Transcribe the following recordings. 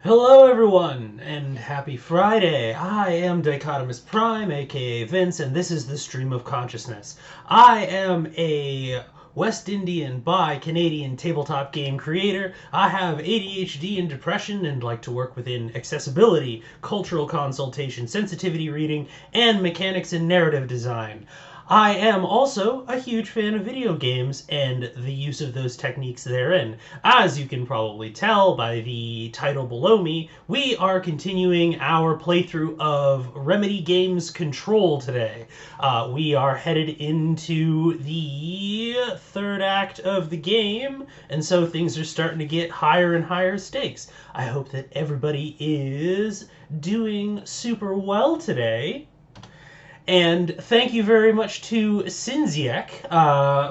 Hello, everyone, and happy Friday. I am Dichotomous Prime, aka Vince, and this is the Stream of Consciousness. I am a West Indian bi Canadian tabletop game creator. I have ADHD and depression and like to work within accessibility, cultural consultation, sensitivity reading, and mechanics and narrative design. I am also a huge fan of video games and the use of those techniques therein. As you can probably tell by the title below me, we are continuing our playthrough of Remedy Games Control today. We are headed into the third act of the game, and so things are starting to get higher and higher stakes. I hope that everybody is doing super well today. And thank you very much to Sinziek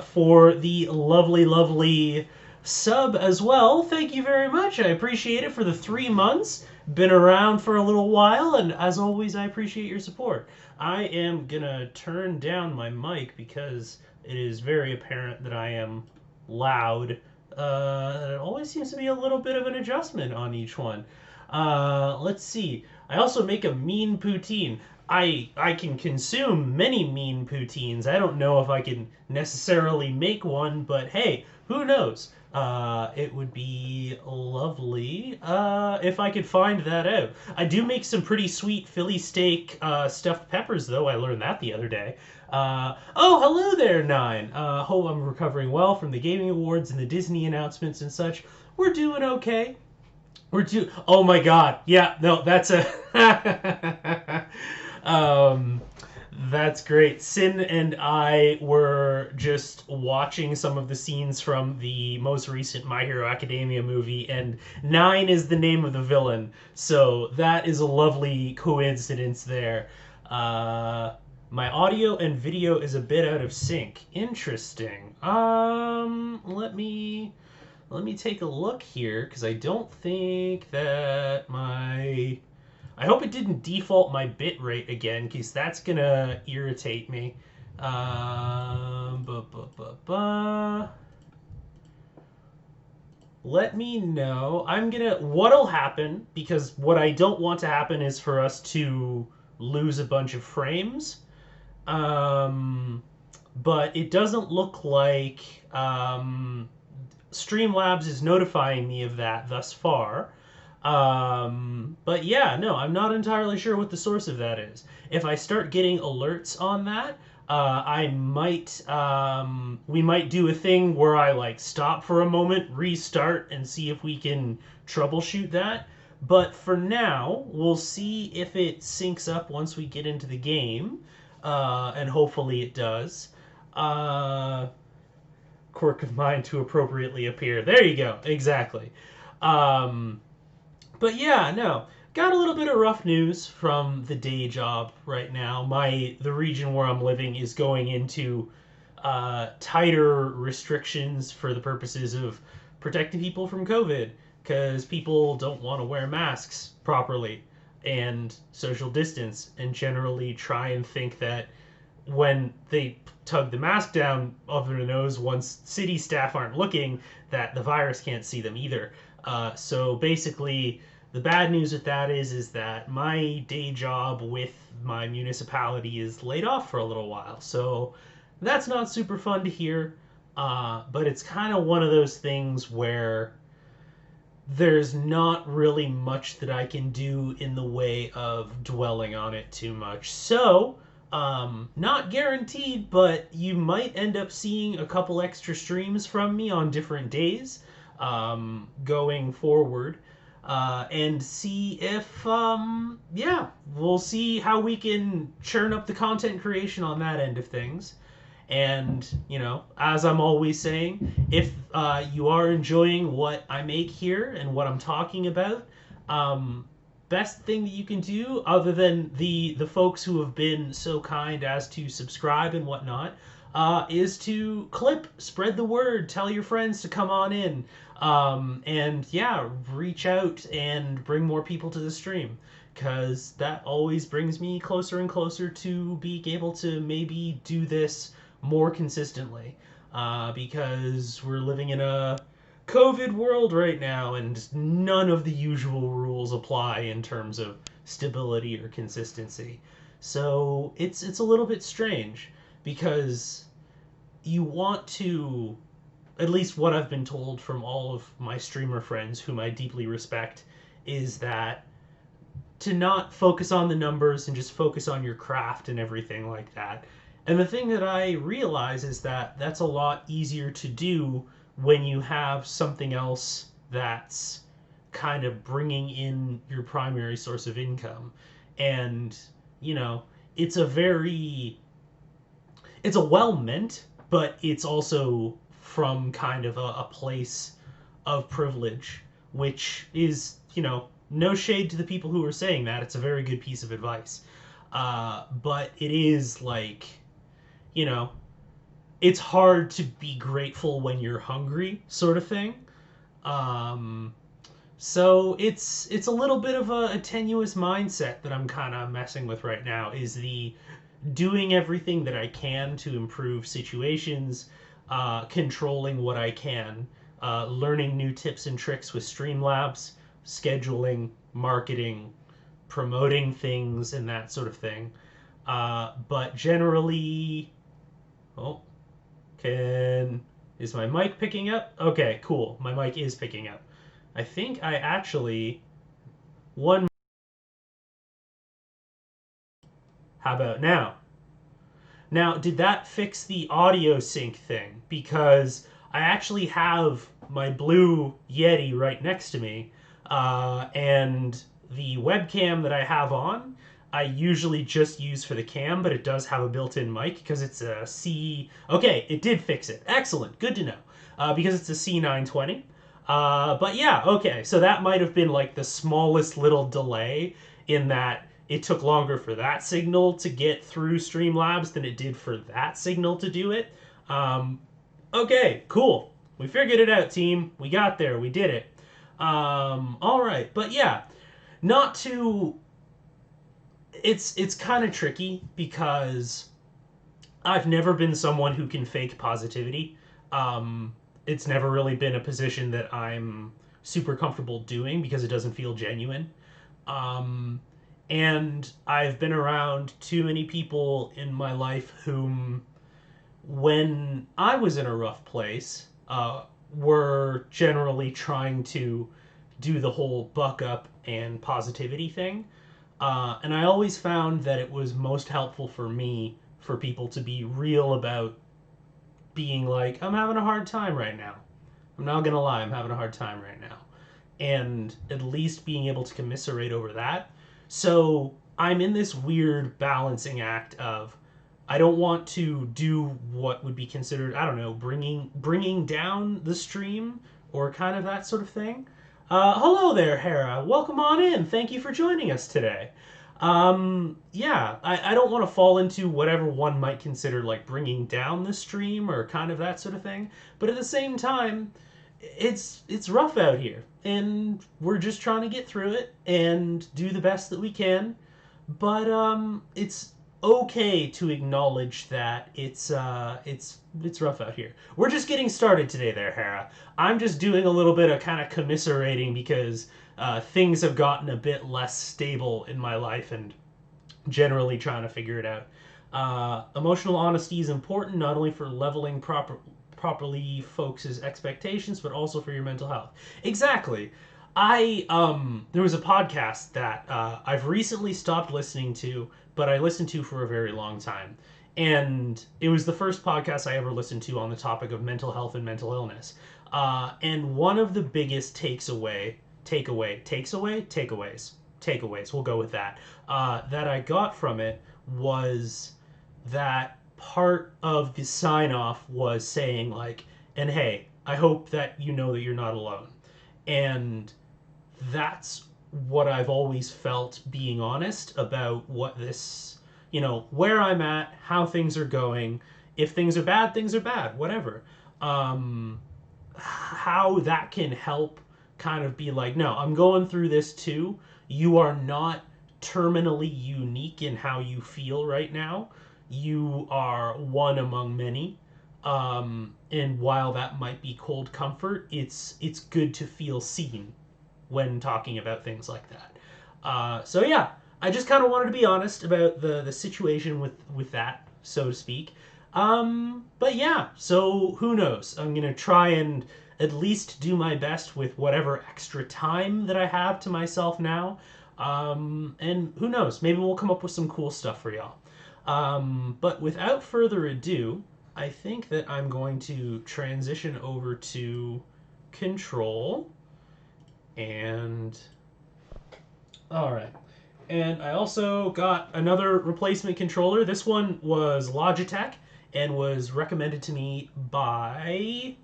for the lovely, lovely sub as well. Thank you very much. I appreciate it for the 3 months. Been around for a little while, and as always, I appreciate your support. I am gonna turn down my mic because it is very apparent that I am loud. It always seems to be a little bit of an adjustment on each one. Let's see. I also make a mean poutine. I can consume many mean poutines. I don't know if I can necessarily make one, but hey, who knows? It would be lovely if I could find that out. I do make some pretty sweet Philly steak stuffed peppers, though. I learned that the other day. Oh, hello there, Nine. Hope I'm recovering well from the gaming awards and the Disney announcements and such. We're doing okay. Oh my God. Yeah, no, that's a. um, that's great. Sin and I were just watching some of the scenes from the most recent My Hero Academia movie, and Nine is the name of the villain. So that is a lovely coincidence there. My audio and video is a bit out of sync. Interesting. Let me take a look here because I don't think that my. I hope it didn't default my bit rate again because that's gonna irritate me. Ba, ba, ba, ba. Let me know. What'll happen, because what I don't want to happen is for us to lose a bunch of frames. Um, but it doesn't look like Streamlabs is notifying me of that thus far. But yeah, no, I'm not entirely sure what the source of that is. If I start getting alerts on that, we might do a thing where I like stop for a moment, restart, and see if we can troubleshoot that. But for now, we'll see if it syncs up once we get into the game, and hopefully it does. Uh, Quirk of mind to appropriately appear. There you go. Exactly. Um, but yeah, no. Got a little bit of rough news from the day job right now. The region where I'm living is going into tighter restrictions for the purposes of protecting people from COVID because people don't want to wear masks properly and social distance and generally try and think that when they tug the mask down over their nose once city staff aren't looking, that the virus can't see them either. So basically, the bad news with that is that my day job with my municipality is laid off for a little while. So that's not super fun to hear. But it's kind of one of those things where there's not really much that I can do in the way of dwelling on it too much. So, not guaranteed, but you might end up seeing a couple extra streams from me on different days going forward. And see if, yeah, we'll see how we can churn up the content creation on that end of things. And, as I'm always saying, if you are enjoying what I make here and what I'm talking about, best thing that you can do, other than the folks who have been so kind as to subscribe and whatnot, is to spread the word, tell your friends to come on in, and yeah, reach out and bring more people to the stream. Because that always brings me closer and closer to being able to maybe do this more consistently because we're living in a COVID world right now, and none of the usual rules apply in terms of stability or consistency. So it's a little bit strange because you want to, at least what I've been told from all of my streamer friends whom I deeply respect, is that to not focus on the numbers and just focus on your craft and everything like that. And the thing that I realize is that that's a lot easier to do when you have something else that's kind of bringing in your primary source of income. And, you know, it's a very, it's a well meant, but it's also from kind of a place of privilege, which is, no shade to the people who are saying that. It's a very good piece of advice. But it is like, you know, it's hard to be grateful when you're hungry, sort of thing. Um, so it's a little bit of a tenuous mindset that I'm kind of messing with right now. Is the doing everything that I can to improve situations, controlling what I can, learning new tips and tricks with Streamlabs, scheduling, marketing, promoting things, and that sort of thing. But generally, oh, can is my mic picking up? Okay, cool. My mic is picking up. I think I actually one. How about now? Now, did that fix the audio sync thing? Because I actually have my blue Yeti right next to me, and the webcam that I have on, I usually just use for the cam, but it does have a built-in mic because it's a C. Okay, it did fix it. Excellent, good to know. Because it's a C920. But yeah, okay, so that might have been like the smallest little delay in that it took longer for that signal to get through Streamlabs than it did for that signal to do it. Um, okay, cool. We figured it out, team. We got there. We did it. All right, but yeah, not to. It's kind of tricky because I've never been someone who can fake positivity. It's never really been a position that I'm super comfortable doing because it doesn't feel genuine. Um, and I've been around too many people in my life whom, when I was in a rough place, were generally trying to do the whole buck up and positivity thing. And I always found that it was most helpful for me for people to be real about being like, I'm having a hard time right now. I'm not going to lie, I'm having a hard time right now. And at least being able to commiserate over that. So I'm in this weird balancing act of I don't want to do what would be considered, I don't know, bringing down the stream or kind of that sort of thing. Hello there, Hera. Welcome on in. Thank you for joining us today. Yeah, I don't want to fall into whatever one might consider like bringing down the stream or kind of that sort of thing. But at the same time, it's rough out here, and we're just trying to get through it and do the best that we can. But it's okay to acknowledge that it's rough out here. We're just getting started today, there, Hera. I'm just doing a little bit of kind of commiserating because things have gotten a bit less stable in my life and generally trying to figure it out. Emotional honesty is important not only for leveling properly folks' expectations, but also for your mental health. Exactly. I there was a podcast that I've recently stopped listening to, but I listened to for a very long time. And it was the first podcast I ever listened to on the topic of mental health and mental illness. And one of the biggest takeaways, we'll go with that, that I got from it was that part of the sign off was saying, like, and hey, I hope that you know that you're not alone. And that's what I've always felt, being honest about what this, where I'm at, how things are going. If things are bad, things are bad, whatever. How that can help kind of be like, no, I'm going through this too. You are not terminally unique in how you feel right now. You are one among many. And while that might be cold comfort, it's good to feel seen when talking about things like that. So yeah, I just kind of wanted to be honest about the situation with that, so to speak. But yeah, so who knows? I'm gonna try and at least do my best with whatever extra time that I have to myself now. And who knows? Maybe we'll come up with some cool stuff for y'all. But without further ado, I think that I'm going to transition over to control. And all right. And I also got another replacement controller. This one was Logitech and was recommended to me by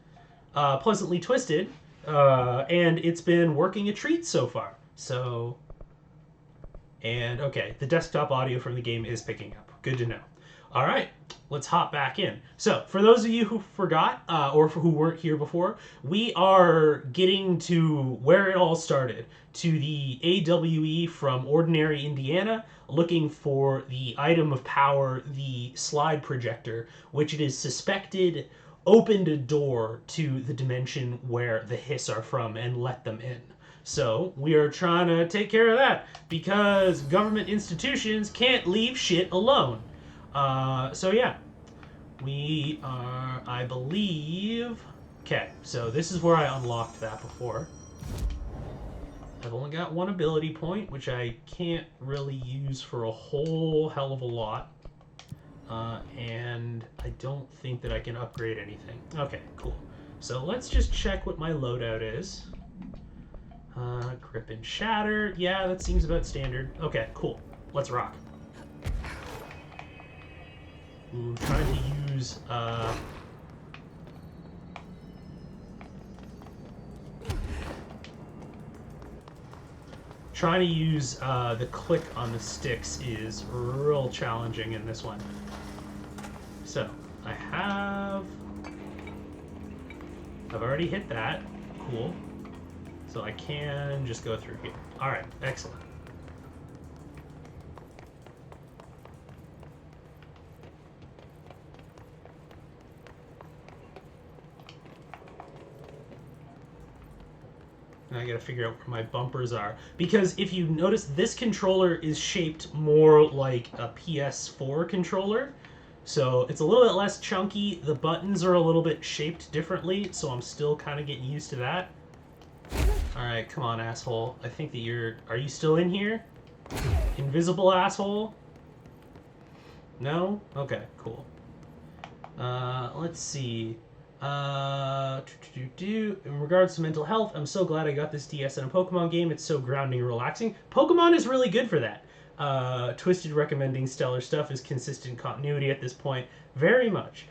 Pleasantly Twisted. And it's been working a treat so far. So, and okay, the desktop audio from the game is picking up. Good to know. All right, let's hop back in. So, for those of you who forgot or who weren't here before, we are getting to where it all started, to the AWE from Ordinary Indiana, looking for the item of power, the slide projector, which it is suspected opened a door to the dimension where the Hiss are from and let them in. So we are trying to take care of that because government institutions can't leave shit alone. So yeah, we are, I believe... Okay, so this is where I unlocked that before. I've only got one ability point, which I can't really use for a whole hell of a lot. And I don't think that I can upgrade anything. Okay, cool. So let's just check what my loadout is. Grip and shatter. Yeah, that seems about standard. Okay, cool. Let's rock. Ooh, trying to use the click on the sticks is real challenging in this one. So I've already hit that. Cool. So I can just go through here. All right, excellent. And I gotta figure out where my bumpers are. Because if you notice, this controller is shaped more like a PS4 controller. So it's a little bit less chunky. The buttons are a little bit shaped differently, so I'm still kind of getting used to that. Alright, come on, asshole. I think that you're... Are you still in here? Invisible asshole? No? Okay, cool. Let's see. In regards to mental health, I'm so glad I got this DS in a Pokemon game. It's so grounding and relaxing. Pokemon is really good for that. Twisted recommending stellar stuff is consistent continuity at this point. Very much.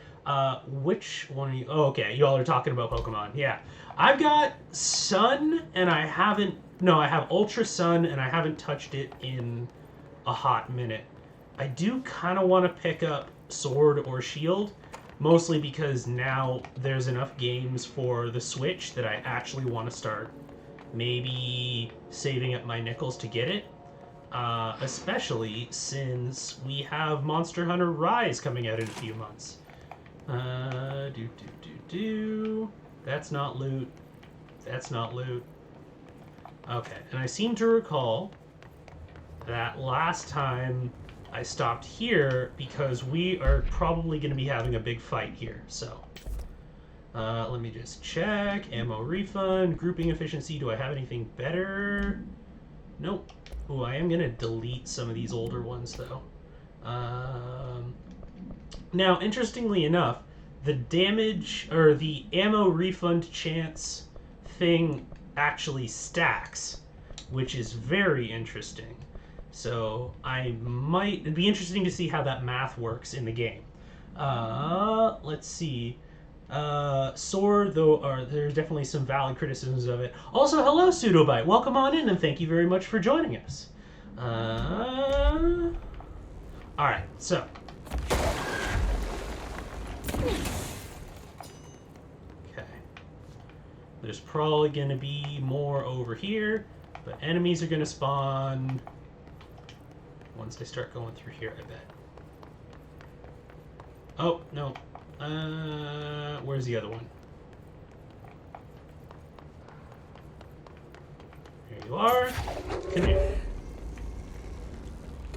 Which one are you? Oh, okay. Y'all are talking about Pokemon. Yeah. I've got Sun, and I haven't... No, I have Ultra Sun, and I haven't touched it in a hot minute. I do kind of want to pick up Sword or Shield, mostly because now there's enough games for the Switch that I actually want to start maybe saving up my nickels to get it. Especially since we have Monster Hunter Rise coming out in a few months. That's not loot. That's not loot. Okay, and I seem to recall that last time I stopped here because we are probably going to be having a big fight here, so. Let me just check. Ammo refund, grouping efficiency. Do I have anything better? Nope. Ooh, I am going to delete some of these older ones, though. Now, interestingly enough, the damage, or the ammo refund chance thing actually stacks, which is very interesting. So, it'd be interesting to see how that math works in the game. Let's see. Sword, though, there's definitely some valid criticisms of it. Also, hello, Pseudobite. Welcome on in, and thank you very much for joining us. Alright, so. Okay. There's probably going to be more over here, but enemies are going to spawn once I start going through here, I bet. Oh, no. Where's the other one? There you are.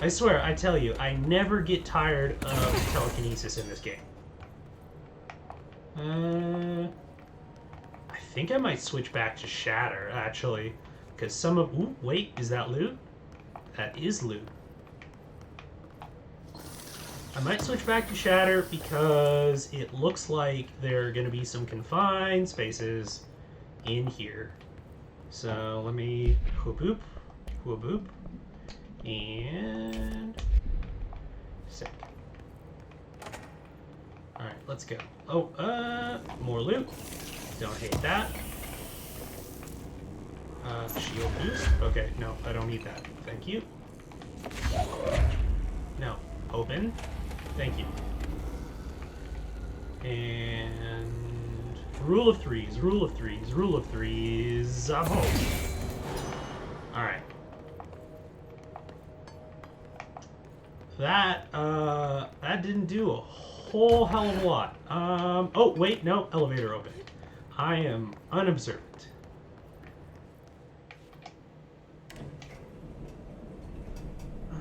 I swear, I tell you, I never get tired of telekinesis in this game. I think I might switch back to Shatter, actually. Because some of... Ooh, wait, is that loot? That is loot. I might switch back to Shatter because it looks like there are going to be some confined spaces in here. So let me whoop boop, and sec. All right, let's go. Oh, more loot. Don't hate that. Shield boost. Okay, no, I don't need that. Thank you. No, open. Thank you. And rule of threes, rule of threes, rule of threes. I'm home. All right. That didn't do a whole hell of a lot. Oh wait, no, elevator open. I am unobservant.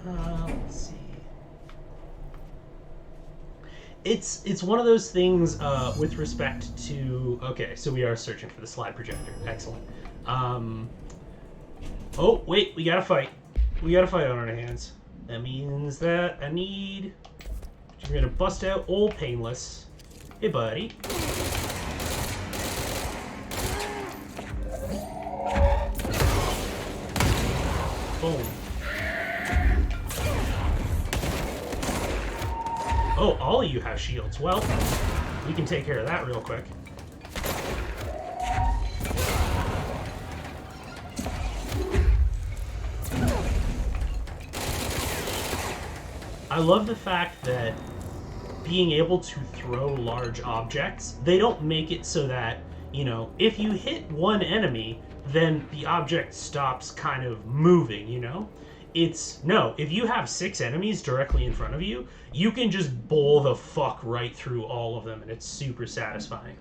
Let's see. It's one of those things with respect to... Okay, so we are searching for the slide projector. Excellent. Oh, wait, we gotta fight. We got a fight on our hands. That means that I need... We're gonna bust out old Painless. Hey, buddy. Boom. Oh, all of you have shields. Well, we can take care of that real quick. I love the fact that being able to throw large objects, they don't make it so that, you know, if you hit one enemy, then the object stops kind of moving, you know? It's, no, if you have 6 enemies directly in front of you, you can just bowl the fuck right through all of them, and it's super satisfying.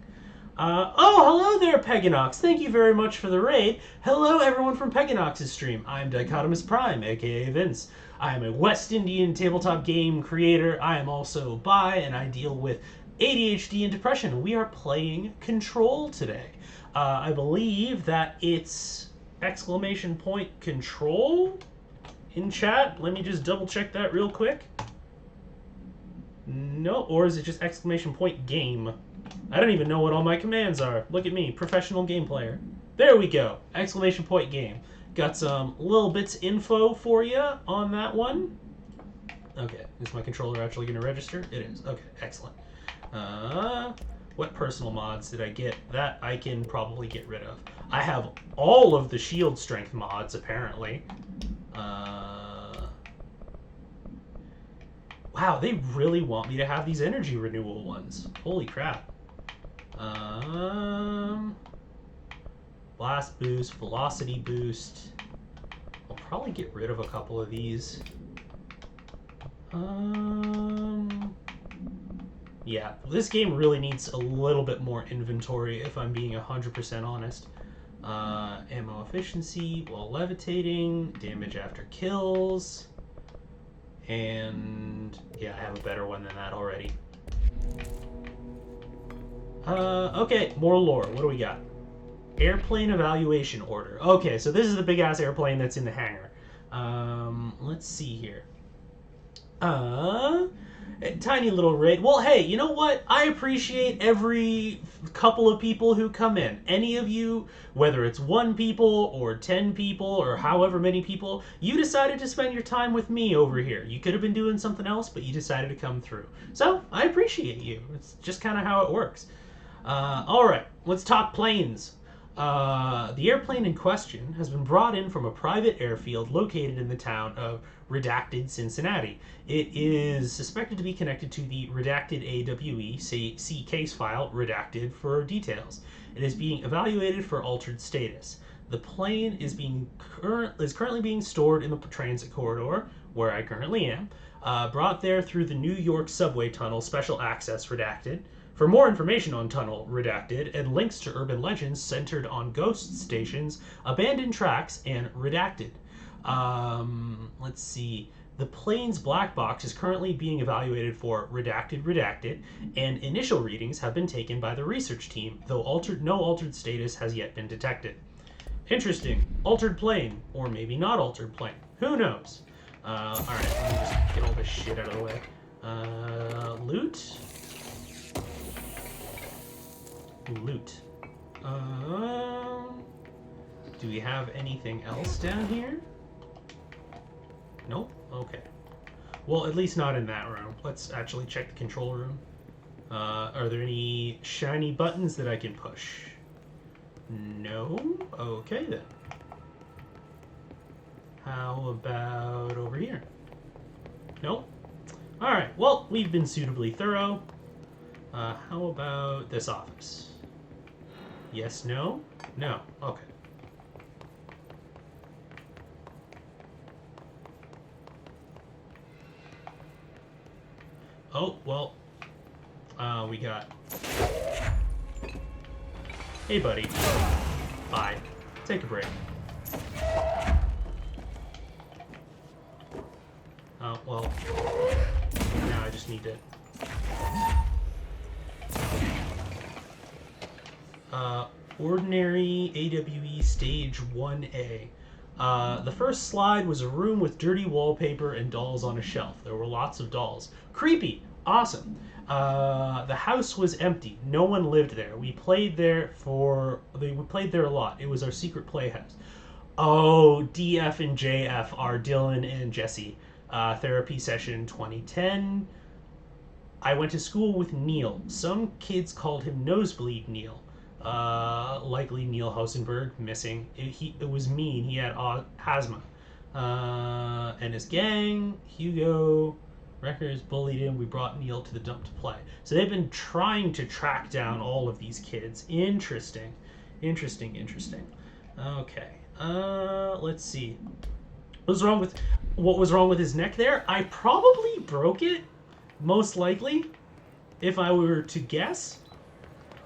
Oh, hello there, Peganox. Thank you very much for the raid. Hello, everyone from Peganox's stream. I'm Dichotomous Prime, aka Vince. I am a West Indian tabletop game creator. I am also bi, and I deal with ADHD and depression. We are playing Control today. I believe that it's exclamation point Control in chat. Let me just double check that real quick. No, or is it just exclamation point game? I don't even know what all my commands are. Look at me, professional game player. There we go, exclamation point game. Got some little bits info for you on that one. Okay, is my controller actually going to register? It is. Okay, excellent. What personal mods did I get? That I can probably get rid of. I have all of the shield strength mods, apparently. Wow, they really want me to have these energy renewal ones. Holy crap. Blast boost, velocity boost. I'll probably get rid of a couple of these. Yeah, this game really needs a little bit more inventory if I'm being 100% honest. Ammo efficiency while levitating, damage after kills, and yeah, I have a better one than that already. Okay, more lore. What do we got? Airplane evaluation order. Okay, so this is the big ass airplane that's in the hangar. Let's see here. Tiny little raid. Well, hey, you know what? I appreciate every couple of people who come in. Any of you, whether it's 1 people or 10 people or however many people, you decided to spend your time with me over here. You could have been doing something else, but you decided to come through. So, I appreciate you. It's just kind of how it works. Alright, let's talk planes. The airplane in question has been brought in from a private airfield located in the town of Redacted, Cincinnati. It is suspected to be connected to the Redacted AWE, see case file, Redacted for details. It is being evaluated for altered status. The plane is currently being stored in the transit corridor, where I currently am, brought there through the New York subway tunnel, special access Redacted, For more information on Tunnel, redacted, and links to urban legends centered on ghost stations, abandoned tracks, and redacted. Let's see. The plane's black box is currently being evaluated for redacted, and initial readings have been taken by the research team, though no altered status has yet been detected. Interesting. Altered plane, or maybe not altered plane. Who knows? Alright, let me just get all this shit out of the way. Loot? Loot. Do we have anything else down here? Nope. Okay. Well, at least not in that room. Let's actually check the control room. Are there any shiny buttons that I can push? No? Okay then. How about over here? Nope. Alright, well, we've been suitably thorough. How about this office? Yes, no? No. Okay. Oh, well, we got... Hey, buddy. Bye. Take a break. Oh, well, now I just need to... Ordinary AWE Stage 1A. The first slide was a room with dirty wallpaper and dolls on a shelf. There were lots of dolls. Creepy! Awesome. The house was empty. No one lived there. We played there a lot. It was our secret playhouse. Oh, DF and JF are Dylan and Jesse. Therapy session 2010. I went to school with Neil. Some kids called him Nosebleed Neil. Likely Neil Hausenberg, missing. It was mean. He had asthma. And his gang, Hugo, Wreckers bullied him. We brought Neil to the dump to play. So they've been trying to track down all of these kids. Interesting. Okay. Let's see. What was wrong with his neck there? I probably broke it, most likely, if I were to guess.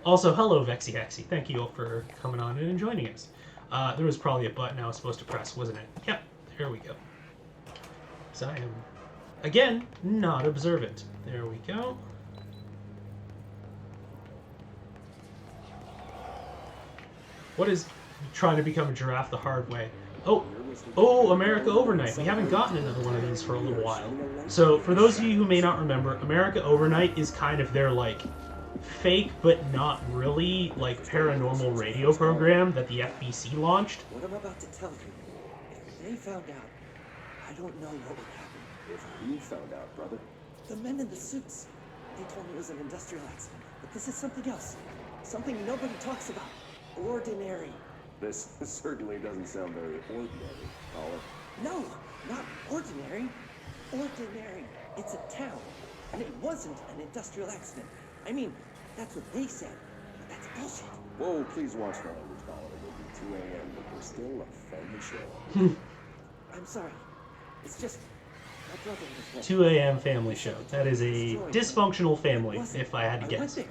Also, hello, Vexy Hexy. Thank you for coming on and joining us. There was probably a button I was supposed to press, wasn't it? Yep, there we go. So I am, again, not observant. There we go. What is trying to become a giraffe the hard way? Oh, America Overnight. We haven't gotten another one of these for a little while. So, for those of you who may not remember, America Overnight is kind of their, like, fake but not really, like, paranormal radio program that the FBC launched. What I'm about to tell you, if they found out, I don't know what would happen. If we found out, brother? The men in the suits. They told me it was an industrial accident, but this is something else. Something nobody talks about. Ordinary. This certainly doesn't sound very ordinary, caller. No, not ordinary. Ordinary. It's a town, and it wasn't an industrial accident. I mean, that's what they said, but that's bullshit. Whoa, please watch the language, caller. It will be 2 a.m., but we're still a family show. I'm sorry. It's just, my brother was 2 a.m. family show. That is a dysfunctional family, if I had to I went guess. there.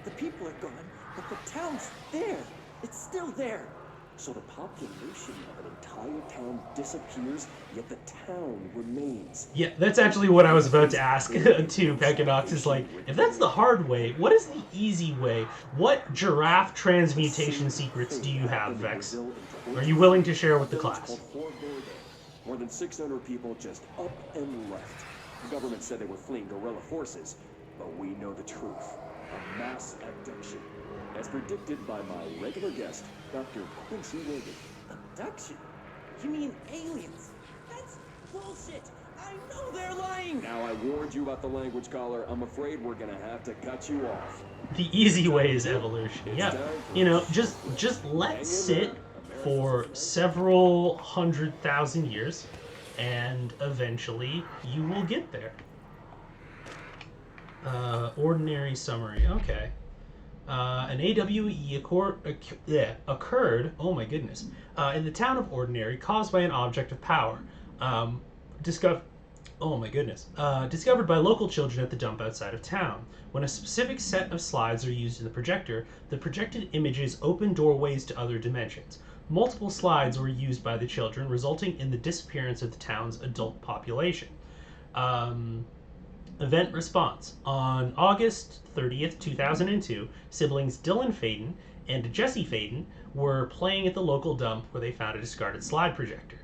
The people are gone, but the town's there. It's still there. So the population of an entire town disappears, yet the town remains. Yeah, that's actually what I was about to ask too, Pekinox. Is like, if that's the hard way, what is the easy way? What giraffe transmutation secrets do you have, Vex? Are you willing to share with the class? More than 600 people just up and left. The government said they were fleeing guerrilla forces, but we know the truth. A mass abduction. As predicted by my regular guest, Dr. Quincy Reagan. Abduction? You mean aliens? That's bullshit. I know they're lying. Now I warned you about the language, caller. I'm afraid we're gonna have to cut you off. The easy way is evolution. Yeah, you know, just let sit for several 100,000 years, and eventually you will get there. Ordinary summary. Okay. An AWE occurred, oh my goodness, in the town of Ordinary, caused by an object of power. Oh my goodness. Discovered by local children at the dump outside of town. When a specific set of slides are used in the projected images open doorways to other dimensions. Multiple slides were used by the children, resulting in the disappearance of the town's adult population. Um, Event response. On August 30th, 2002, siblings Dylan Faden and Jesse Faden were playing at the local dump where they found a discarded slide projector.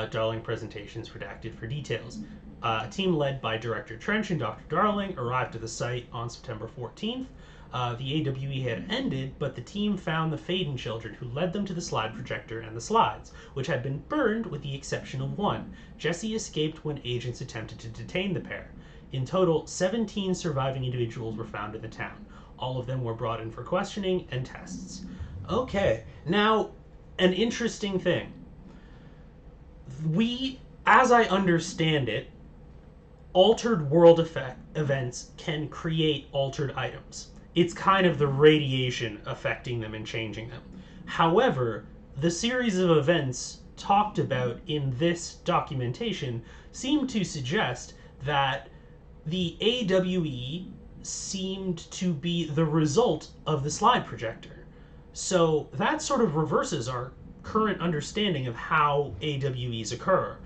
Darling presentations redacted for details. A team led by Director Trench and Dr. Darling arrived at the site on September 14th. The AWE had ended, but the team found the Faden children, who led them to the slide projector and the slides, which had been burned with the exception of one. Jesse escaped when agents attempted to detain the pair. In total, 17 surviving individuals were found in the town. All of them were brought in for questioning and tests. Okay, now, an interesting thing. We, as I understand it, altered world events can create altered items. It's kind of the radiation affecting them and changing them. However, the series of events talked about in this documentation seem to suggest that the AWE seemed to be the result of the slide projector. So that sort of reverses our current understanding of how AWEs occur.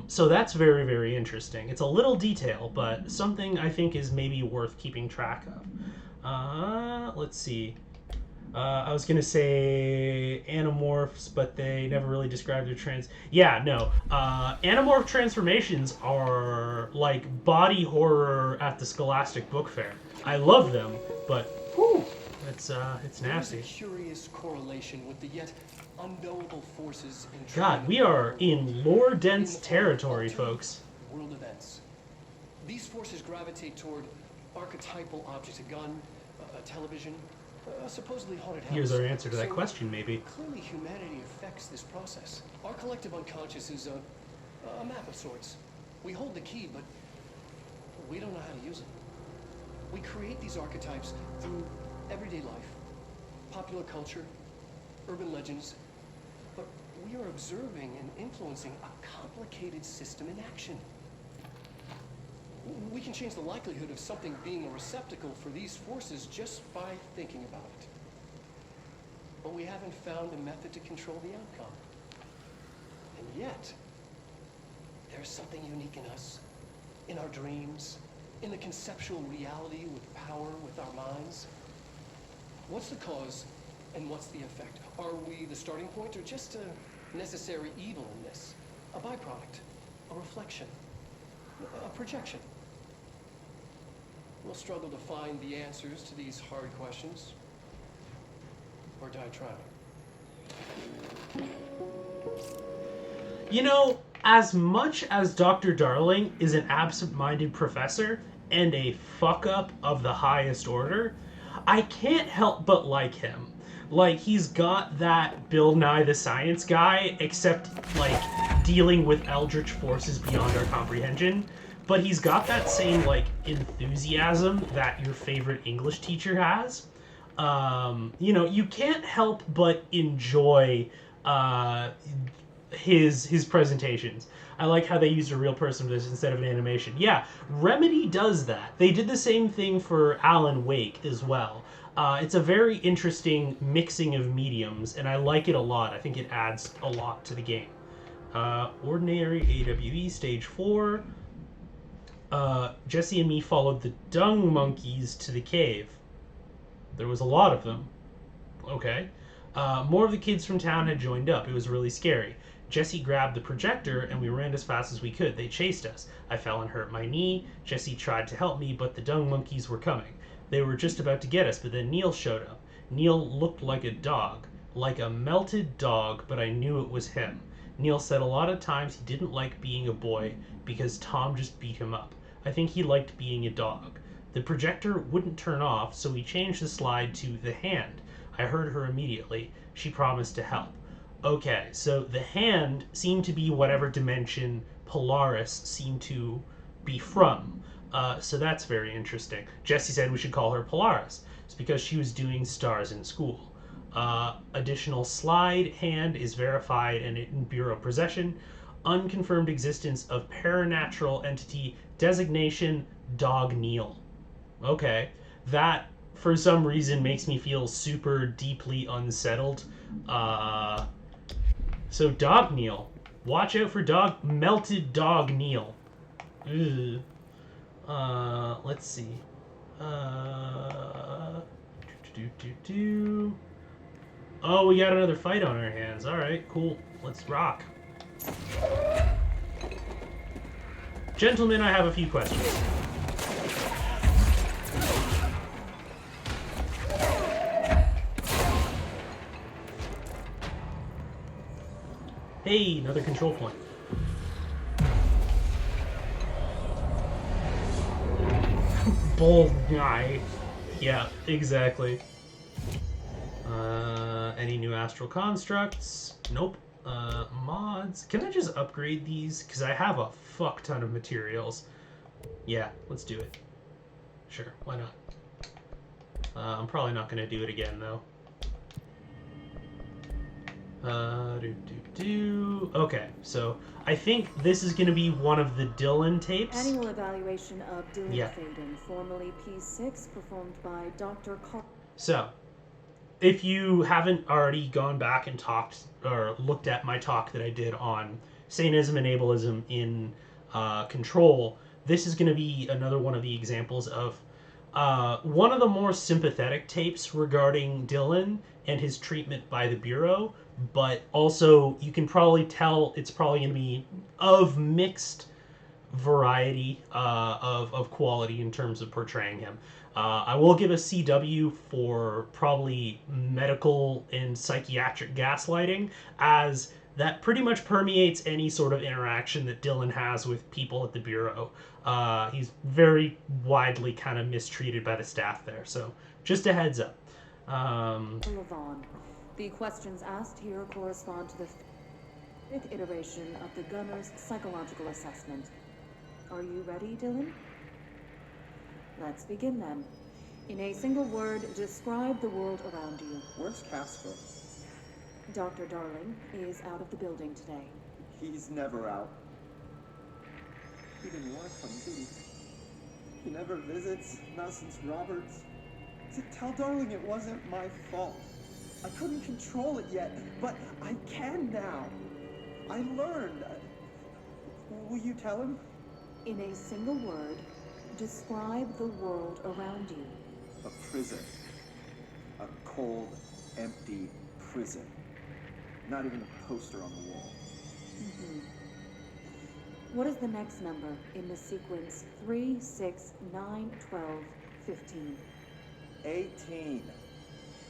So that's very, very interesting. It's a little detail, but something I think is maybe worth keeping track of. Let's see. I was gonna say Animorphs, but they never really described their Yeah, no. Animorph transformations are like body horror at the Scholastic Book Fair. I love them, but whew, it's nasty. There's a curious correlation with the yet unknowable forces in God, we are in lore-dense territory, folks. World events. These forces gravitate toward archetypal objects: a gun, a television, a supposedly haunted house. Here's our answer to that question, maybe. Clearly, humanity affects this process. Our collective unconscious is a map of sorts. We hold the key, but we don't know how to use it. We create these archetypes through everyday life, popular culture, urban legends, but we are observing and influencing a complicated system in action. We can change the likelihood of something being a receptacle for these forces just by thinking about it. But we haven't found a method to control the outcome. And yet, there's something unique in us, in our dreams, in the conceptual reality with power with our minds. What's the cause and what's the effect? Are we the starting point or just a necessary evil in this? A byproduct, a reflection, a projection? We'll struggle to find the answers to these hard questions, or die trying. You know, as much as Dr. Darling is an absent-minded professor and a fuck-up of the highest order, I can't help but like him. Like, he's got that Bill Nye the Science Guy, except, like, dealing with eldritch forces beyond our comprehension. But he's got that same, like, enthusiasm that your favorite English teacher has. You know, you can't help but enjoy his presentations. I like how they used a real person for this instead of an animation. Yeah, Remedy does that. They did the same thing for Alan Wake as well. It's a very interesting mixing of mediums, and I like it a lot. I think it adds a lot to the game. Ordinary AWE Stage 4. Jesse and me followed the dung monkeys to the cave. There was a lot of them. Okay. More of the kids from town had joined up. It was really scary. Jesse grabbed the projector and we ran as fast as we could. They chased us. I fell and hurt my knee. Jesse tried to help me, but the dung monkeys were coming. They were just about to get us, but then Neil showed up. Neil looked like a dog. Like a melted dog, but I knew it was him. Neil said a lot of times he didn't like being a boy because Tom just beat him up. I think he liked being a dog. The projector wouldn't turn off, so we changed the slide to the hand. I heard her immediately. She promised to help. Okay, so the hand seemed to be whatever dimension Polaris seemed to be from. So that's very interesting. Jesse said we should call her Polaris. It's because she was doing stars in school. Additional slide hand is verified and in Bureau possession. unconfirmed existence of paranatural entity designation Dog Neil. Okay, that for some reason makes me feel super deeply unsettled. So Dog Neil, watch out for melted Dog Neil. Ugh. Let's see. Oh, we got another fight on our hands. All right, cool. Let's rock. Gentlemen, I have a few questions. Hey, another control point. Bull guy. Yeah, exactly. Any new astral constructs? Nope. Mods. Can I just upgrade these? Because I have a fuck ton of materials. Yeah, let's do it. Sure, why not? I'm probably not going to do it again, though. Okay, so I think this is going to be one of the Dylan tapes. Annual evaluation of Dylan Yeah. Faden, formerly P6, performed by Dr. Carl. So, if you haven't already gone back and talked or looked at my talk that I did on Satanism and ableism in Control, this is going to be another one of the examples of one of the more sympathetic tapes regarding Dylan and his treatment by the Bureau, but also you can probably tell it's probably going to be of mixed variety of quality in terms of portraying him. I will give a CW for probably medical and psychiatric gaslighting, as that pretty much permeates any sort of interaction that Dylan has with people at the Bureau. He's very widely kind of mistreated by the staff there, so just a heads up. Levon. The questions asked here correspond to the fifth iteration of the gunner's psychological assessment. Are you ready, Dylan? Let's begin then. In a single word, describe the world around you. Where's Casper? Dr. Darling is out of the building today. He's never out. He didn't want to come, did he? He never visits, not since Roberts. Tell Darling it wasn't my fault. I couldn't control it yet, but I can now. I learned. Will you tell him? In a single word, describe the world around you. A prison. A cold, empty prison. Not even a poster on the wall. What is the next number in the sequence 3, 6, 9, 12, 15? 18.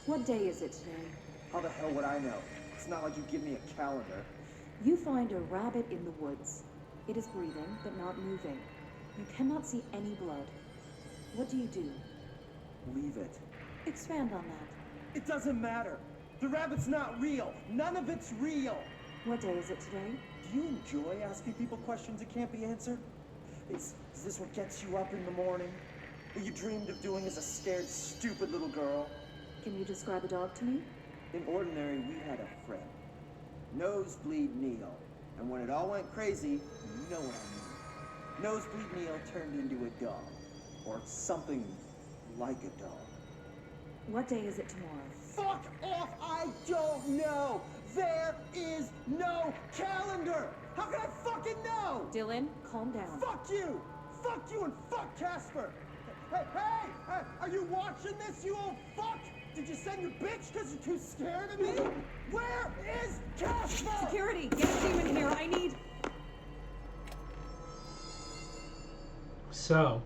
What day is it today? How the hell would I know? It's not like you give me a calendar. You find a rabbit in the woods. It is breathing, but not moving. You cannot see any blood. What do you do? Leave it. Expand on that. It doesn't matter. The rabbit's not real. None of it's real. What day is it today? Do you enjoy asking people questions that can't be answered? Is this what gets you up in the morning? What you dreamed of doing as a scared, stupid little girl? Can you describe a dog to me? In Ordinary, we had a friend. Nosebleed Neil. And when it all went crazy, you know what I mean. Nosebleed Neil turned into a dog. Or something like a dog. What day is it tomorrow? Fuck off! I don't know! There is no calendar! How can I fucking know? Dylan, calm down. Fuck you! Fuck you and fuck Casper! Hey! Are you watching this, you old fuck? Did you send your bitch because you're too scared of me? Where is Casper? Security, get a team in here. I need... So,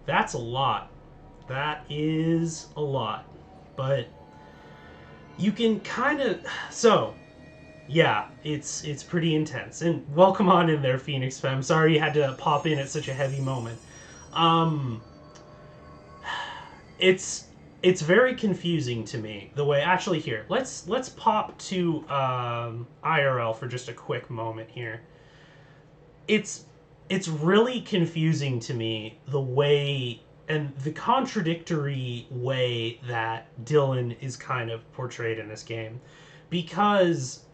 that's a lot. That is a lot. But you can kind of... So, yeah, it's pretty intense. And welcome on in there, Phoenix Femme. Sorry you had to pop in at such a heavy moment. It's very confusing to me the way. Actually, here, let's pop to IRL for just a quick moment here. It's really confusing to me the way and the contradictory way that Dylan is kind of portrayed in this game, because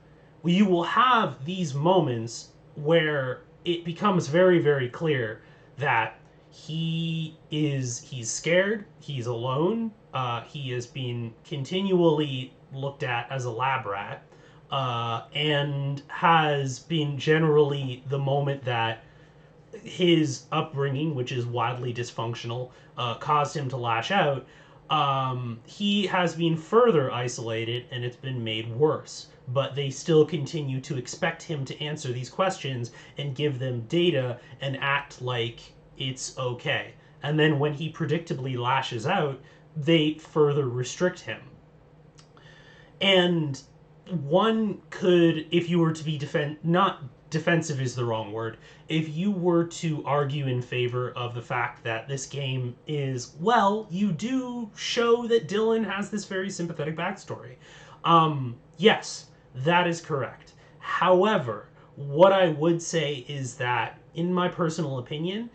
you will have these moments where it becomes very, very clear that he's scared, he's alone, he is being continually looked at as a lab rat, and has been generally the moment that his upbringing, which is wildly dysfunctional, caused him to lash out. He has been further isolated and it's been made worse. But they still continue to expect him to answer these questions and give them data and act like it's okay. And then when he predictably lashes out, they further restrict him. And one could, if you were to be not defensive is the wrong word, if you were to argue in favor of the fact that this game is, well, you do show that Dylan has this very sympathetic backstory. Yes, that is correct. However, what I would say is that, in my personal opinion,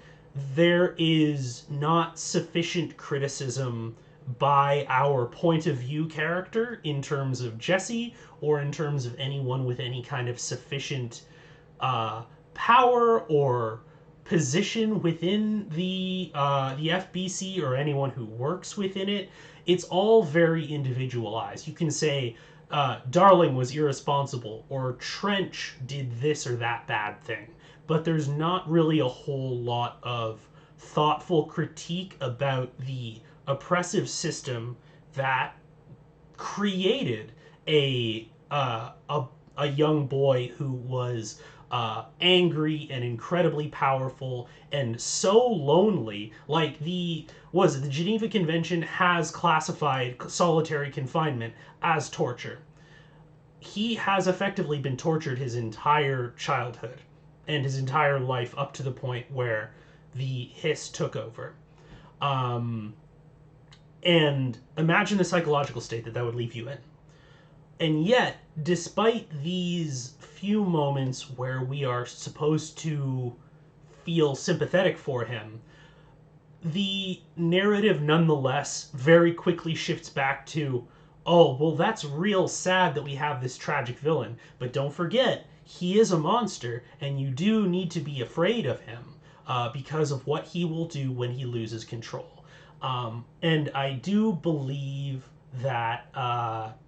there is not sufficient criticism by our point of view character in terms of Jesse or in terms of anyone with any kind of sufficient power or position within the FBC or anyone who works within it. It's all very individualized. You can say Darling was irresponsible or Trench did this or that bad thing, but there's not really a whole lot of thoughtful critique about the oppressive system that created a young boy who was angry and incredibly powerful and so lonely. Like the Geneva Convention has classified solitary confinement as torture. He has effectively been tortured his entire childhood and his entire life up to the point where the hiss took over. And imagine the psychological state that would leave you in. And yet, despite these few moments where we are supposed to feel sympathetic for him, the narrative nonetheless very quickly shifts back to, oh, well, that's real sad that we have this tragic villain, but don't forget, he is a monster, and you do need to be afraid of him because of what he will do when he loses control. And I do believe that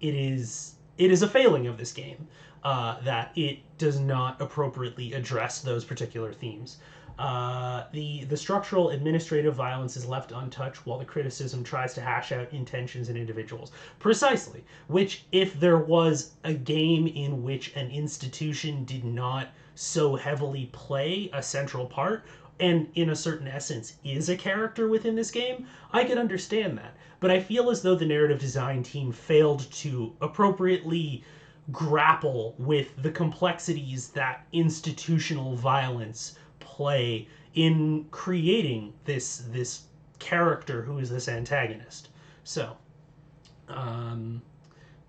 it is a failing of this game that it does not appropriately address those particular themes. The structural administrative violence is left untouched while the criticism tries to hash out intentions in individuals. Precisely, which if there was a game in which an institution did not so heavily play a central part, and in a certain essence is a character within this game, I could understand that. But I feel as though the narrative design team failed to appropriately grapple with the complexities that institutional violence play in creating this character who is this antagonist. So,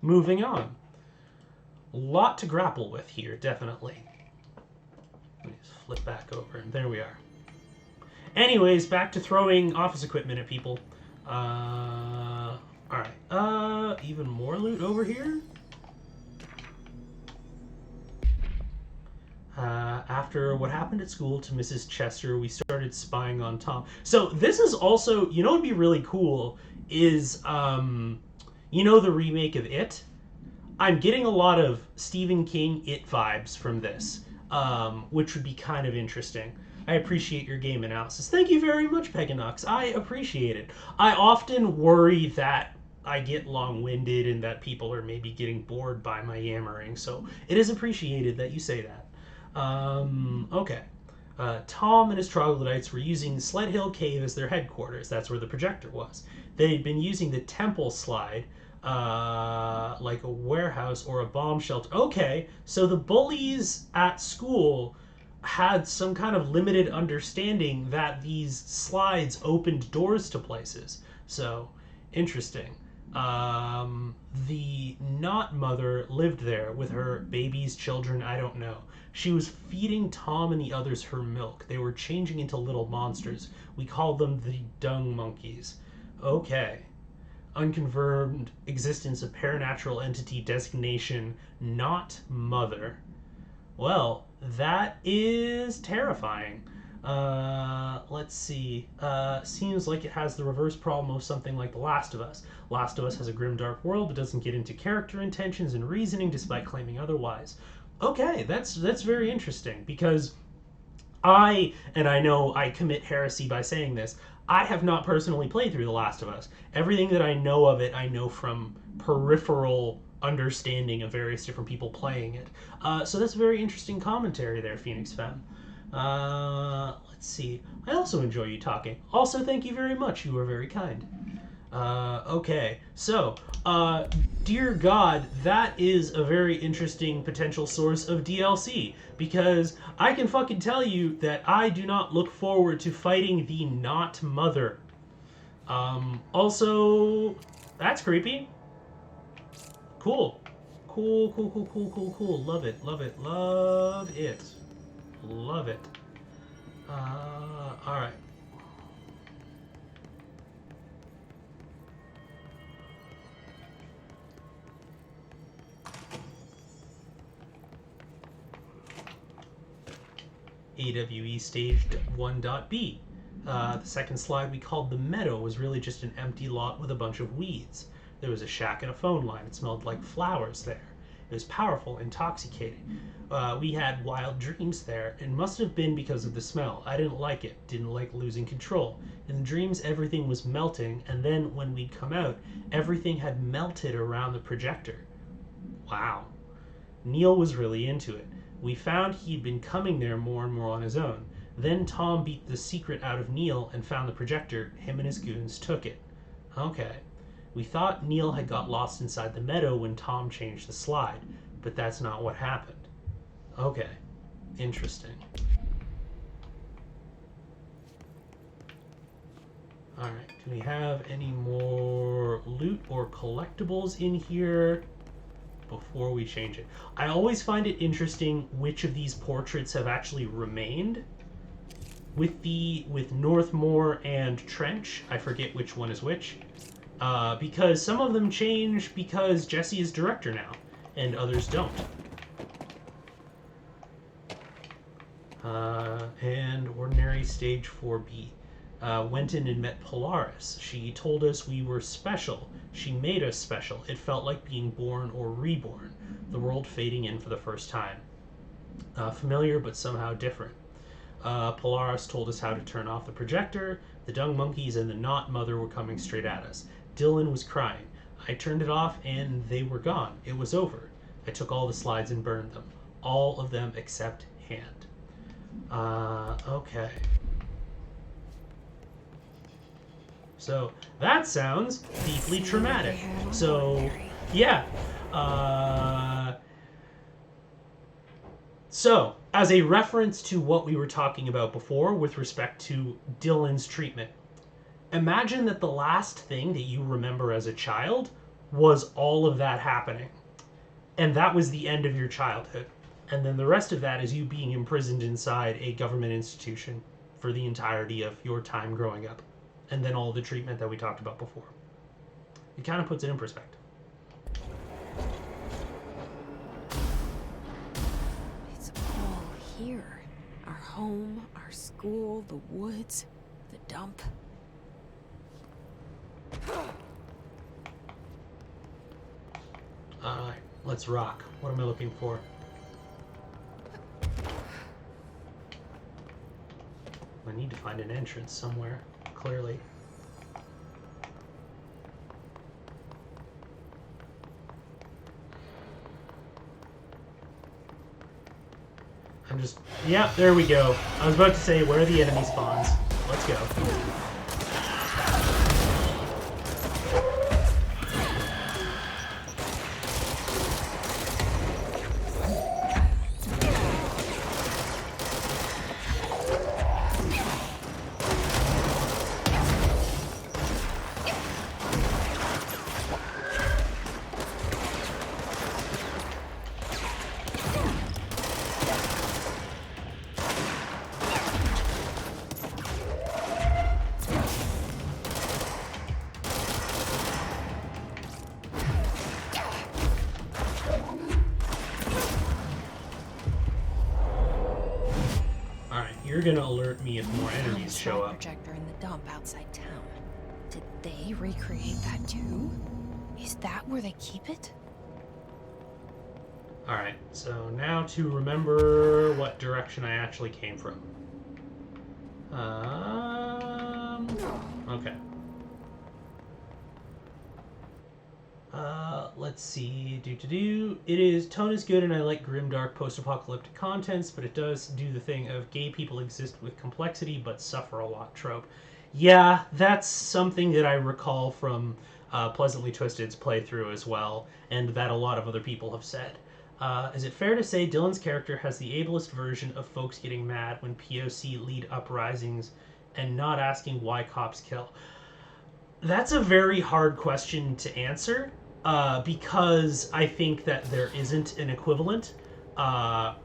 moving on. A lot to grapple with here, definitely. Let me just flip back over, and there we are. Anyways, back to throwing office equipment at people. Alright. Even more loot over here? After what happened at school to Mrs. Chester, we started spying on Tom. So this is also, you know what would be really cool is, you know the remake of It? I'm getting a lot of Stephen King It vibes from this, which would be kind of interesting. I appreciate your game analysis. Thank you very much, Peganox. I appreciate it. I often worry that I get long-winded and that people are maybe getting bored by my yammering, so it is appreciated that you say that. Okay. Tom and his troglodytes were using Sled Hill Cave as their headquarters. That's where the projector was. They'd been using the temple slide like a warehouse or a bomb shelter. Okay, so the bullies at school had some kind of limited understanding that these slides opened doors to places. So, interesting. The not mother lived there with her babies, children, I don't know. She was feeding Tom and the others her milk. They were changing into little monsters. We called them the dung monkeys. Okay. unconfirmed existence of paranatural entity designation not mother. Well, that is terrifying. Let's see. Seems like it has the reverse problem of something like The Last of Us. Last of Us has a grim, dark world, but doesn't get into character intentions and reasoning despite claiming otherwise. Okay, that's very interesting, because I know I commit heresy by saying this, I have not personally played through The Last of Us. Everything that I know of it, I know from peripheral understanding of various different people playing it. So that's very interesting commentary there, Phoenix Femme. Let's see. I also enjoy you talking. Also, thank you very much. You are very kind. Okay, so, dear God, that is a very interesting potential source of DLC, because I can fucking tell you that I do not look forward to fighting the not mother. Also, that's creepy. Cool. Cool. Love it. Alright. AWE Stage 1.B. The second slide we called the Meadow was really just an empty lot with a bunch of weeds. There was a shack and a phone line. It smelled like flowers there. It was powerful, intoxicating. We had wild dreams there. It must have been because of the smell. I didn't like it. Didn't like losing control. In the dreams, everything was melting, and then when we'd come out, everything had melted around the projector. Wow. Neil was really into it. We found he'd been coming there more and more on his own. Then Tom beat the secret out of Neil and found the projector. Him and his goons took it. Okay. We thought Neil had got lost inside the meadow when Tom changed the slide, but that's not what happened. Okay. Interesting. Alright, do we have any more loot or collectibles in here before we change it? I always find it interesting which of these portraits have actually remained. With Northmore and Trench, I forget which one is which. Because some of them change because Jesse is director now, and others don't. And Ordinary Stage 4B. Went in and met Polaris. She told us we were special. She made us special. It felt like being born or reborn. The world fading in for the first time. Familiar, but somehow different. Polaris told us how to turn off the projector. The dung monkeys and the not mother were coming straight at us. Dylan was crying. I turned it off and they were gone. It was over. I took all the slides and burned them. All of them except Hand. Okay. So that sounds deeply traumatic. So, yeah. So, as a reference to what we were talking about before with respect to Dylan's treatment, imagine that the last thing that you remember as a child was all of that happening. And that was the end of your childhood. And then the rest of that is you being imprisoned inside a government institution for the entirety of your time growing up. And then all the treatment that we talked about before. It kind of puts it in perspective. It's all here. Our home, our school, the woods, the dump. Alright, let's rock. What am I looking for? I need to find an entrance somewhere, clearly. Yeah, there we go. I was about to say, where are the enemy spawns? Let's go. you're gonna alert me if more Found a enemies show slide up. projector in the dump outside town. Did they recreate that too? Is that where they keep it? Alright, so now to remember what direction I actually came from. Okay. Let's see. It is, tone is good and I like grimdark post-apocalyptic contents, but it does do the thing of gay people exist with complexity but suffer a lot trope. Yeah, that's something that I recall from Pleasantly Twisted's playthrough as well, and that a lot of other people have said. Is it fair to say Dylan's character has the ableist version of folks getting mad when POC lead uprisings and not asking why cops kill? That's a very hard question to answer because I think that there isn't an equivalent.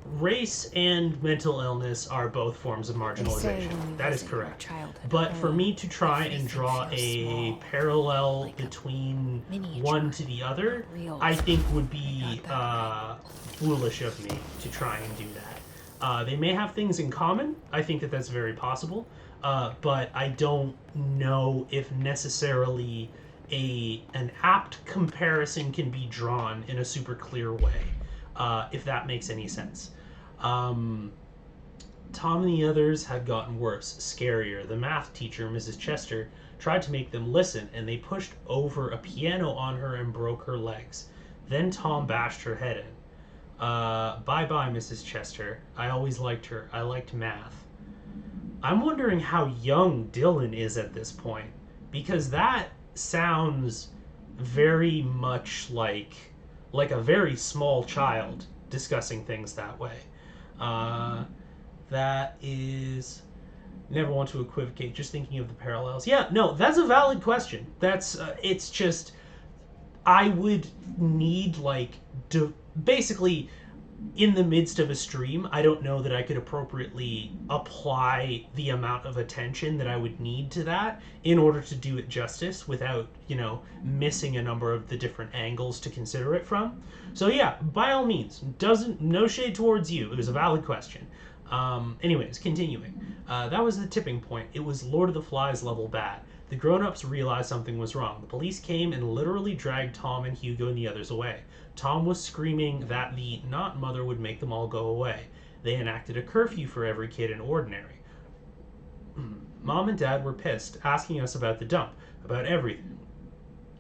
Race and mental illness are both forms of marginalization. That is correct. But for me to try and draw a parallel between one to the other, I think would be foolish of me to try and do that. They may have things in common. I think that that's very possible. But I don't know if necessarily an apt comparison can be drawn in a super clear way, if that makes any sense. Tom and the others had gotten worse, scarier. The math teacher, Mrs. Chester, tried to make them listen, and they pushed over a piano on her and broke her legs. Then Tom bashed her head in. Bye-bye, Mrs. Chester. I always liked her. I liked math. I'm wondering how young Dylan is at this point, because that sounds very much like a very small child discussing things that way. That is... Never want to equivocate, just thinking of the parallels. Yeah, no, that's a valid question. That's, it's just... I would need, basically... in the midst of a stream, I don't know that I could appropriately apply the amount of attention that I would need to that in order to do it justice without, missing a number of the different angles to consider it from. So yeah, by all means, no shade towards you. It was a valid question. Anyways, continuing. That was the tipping point. It was Lord of the Flies level bad. The grown-ups realized something was wrong. The police came and literally dragged Tom and Hugo and the others away. Tom was screaming that the not mother would make them all go away. They enacted a curfew for every kid in Ordinary. Mom and Dad were pissed, asking us about the dump, about everything.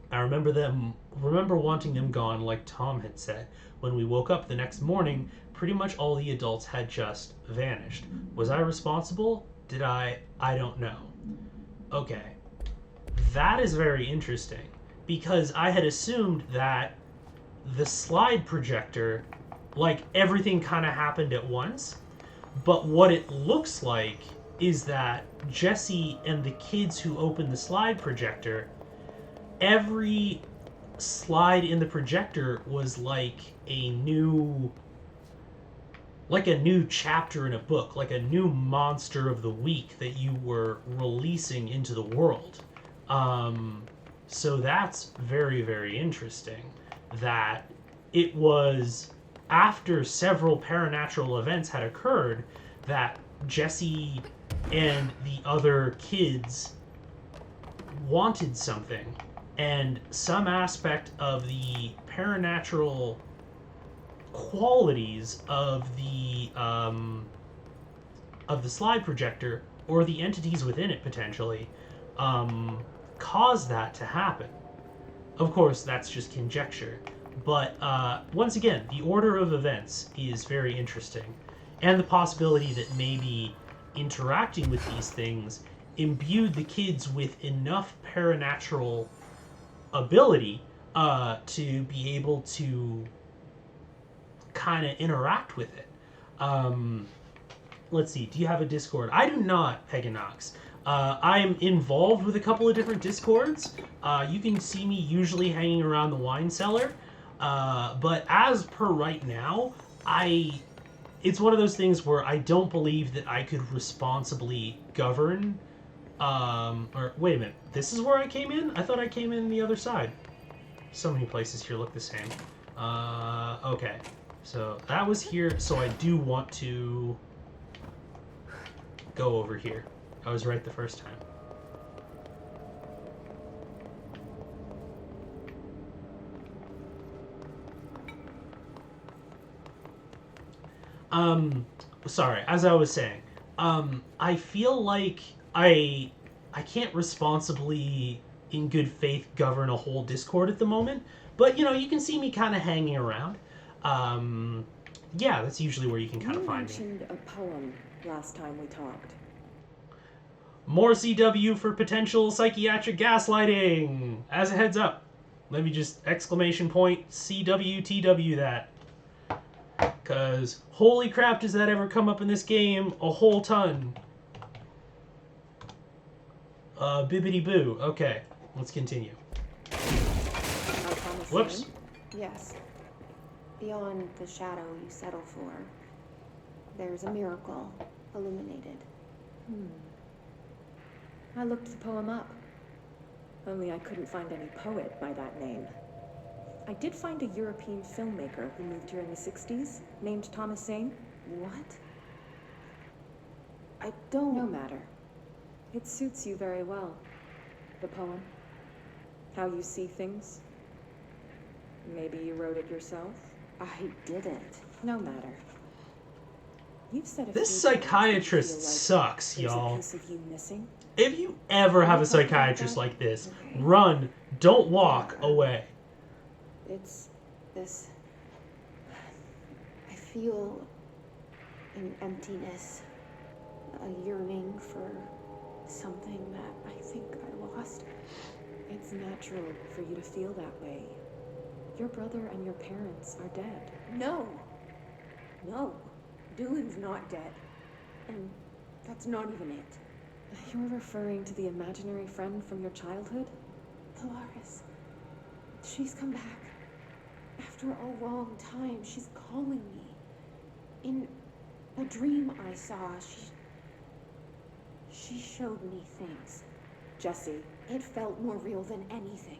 I remember wanting them gone, like Tom had said. When we woke up the next morning, pretty much all the adults had just vanished. Was I responsible? Did I? I don't know. Okay. That is very interesting, because I had assumed that the slide projector, everything kind of happened at once, but what it looks like is that Jesse and the kids who opened the slide projector, every slide in the projector was like a new chapter in a book, like a new monster of the week that you were releasing into the world. So that's very, very interesting that it was after several paranatural events had occurred that Jesse and the other kids wanted something, and some aspect of the paranatural qualities of the slide projector, or the entities within it potentially, caused that to happen. Of course, that's just conjecture. But once again, the order of events is very interesting. And the possibility that maybe interacting with these things imbued the kids with enough paranatural ability to be able to kind of interact with it. Let's see, do you have a Discord? I do not, Peganox. I'm involved with a couple of different Discords. You can see me usually hanging around the wine cellar. But as per right now, it's one of those things where I don't believe that I could responsibly govern. Or wait a minute, this is where I came in? I thought I came in the other side. So many places here look the same. Okay, so that was here. So I do want to go over here. I was right the first time. Sorry, as I was saying, I feel like I can't responsibly, in good faith, govern a whole Discord at the moment, but, you can see me kind of hanging around. Um, yeah, that's usually where you can kind of find me. You mentioned a poem last time we talked. More CW for potential psychiatric gaslighting! As a heads up, let me just exclamation point CWTW that. Because holy crap, does that ever come up in this game a whole ton. Bibbity boo. Okay, let's continue. Whoops. Yes. Beyond the shadow you settle for, there's a miracle illuminated. I looked the poem up. Only I couldn't find any poet by that name. I did find a European filmmaker who moved here in the 60s, named Thomas Zane. What? I don't... No matter. It suits you very well. The poem. How you see things. Maybe you wrote it yourself? I didn't. No matter. You've said a This few times that you psychiatrist feel like sucks, there's y'all. a piece of you missing. If you ever have a psychiatrist like this, run, don't walk away. It's this... I feel an emptiness, a yearning for something that I think I lost. It's natural for you to feel that way. Your brother and your parents are dead. No! No. Dylan's not dead. And that's not even it. You're referring to the imaginary friend from your childhood? Polaris. She's come back. After a long time, she's calling me. In a dream I saw, she showed me things. Jesse. It felt more real than anything.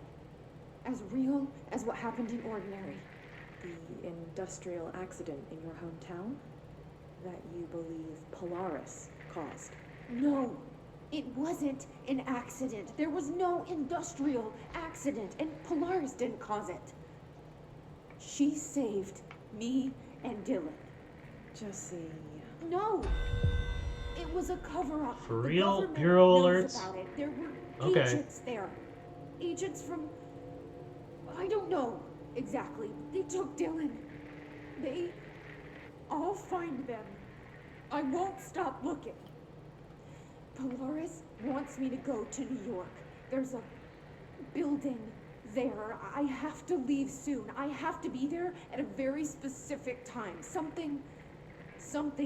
As real as what happened in Ordinary. The industrial accident in your hometown? That you believe Polaris caused? No, it wasn't an accident. There was no industrial accident, and Polaris didn't cause it. She saved me and Dylan. Jesse. No! It was a cover-up. For The real? government Bureau knows alerts? about it. There were Okay. agents there. Agents from... I don't know exactly. They took Dylan. I'll find them. I won't stop looking. Polaris wants me to go to New York. There's a building there. I have to leave soon. I have to be there at a very specific time. Something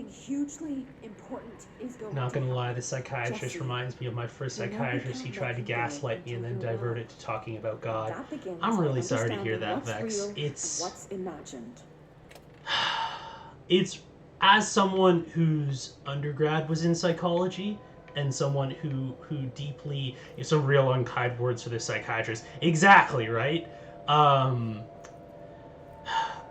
hugely important is going Not to gonna lie, happen. the psychiatrist Jesse, reminds me of my first you know we psychiatrist. He can't tried let to you go gaslight me and then until you're divert well. it to talking about God. That begins I'm really by sorry to hear understanding that, what's Vex. real It's... and what's imagined. It's, as someone whose undergrad was in psychology and someone who deeply, some real unkind words for this psychiatrist, exactly, right?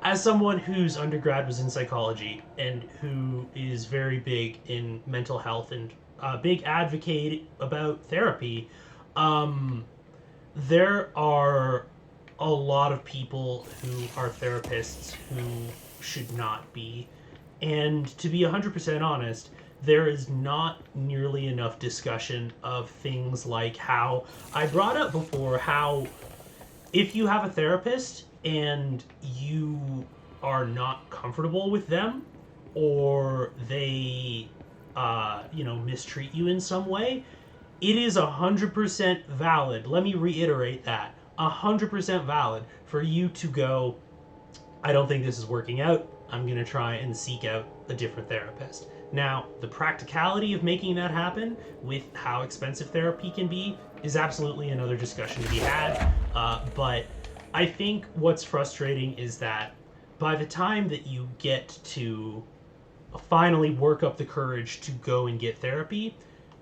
As someone whose undergrad was in psychology and who is very big in mental health and a big advocate about therapy, there are a lot of people who are therapists who should not be. And to be 100% honest, there is not nearly enough discussion of things like how I brought up before, how if you have a therapist and you are not comfortable with them or they mistreat you in some way, it is 100% valid. Let me reiterate that. 100% valid for you to go, I don't think this is working out. I'm going to try and seek out a different therapist. Now, the practicality of making that happen with how expensive therapy can be is absolutely another discussion to be had. But I think what's frustrating is that by the time that you get to finally work up the courage to go and get therapy,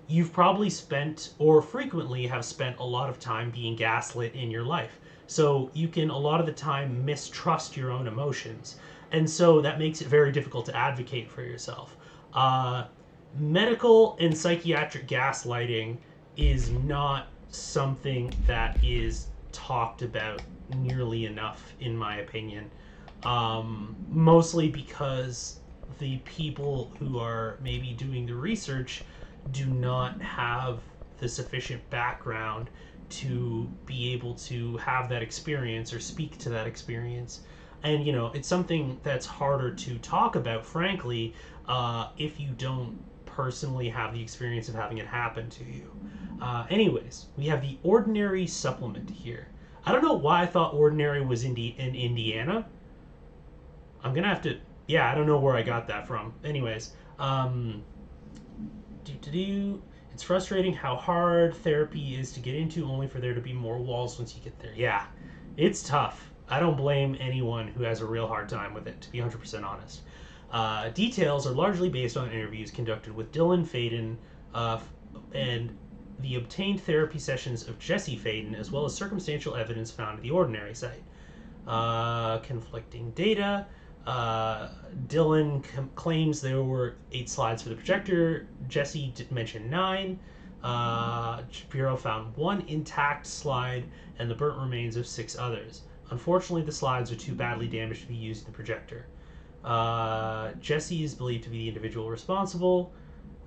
you've probably spent or frequently have spent a lot of time being gaslit in your life. So you can a lot of the time mistrust your own emotions. And so that makes it very difficult to advocate for yourself. medical and psychiatric gaslighting is not something that is talked about nearly enough, in my opinion. Mostly because the people who are maybe doing the research do not have the sufficient background to be able to have that experience or speak to that experience. And, it's something that's harder to talk about, frankly, if you don't personally have the experience of having it happen to you. Anyways, we have the Ordinary supplement here. I don't know why I thought Ordinary was in Indiana. I'm gonna have to... Yeah, I don't know where I got that from. Anyways, it's frustrating how hard therapy is to get into, only for there to be more walls once you get there. Yeah, it's tough. I don't blame anyone who has a real hard time with it, to be 100% honest. Details are largely based on interviews conducted with Dylan Faden and the obtained therapy sessions of Jesse Faden, as well as circumstantial evidence found at the Ordinary site. Conflicting data. Dylan claims there were 8 slides for the projector. Jesse did mention 9. Bureau found 1 intact slide and the burnt remains of 6 others. Unfortunately, the slides are too badly damaged to be used in the projector. Jesse is believed to be the individual responsible.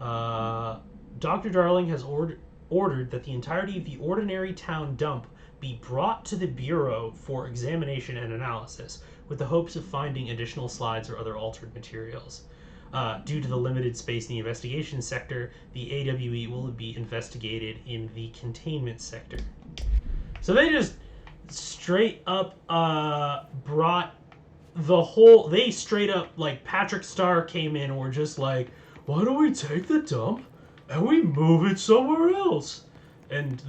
Dr. Darling has ordered that the entirety of the Ordinary Town dump be brought to the Bureau for examination and analysis, with the hopes of finding additional slides or other altered materials. Due to the limited space in the investigation sector, the AWE will be investigated in the containment sector. So they just straight up brought the whole... They straight up, like, Patrick Starr came in and were just like, why don't we take the dump and we move it somewhere else? And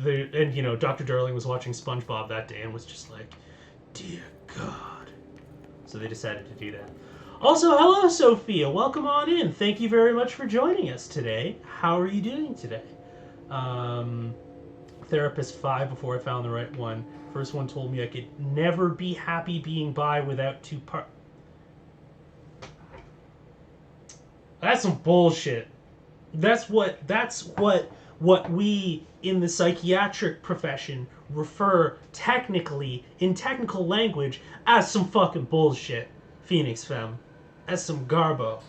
Dr. Darling was watching SpongeBob that day and was just like, dear God. So they decided to do that. Also, hello, Sophia. Welcome on in. Thank you very much for joining us today. How are you doing today? Therapist 5 before I found the right one. First one told me I could never be happy being bi without 2 parts. That's some bullshit. That's what we in the psychiatric profession refer technically, in technical language, as some fucking bullshit. Phoenix Femme. That's some garbo.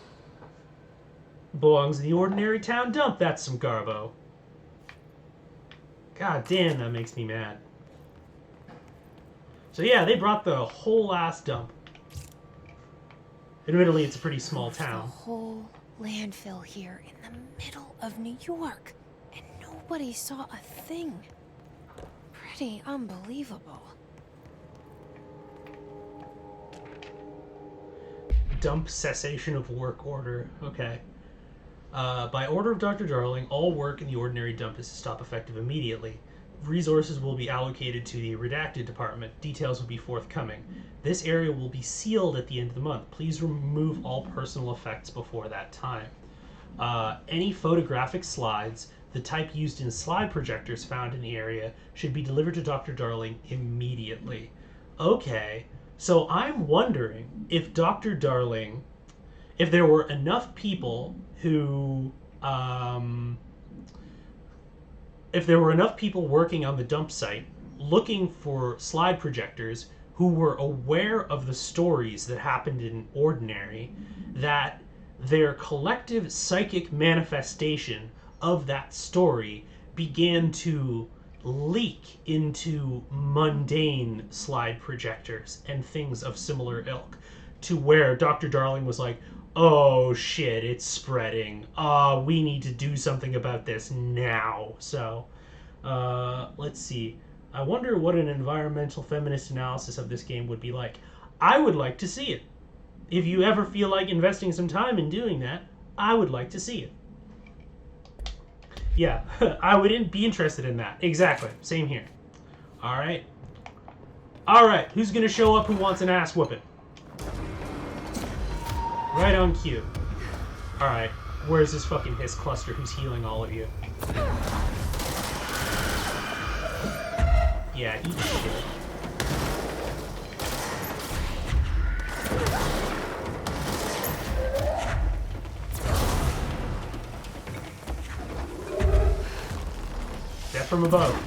Belongs in the Ordinary Town dump. That's some garbo. God damn, that makes me mad. So yeah, they brought the whole ass dump. Admittedly, it's a pretty small town. The whole landfill here in the middle of New York, and nobody saw a thing. Pretty unbelievable. Dump cessation of work order. Okay. By order of Dr. Darling, all work in the Ordinary dump is to stop effective immediately. Resources will be allocated to the redacted department. Details will be forthcoming. This area will be sealed at the end of the month. Please remove all personal effects before that time. Any photographic slides, the type used in slide projectors found in the area, should be delivered to Dr. Darling immediately. Okay, so I'm wondering if Dr. Darling, if there were enough people who... if there were enough people working on the dump site looking for slide projectors who were aware of the stories that happened in Ordinary, that their collective psychic manifestation of that story began to leak into mundane slide projectors and things of similar ilk, to where Dr. Darling was like, oh shit, it's spreading. We need to do something about this now. So, let's see. I wonder what an environmental feminist analysis of this game would be like. I would like to see it. If you ever feel like investing some time in doing that, I would like to see it. Yeah, I would be interested in that. Exactly. Same here. Alright. Alright, who's gonna show up who wants an ass whooping? Right on cue. Alright, where's this fucking hiss cluster who's healing all of you? Yeah, eat shit. from above.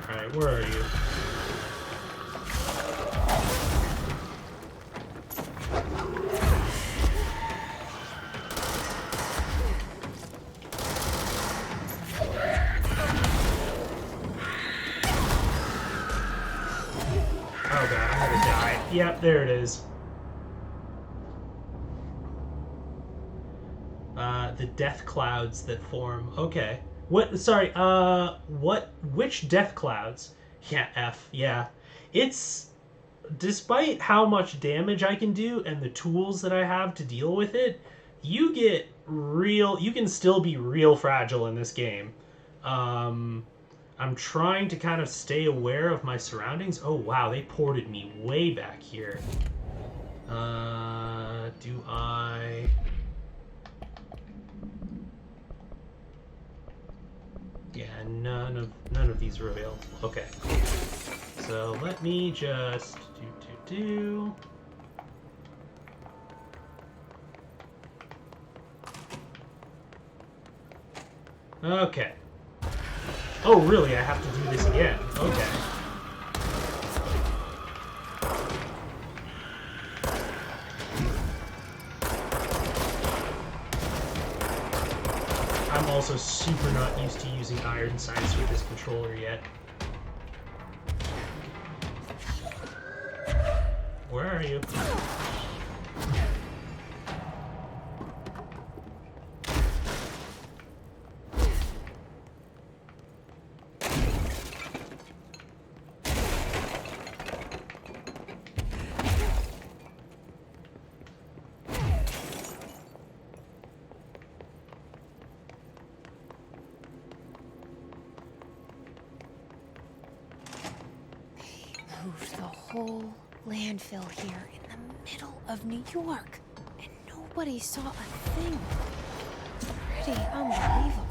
Alright, where are you? Oh god, I'm gonna die. Yep, there it is. The death clouds that form. Okay. What? Sorry. Which death clouds? Yeah, F. Yeah. It's despite how much damage I can do and the tools that I have to deal with it, you get real. You can still be real fragile in this game. I'm trying to kind of stay aware of my surroundings. Oh wow, they ported me way back here. Do I? Yeah, none of these are available. Okay, so let me just do. Okay. Oh, really? I have to do this again. Okay. I'm also super not used to using iron sights with this controller yet. Where are you? Moved the whole landfill here in the middle of New York, and nobody saw a thing. Pretty unbelievable.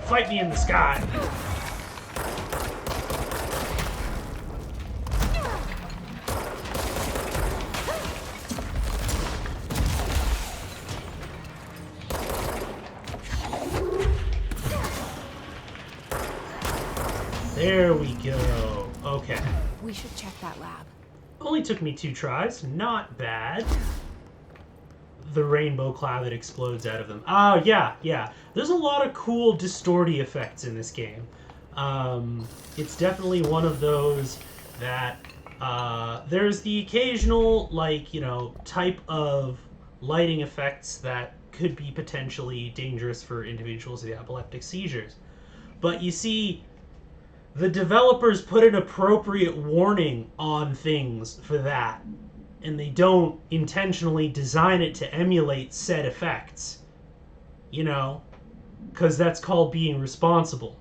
Fight me in the sky. There we go. Okay. We should check that lab. Only took me 2 tries. Not bad. The rainbow cloud that explodes out of them. Oh, yeah. There's a lot of cool distorty effects in this game. It's definitely one of those that there's the occasional, type of lighting effects that could be potentially dangerous for individuals with epileptic seizures. But you see, the developers put an appropriate warning on things for that. And they don't intentionally design it to emulate said effects. Because that's called being responsible.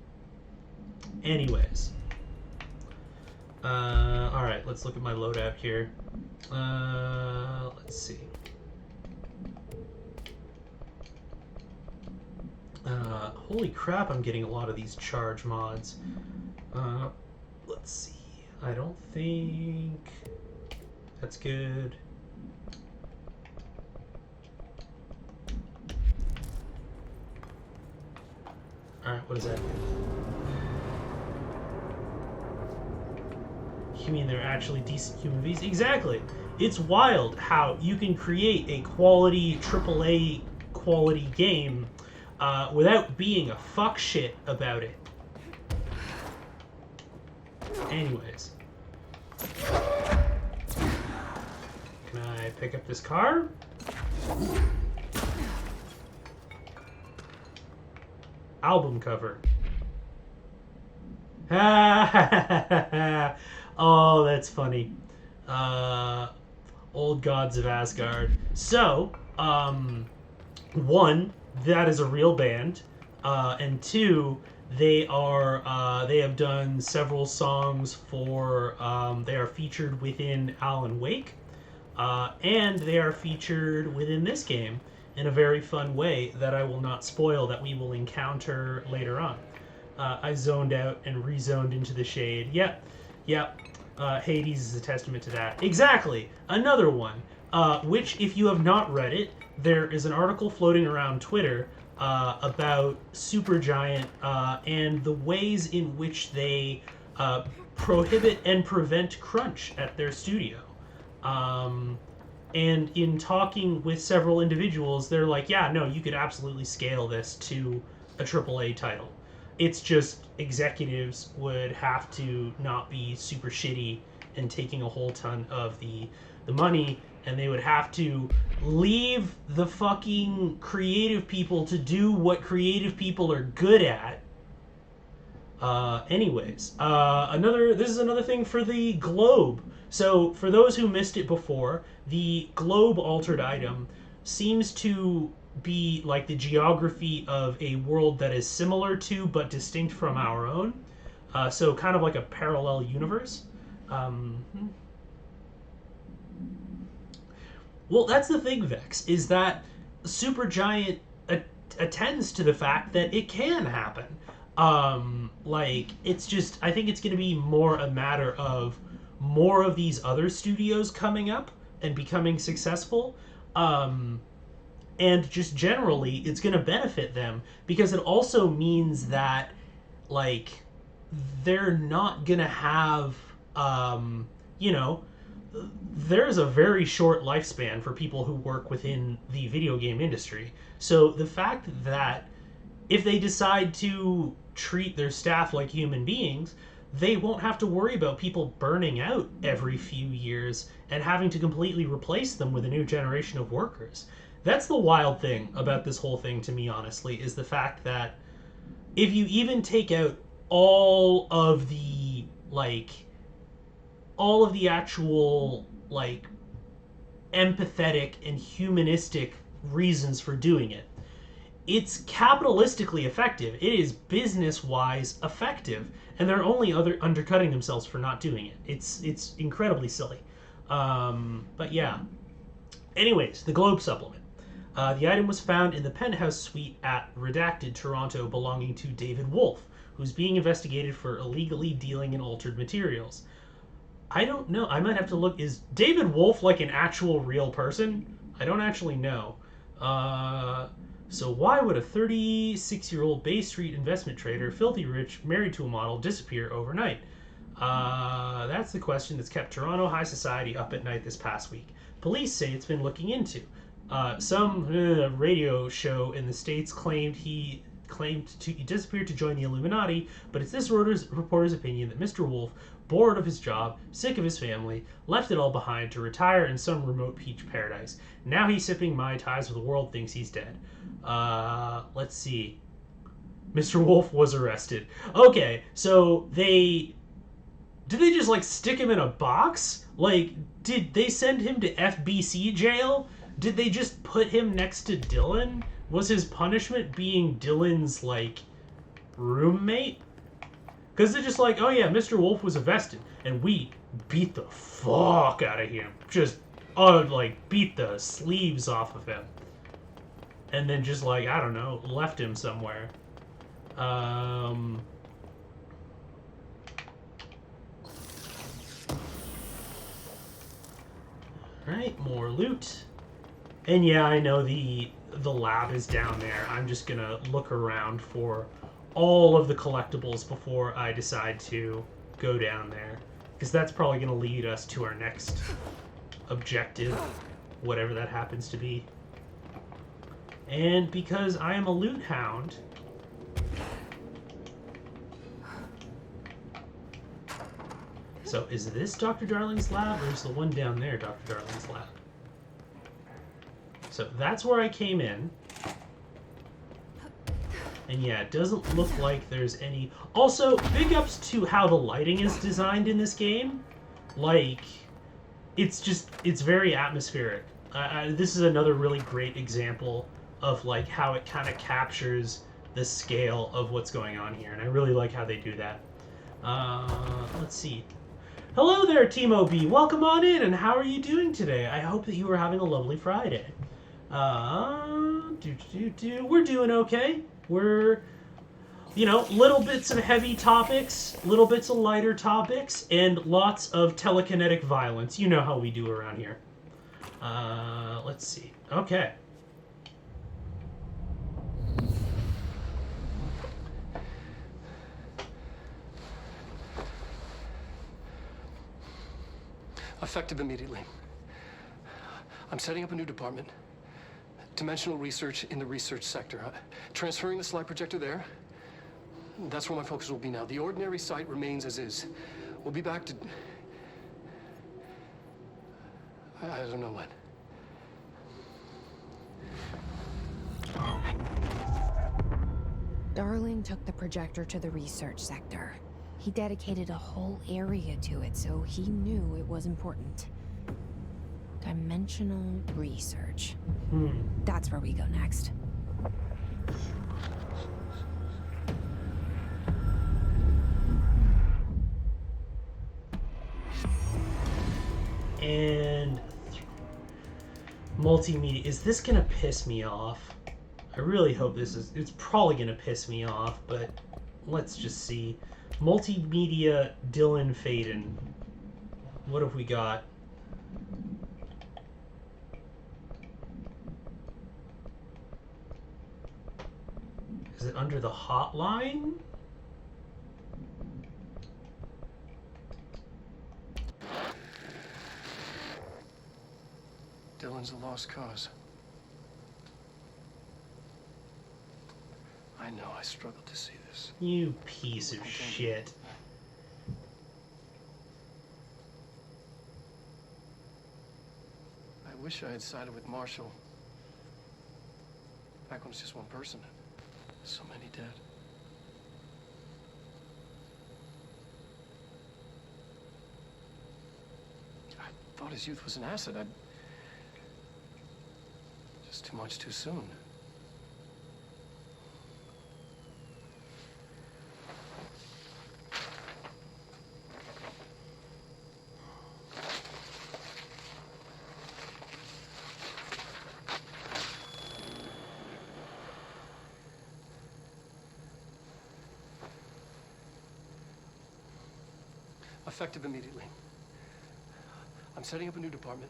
Anyways. Alright, let's look at my loadout here. Let's see. Holy crap, I'm getting a lot of these charge mods. Let's see. I don't think that's good. Alright, what is that? You mean they're actually decent human beings? Exactly. It's wild how you can create a quality AAA quality game without being a fuck shit about it. Anyways. Can I pick up this car? Album cover. Oh, that's funny. Old Gods of Asgard. So, one, that is a real band, and two, they have done several songs for, they are featured within Alan Wake, and they are featured within this game in a very fun way that I will not spoil, that we will encounter later on. I zoned out and rezoned into the shade. Yep. Hades is a testament to that. Exactly. Another one, which if you have not read it, there is an article floating around Twitter about Supergiant and the ways in which they prohibit and prevent crunch at their studio. And in talking with several individuals, they're like, yeah, no, you could absolutely scale this to a AAA title. It's just executives would have to not be super shitty and taking a whole ton of the money, and they would have to leave the fucking creative people to do what creative people are good at. Anyways, this is another thing for the globe. So for those who missed it before, the globe altered item seems to be like the geography of a world that is similar to but distinct from our own. So kind of like a parallel universe. Well, that's the thing, Vex, is that Supergiant attends to the fact that it can happen. It's just, I think it's going to be more a matter of more of these other studios coming up and becoming successful. And just generally, it's going to benefit them because it also means that, they're not going to have, there's a very short lifespan for people who work within the video game industry. So the fact that if they decide to treat their staff like human beings, they won't have to worry about people burning out every few years and having to completely replace them with a new generation of workers. That's the wild thing about this whole thing to me, honestly, is the fact that if you even take out all of the actual, empathetic and humanistic reasons for doing it, it's capitalistically effective. It is business-wise effective, and they're only undercutting themselves for not doing it. It's incredibly silly. But yeah. Anyways, the Globe supplement. The item was found in the penthouse suite at Redacted Toronto belonging to David Wolf, who's being investigated for illegally dealing in altered materials. I don't know. I might have to look. Is David Wolf an actual real person? I don't actually know. So why would a 36-year-old Bay Street investment trader, filthy rich, married to a model, disappear overnight? That's the question that's kept Toronto high society up at night this past week. Police say it's been looking into. Some radio show in the States claimed he disappeared to join the Illuminati, but it's this reporter's opinion that Mr. Wolf, bored of his job, sick of his family, left it all behind to retire in some remote peach paradise. Now he's sipping Mai Tais while the world thinks he's dead. Let's see. Mr. Wolf was arrested. Okay, so did they just stick him in a box? Did they send him to FBC jail? Did they just put him next to Dylan? Was his punishment being Dylan's roommate? Because they're just like, oh yeah, Mr. Wolf was arrested, and we beat the fuck out of him. Just, like, beat the sleeves off of him. And then just, like, I don't know, left him somewhere. Right, more loot. And yeah, I know the lab is down there. I'm just gonna look around for all of the collectibles before I decide to go down there. Because that's probably gonna lead us to our next objective, whatever that happens to be. And because I am a loot hound, so is this Dr. Darling's lab, or is the one down there Dr. Darling's lab? So that's where I came in. And yeah, it doesn't look like there's any... Also, big ups to how the lighting is designed in this game. Like, it's very atmospheric. This is another really great example of like how it kind of captures the scale of what's going on here. And I really like how they do that. Let's see. Hello there, Team OB. Welcome on in, and how are you doing today? I hope that you are having a lovely Friday. We're doing okay. We're, little bits of heavy topics, little bits of lighter topics, and lots of telekinetic violence. You know how we do around here. Let's see. Okay. Effective immediately. I'm setting up a new department. Dimensional research in the research sector. Transferring the slide projector there. That's where my focus will be now. The ordinary site remains as is. We'll be back to... I don't know when. Darling took the projector to the research sector. He dedicated a whole area to it, so he knew it was important. Dimensional research. That's where we go next. And multimedia. Is this gonna piss me off? I really hope this is... It's probably gonna piss me off, but let's just see. Multimedia Dylan Faden. What have we got? Is it under the hotline? Dylan's a lost cause. I know, I struggled to see this. You piece of shit. I wish I had sided with Marshall. Back when it was just one person. So many dead. I thought his youth was an asset. Just too much too soon. Effective immediately. I'm setting up a new department.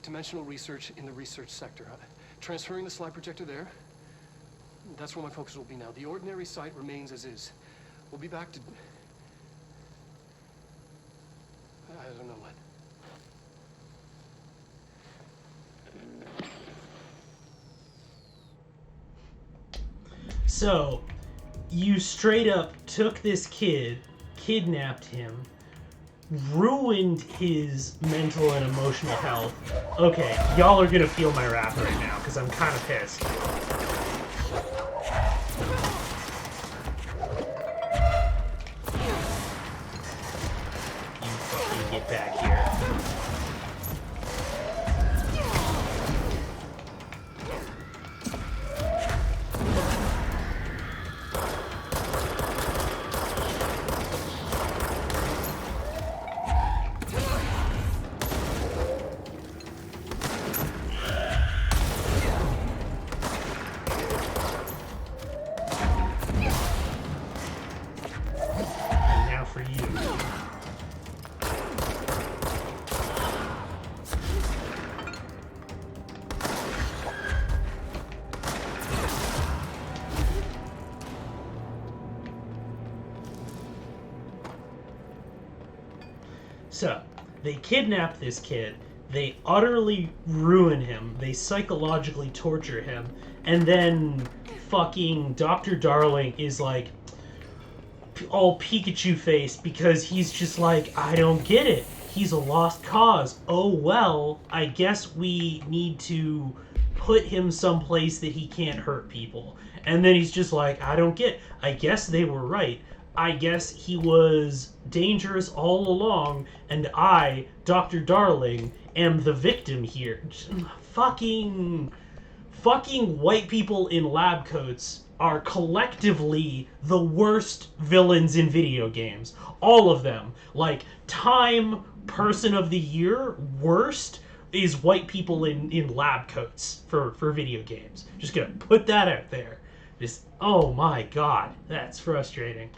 Dimensional research in the research sector. Transferring the slide projector there. That's where my focus will be now. The ordinary site remains as is. We'll be back to... I don't know when. So, you straight up took this kid, kidnapped him, ruined his mental and emotional health. Okay, y'all are gonna feel my wrath right now, because I'm kind of pissed. You fucking get back here. So, they kidnap this kid, they utterly ruin him, they psychologically torture him, and then fucking Dr. Darling is like all Pikachu faced because he's just like, I don't get it. He's a lost cause. Oh well, I guess we need to put him someplace that he can't hurt people. And then he's just like, I don't get. I guess they were right. I guess he was dangerous all along, and I, Dr. Darling, am the victim here. Fucking white people in lab coats are collectively the worst villains in video games. All of them. Like, Time Person of the Year, worst, is white people in lab coats for video games. Just gonna put that out there. Just, oh my god, that's frustrating.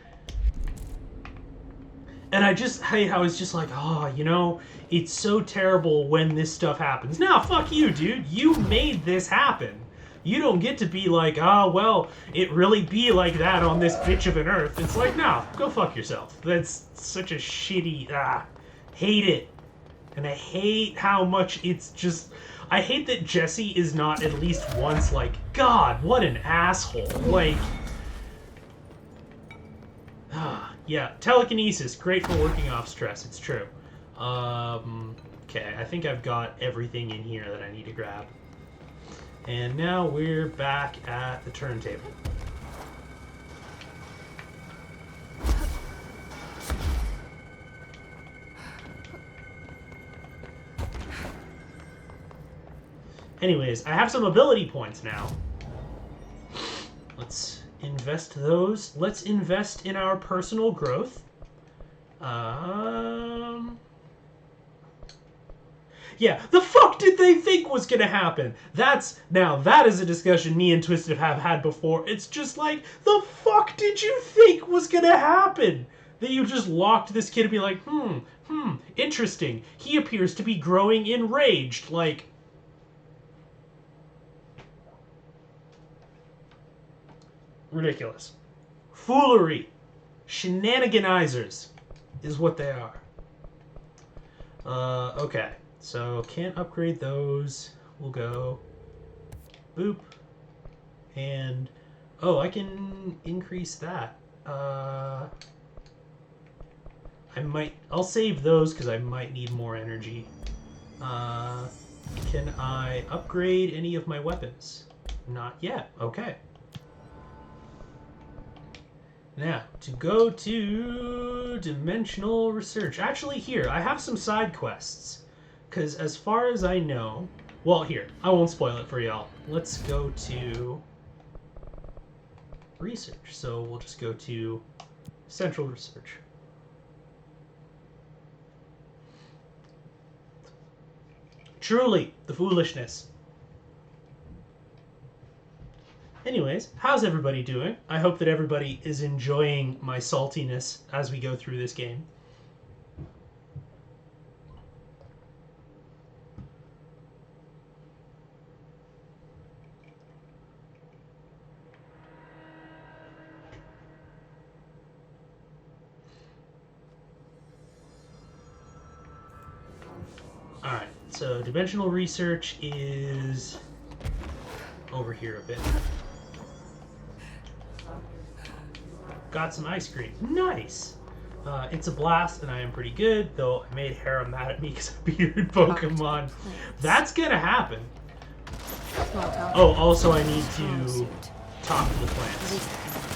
And I hate how it's just like, oh, you know, it's so terrible when this stuff happens. Nah, fuck you, dude. You made this happen. You don't get to be like, oh, well, it really be like that on this bitch of an earth. It's like, no, go fuck yourself. That's such a shitty, hate it. And I hate how much it's just, I hate that Jesse is not at least once like, God, what an asshole. Like, yeah, telekinesis, great for working off stress, it's true. Okay, I think I've got everything in here that I need to grab. And now we're back at the turntable. Anyways, I have some ability points now. Let's invest those. Let's invest in our personal growth. Yeah, the fuck did they think was gonna happen? That is a discussion me and Twisted have had before. It's just like, the fuck did you think was gonna happen? That you just locked this kid and be like, interesting. He appears to be growing enraged. Like, ridiculous. Foolery. Shenaniganizers is what they are. Okay. So, can't upgrade those. We'll go boop. And, oh, I can increase that. I'll save those because I might need more energy. Can I upgrade any of my weapons? Not yet. Okay. Now, to go to dimensional research. Actually, here, I have some side quests. Because as far as I know... Well, here, I won't spoil it for y'all. Let's go to research. So we'll just go to central research. Truly, the foolishness. Anyways, how's everybody doing? I hope that everybody is enjoying my saltiness as we go through this game. Alright, so dimensional research is over here a bit. Got some ice cream. Nice! It's a blast, and I am pretty good, though I made Hera mad at me because I beat her in Pokemon. That's gonna happen. Oh, also I need to talk to the plants.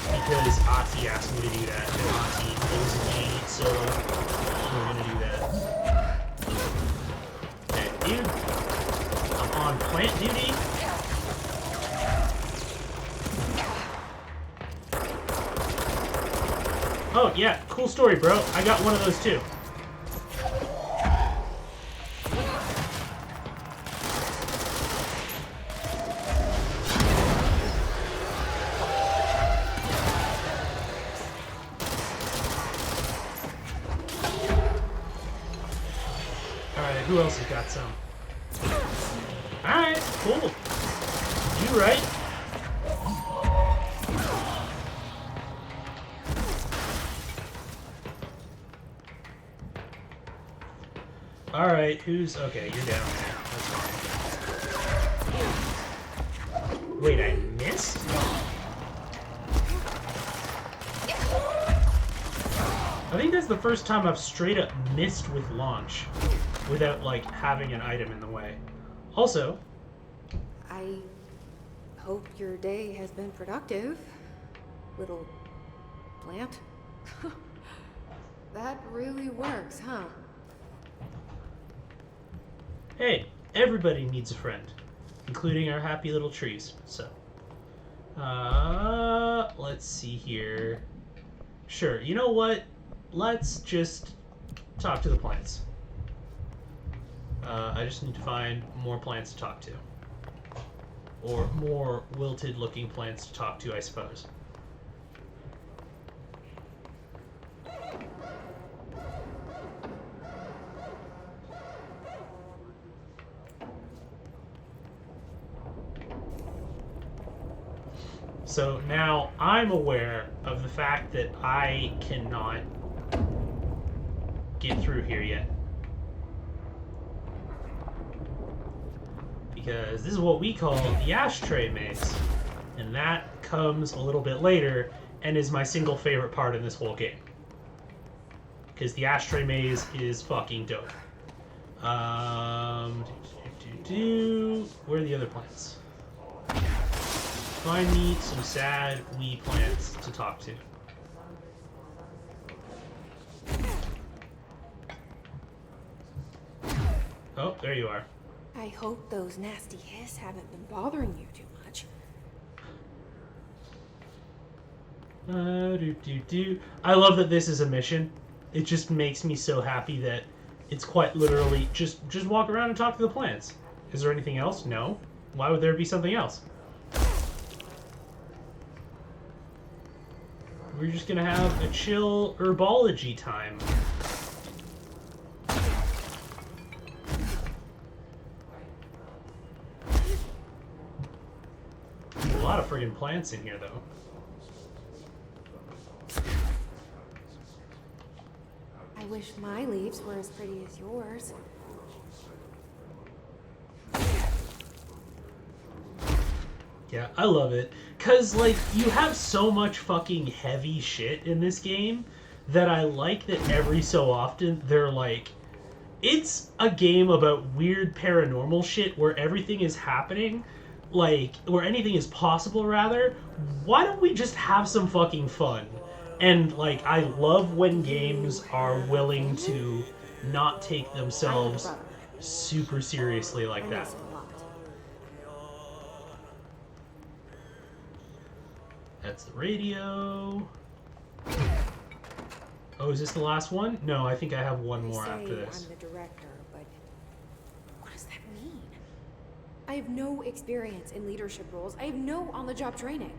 Because Ati asked me to do that, and Ati owes me, so we're gonna do that. Okay, dude. I'm on plant duty. Oh, yeah, cool story, bro. I got one of those, too. Alright, who else has got some? Alright, cool. You right. Alright, who's... Okay, you're down there. That's fine. Wait, I missed? I think that's the first time I've straight up missed with launch without, like, having an item in the way. Also... I hope your day has been productive, little plant. That really works, huh? Hey, everybody needs a friend, including our happy little trees. So, let's see here. Sure, you know what? Let's just talk to the plants. I just need to find more plants to talk to. Or more wilted-looking plants to talk to, I suppose. So now I'm aware of the fact that I cannot get through here yet. Because this is what we call the ashtray maze. And that comes a little bit later and is my single favorite part in this whole game. Because the ashtray maze is fucking dope. Where are the other plants? Find me some sad wee plants to talk to. Oh, there you are. I hope those nasty hiss haven't been bothering you too much. I love that this is a mission. It just makes me so happy that it's quite literally just walk around and talk to the plants. Is there anything else? No. Why would there be something else? We're just gonna have a chill herbology time. There's a lot of friggin' plants in here, though. I wish my leaves were as pretty as yours. Yeah, I love it. Cause, like, you have so much fucking heavy shit in this game that I like that every so often they're like, it's a game about weird paranormal shit where everything is happening, like, where anything is possible, rather. Why don't we just have some fucking fun? And, like, I love when games are willing to not take themselves super seriously like that. That's the radio. Oh, is this the last one? No, I think I have one more after this. I'm the director, but what does that mean? I have no experience in leadership roles. I have no on-the-job training.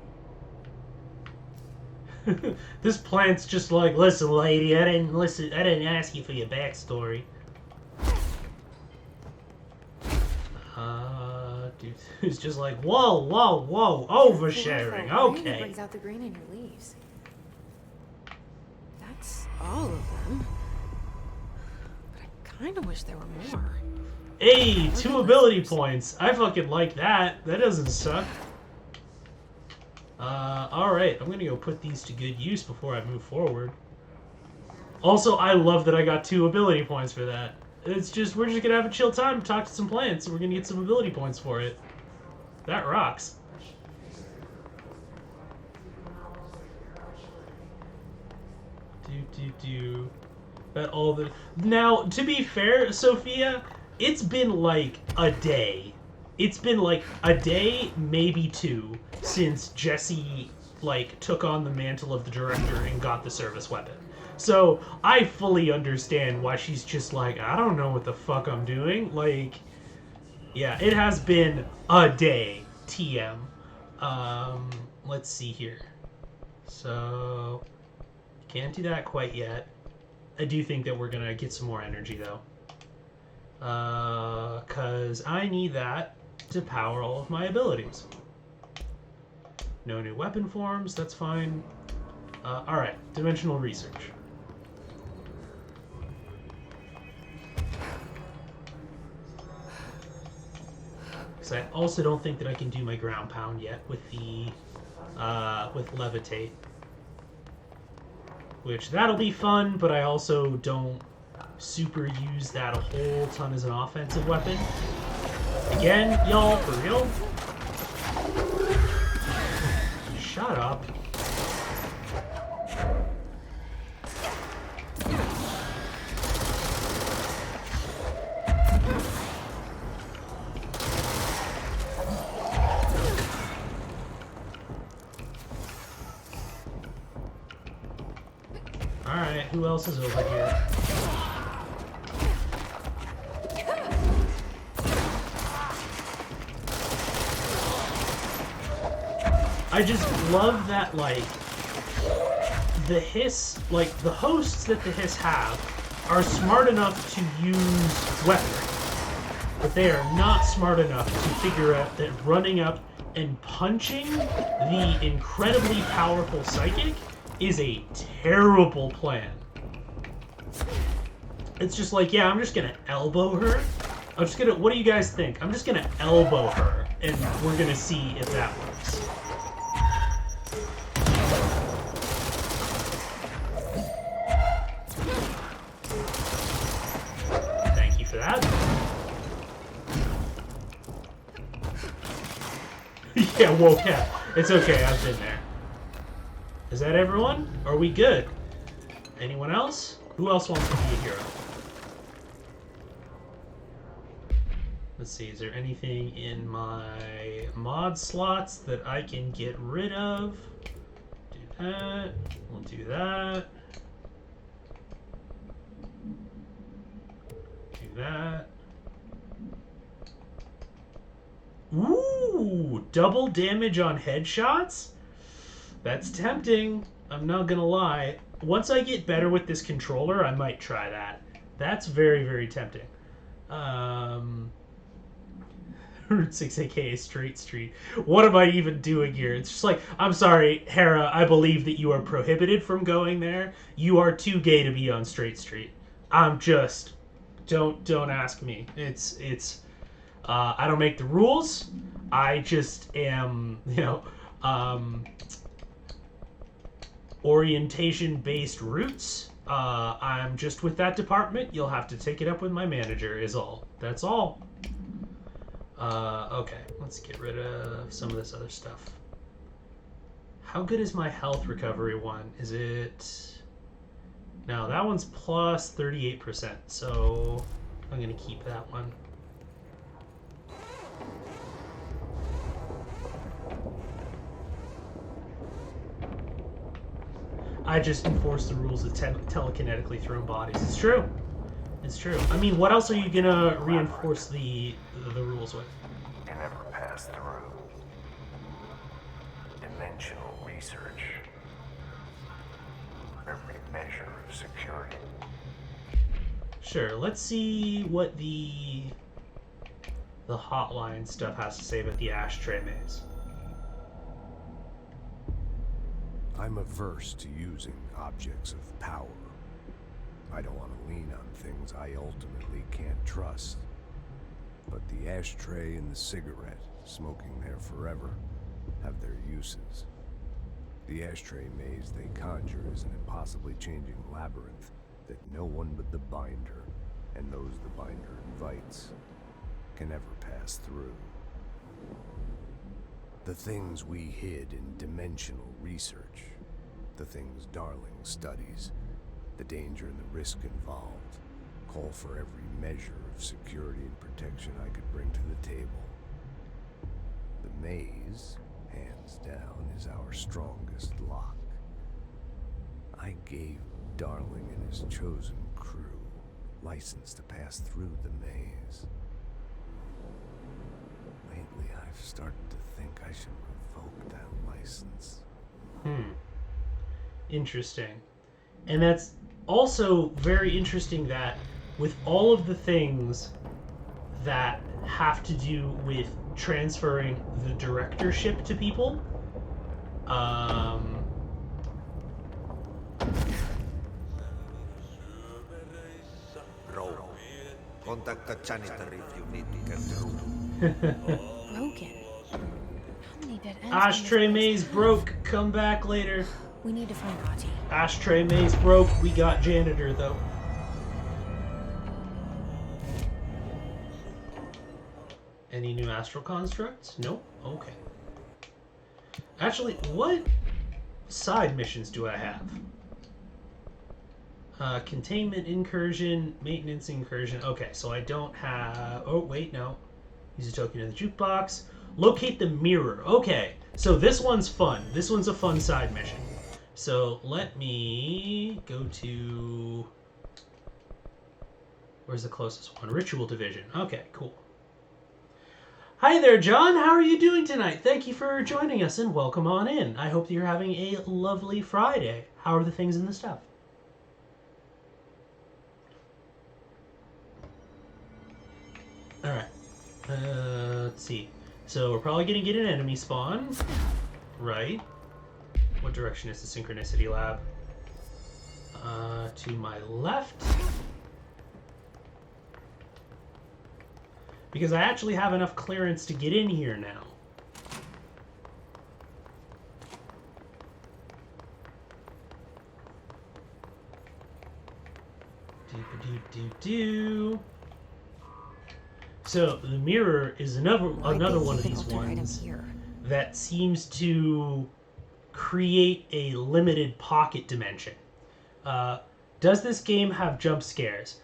This plant's just like, listen, lady, I didn't ask you for your backstory. Dude, it's just like, whoa, oversharing, okay. Brings out the green in your leaves. That's all of them. But I kind of wish there were more. Hey, 2 ability points. I fucking like that. That doesn't suck. Alright, I'm gonna go put these to good use before I move forward. Also, I love that I got 2 ability points for that. It's just, we're just gonna have a chill time, talk to some plants, and we're gonna get some ability points for it. That rocks. That all the... Now, to be fair, Sophia, it's been like a day. It's been like a day, maybe 2, since Jesse, like, took on the mantle of the director and got the service weapon. So, I fully understand why she's just like, I don't know what the fuck I'm doing. Like, yeah, it has been a day, TM. Let's see here. So, can't do that quite yet. I do think that we're gonna get some more energy, though. 'Cause I need that to power all of my abilities. No new weapon forms, that's fine. Alright, dimensional research. Because I also don't think that I can do my ground pound yet with the with levitate. Which that'll be fun, but I also don't super use that a whole ton as an offensive weapon. Again, y'all, for real? Shut up. Alright, who else is over here? I just love that, like, the Hiss, like, the hosts that the Hiss have are smart enough to use weaponry, but they are not smart enough to figure out that running up and punching the incredibly powerful psychic is a terrible plan. It's just like, yeah, I'm just gonna elbow her. I'm just gonna, what do you guys think? I'm just gonna elbow her, and we're gonna see if that works. Thank you for that. Yeah, whoa, yeah. It's okay, I've been there. Is that everyone? Are we good? Anyone else? Who else wants to be a hero? Let's see, is there anything in my mod slots that I can get rid of? Do that. We'll do that. Do that. Ooh! Double damage on headshots? That's tempting. I'm not gonna lie. Once I get better with this controller, I might try that. That's very, very tempting. Route 6 aka Straight Street. What am I even doing here? It's just like, I'm sorry, Hera, I believe that you are prohibited from going there. You are too gay to be on Straight Street. I'm just... Don't ask me. It's I don't make the rules. I just am, orientation-based routes. I'm just with that department. You'll have to take it up with my manager is all. That's all. Okay, let's get rid of some of this other stuff. How good is my health recovery one? Is it... No, that one's plus 38%, so I'm going to keep that one. I just enforce the rules of telekinetically thrown bodies. It's true. It's true. I mean, what else are you gonna reinforce the rules with? Can never pass through. Dimensional research. Every measure of security. Sure. Let's see what the hotline stuff has to say about the ashtray maze. I'm averse to using objects of power. I don't want to lean on things I ultimately can't trust. But the ashtray and the cigarette, smoking there forever, have their uses. The ashtray maze they conjure is an impossibly changing labyrinth that no one but the binder, and those the binder invites, can ever pass through. The things we hid in dimensional research, the things Darling studies, the danger and the risk involved, call for every measure of security and protection I could bring to the table. The maze, hands down, is our strongest lock. I gave Darling and his chosen crew license to pass through the maze. Lately, I've started to think I should revoke that license. Interesting. And that's also very interesting that with all of the things that have to do with transferring the directorship to people, Contact the janitor if you need to get through. Broken. How many dead ends can this Ashtray place maze have? broke. Come back later. We need to find Ati. Ashtray maze broke. We got janitor though. Any new astral constructs? Nope. Okay. Actually, what side missions do I have? Containment incursion, maintenance incursion. Okay, so I don't have... Oh, wait, no. Use a token in the jukebox. Locate the mirror. Okay, so this one's fun. This one's a fun side mission. So let me go to... Where's the closest one? Ritual Division. Okay, cool. Hi there, John. How are you doing tonight? Thank you for joining us and welcome on in. I hope that you're having a lovely Friday. How are the things in the stuff? Alright. Let's see. So we're probably going to get an enemy spawn. Right. What direction is the Synchronicity Lab? To my left. Because I actually have enough clearance to get in here now. Do. So the mirror is another one of these ones that seems to create a limited pocket dimension. Does this game have jump scares?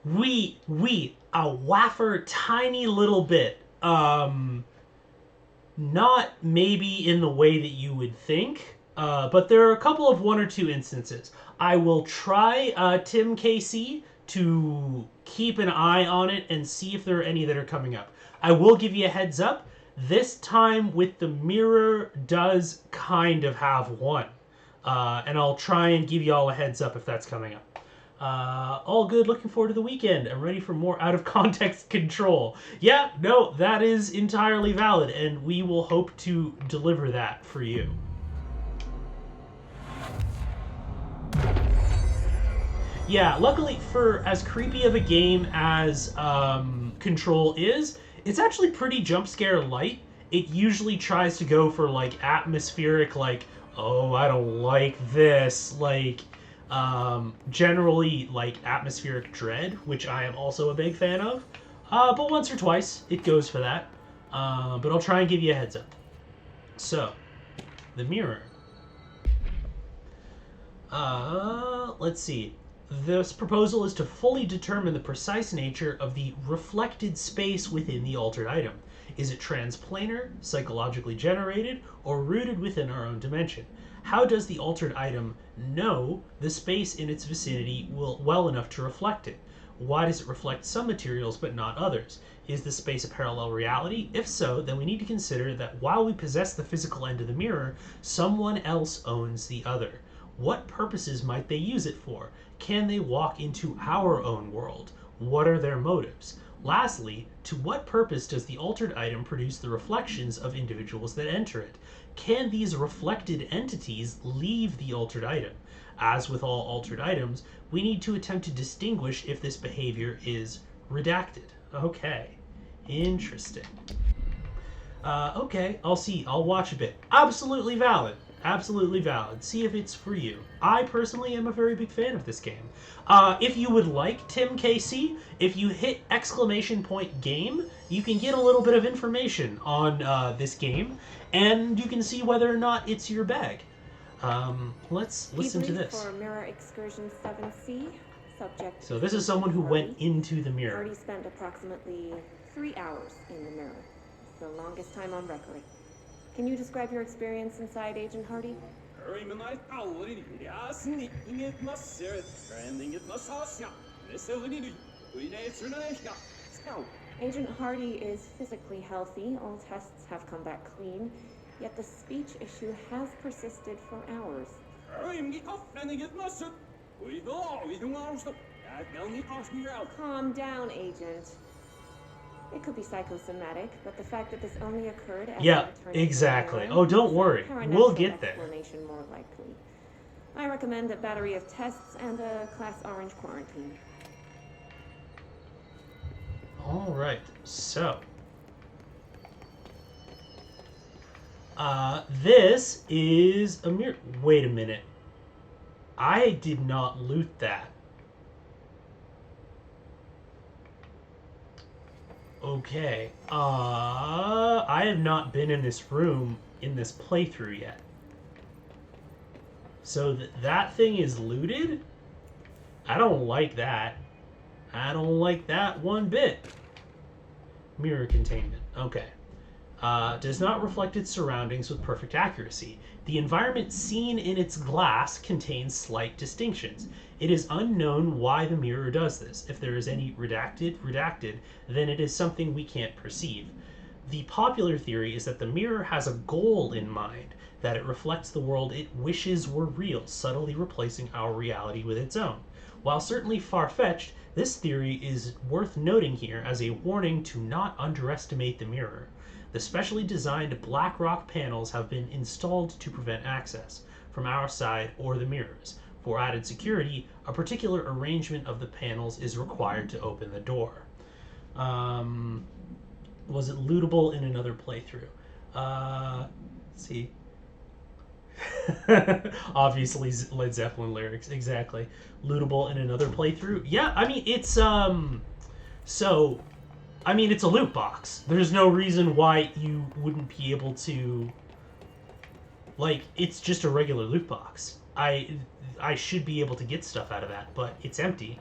We a waffer tiny little bit. Not maybe in the way that you would think, but there are a couple of one or two instances. I will try Tim KC to keep an eye on it and see if there are any that are coming up. I will give you a heads up. This time with the mirror does kind of have one. And I'll try and give you all a heads up if that's coming up. All good, looking forward to the weekend. I'm ready for more out of context control. Yeah, no, that is entirely valid, and we will hope to deliver that for you. Yeah, luckily for as creepy of a game as Control is, it's actually pretty jump scare light. It usually tries to go for like atmospheric, like, oh, I don't like this, like generally like atmospheric dread, which I am also a big fan of. But once or twice it goes for that. But I'll try and give you a heads up. So, the mirror. Let's see. This proposal is to fully determine the precise nature of the reflected space within the altered item. Is it transplanar, psychologically generated, or rooted within our own dimension? How does the altered item know the space in its vicinity well enough to reflect it? Why does it reflect some materials but not others? Is the space a parallel reality? If so, then we need to consider that while we possess the physical end of the mirror, someone else owns the other. What purposes might they use it for? Can they walk into our own world? What are their motives? Lastly, to what purpose does the altered item produce the reflections of individuals that enter it? Can these reflected entities leave the altered item? As with all altered items, we need to attempt to distinguish if this behavior is redacted. Okay, interesting. Okay, I'll see. I'll watch a bit. Absolutely valid. Absolutely valid. See if it's for you. I personally am a very big fan of this game. If you would like Tim KC, if you hit !game, you can get a little bit of information on this game, and you can see whether or not it's your bag. Let's listen to this. For Mirror Excursion 7C, subject. So this is someone who went into the mirror. Hardy spent approximately 3 hours in the mirror. The longest time on record. Can you describe your experience inside, Agent Hardy? Agent Hardy is physically healthy. All tests have come back clean. Yet the speech issue has persisted for hours. Calm down, Agent. It could be psychosomatic, but the fact that this only occurred after Yeah, returning exactly. from Oh, don't worry. We'll paranatural get there. explanation more likely. I recommend a battery of tests and a Class Orange quarantine. All right, so this is a mirror. Wait a minute. I did not loot that. Okay. I have not been in this room in this playthrough yet. So that thing is looted? I don't like that. I don't like that one bit. Mirror containment. Okay. Does not reflect its surroundings with perfect accuracy. The environment seen in its glass contains slight distinctions. It is unknown why the mirror does this. If there is any redacted, then it is something we can't perceive. The popular theory is that the mirror has a goal in mind, that it reflects the world it wishes were real, subtly replacing our reality with its own. While certainly far-fetched, this theory is worth noting here as a warning to not underestimate the mirror. The specially designed black rock panels have been installed to prevent access from our side or the mirrors. For added security, a particular arrangement of the panels is required to open the door. Was it lootable in another playthrough? Let's see. Obviously Led Zeppelin lyrics, exactly. Lootable in another playthrough? Yeah, I mean, it's it's a loot box. There's no reason why you wouldn't be able to, like, it's just a regular loot box. I should be able to get stuff out of that, but it's empty.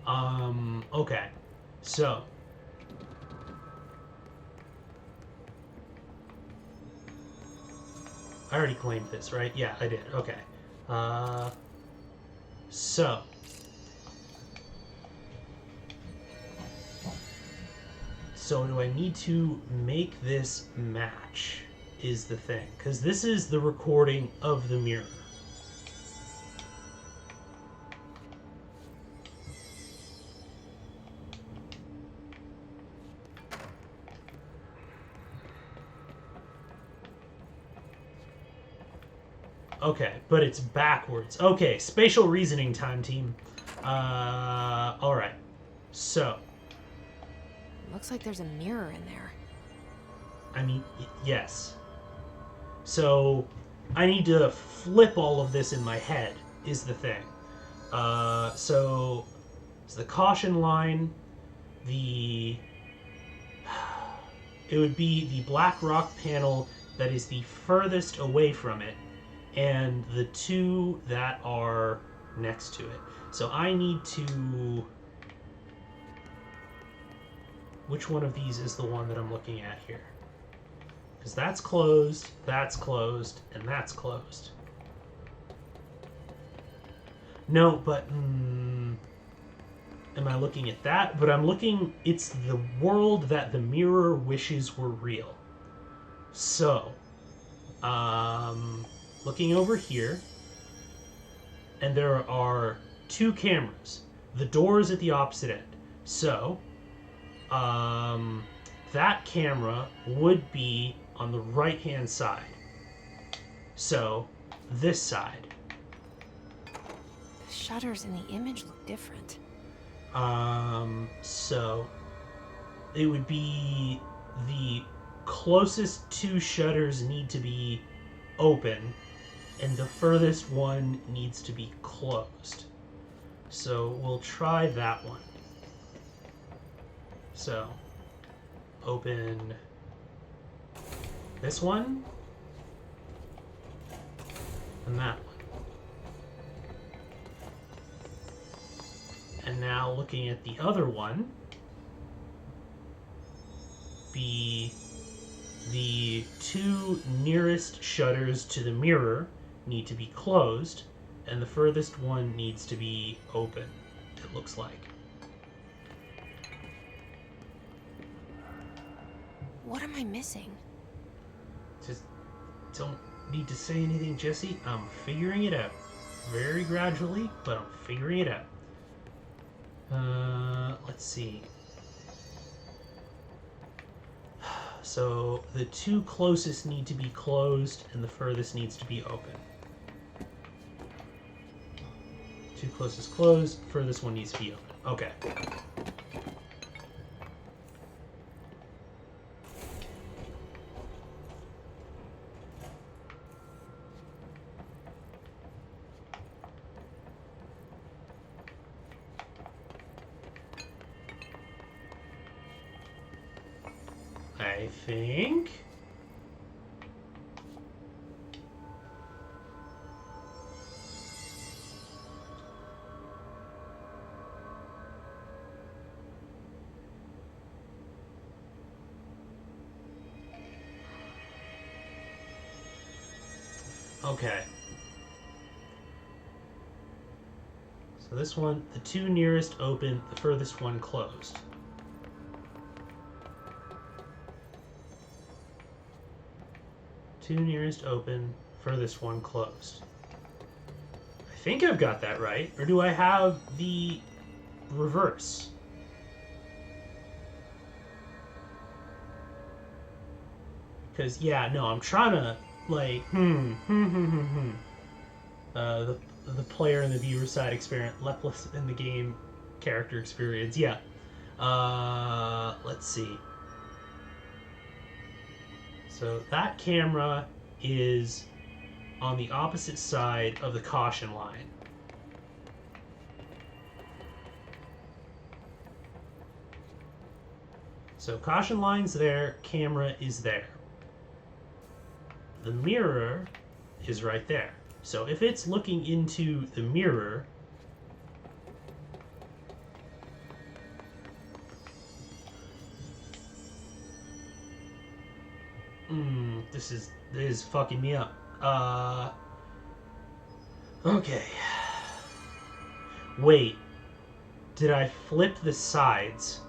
Okay. So I already claimed this, right? Yeah, I did. Okay. So do I need to make this match is the thing. Because this is the recording of the mirror. Okay, but it's backwards. Okay, spatial reasoning time, team. Alright. So. Looks like there's a mirror in there. I mean, yes. So, I need to flip all of this in my head, is the thing. So, it's the caution line, it would be the black rock panel that is the furthest away from it, and the two that are next to it. So I need to... Which one of these is the one that I'm looking at here? Because that's closed, and that's closed. No, but... am I looking at that? But I'm looking... It's the world that the mirror wishes were real. So... looking over here, and there are two cameras. The door is at the opposite end. So, that camera would be on the right-hand side. So, this side. The shutters in the image look different. So, it would be the closest two shutters need to be open, and the furthest one needs to be closed. So we'll try that one. So, open this one, and that one. And now looking at the other one, be the two nearest shutters to the mirror need to be closed, and the furthest one needs to be open, it looks like. What am I missing? Just don't need to say anything, Jesse. I'm figuring it out. Very gradually, but I'm figuring it out. Let's see. So the two closest need to be closed, and the furthest needs to be open. Two closest closed, furthest one needs to be open. Okay. I think. Okay. So this one, the two nearest open, the furthest one closed. Two nearest open, furthest one closed. I think I've got that right. Or do I have the reverse? Because, yeah, no, I'm trying to, like, the player and the viewer side experience, lepless in the game character experience, yeah. Let's see. So that camera is on the opposite side of the caution line. So caution line's there, camera is there. The mirror is right there. So if it's looking into the mirror, this is fucking me up. Okay. Wait. Did I flip the sides?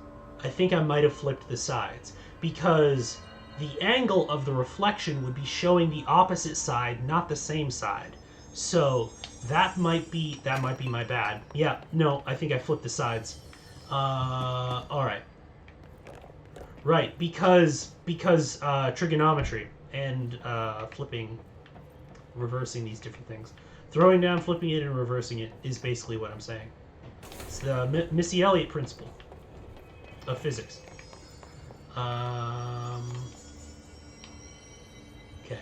I think I might have flipped the sides because the angle of the reflection would be showing the opposite side, not the same side. So that might be my bad. Yeah, no, I think I flipped the sides. All right. Right, because trigonometry and flipping, reversing these different things. Throwing down, flipping it, and reversing it is basically what I'm saying. It's the Missy Elliott principle of physics. Okay.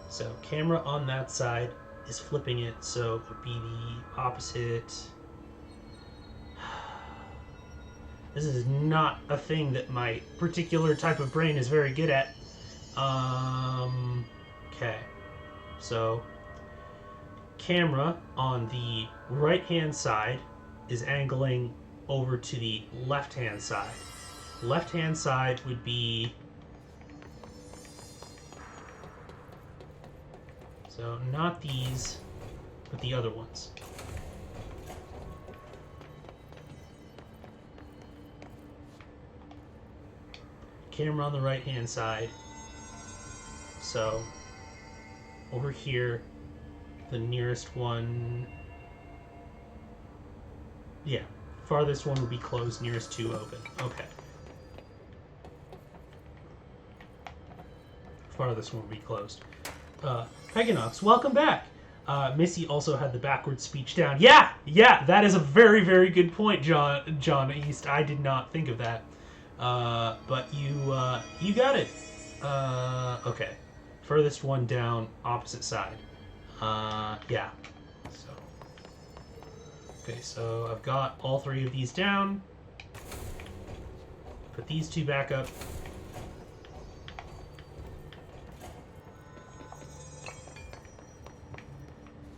So camera on that side is flipping it, so it would be the opposite. This is not a thing that my particular type of brain is very good at. Okay. So camera on the right-hand side is angling over to the left-hand side. Left-hand side would be... So not these, but the other ones. Camera on the right-hand side. So over here, the nearest one... Yeah, farthest one would be closed, nearest two open. Okay. Farthest one would be closed. Peganox, welcome back. Missy also had the backwards speech down. Yeah, that is a very, very good point, John East. I did not think of that. But you got it. Okay. Furthest one down, opposite side. Yeah. So. Okay, so I've got all three of these down. Put these two back up.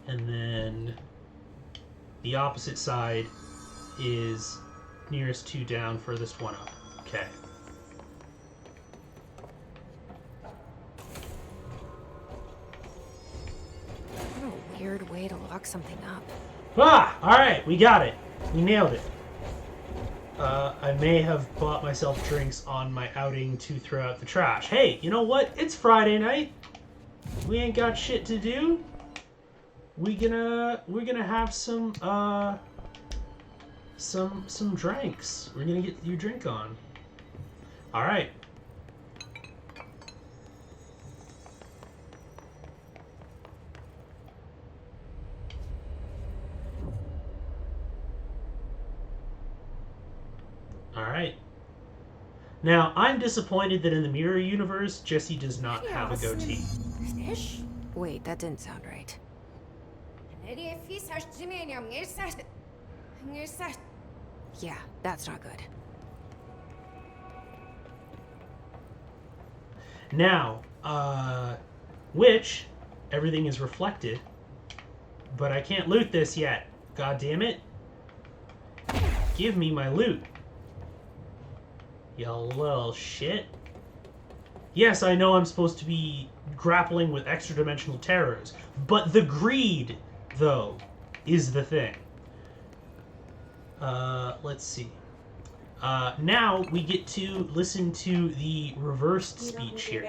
And then the opposite side is nearest two down, furthest one up. Okay. What a weird way to lock something up. Ah! Alright, we got it. We nailed it. I may have bought myself drinks on my outing to throw out the trash. Hey, you know what? It's Friday night. We ain't got shit to do. We're gonna have some drinks. We're gonna get your drink on. All right. All right. Now, I'm disappointed that in the Mirror universe, Jesse does not have a goatee. Fish? Wait, that didn't sound right. Yeah, that's not good. Now, which everything is reflected, but I can't loot this yet. God damn it. Give me my loot. You little shit. Yes, I know I'm supposed to be grappling with extra-dimensional terrors, but the greed, though, is the thing. Let's see. Now we get to listen to the reversed speech here.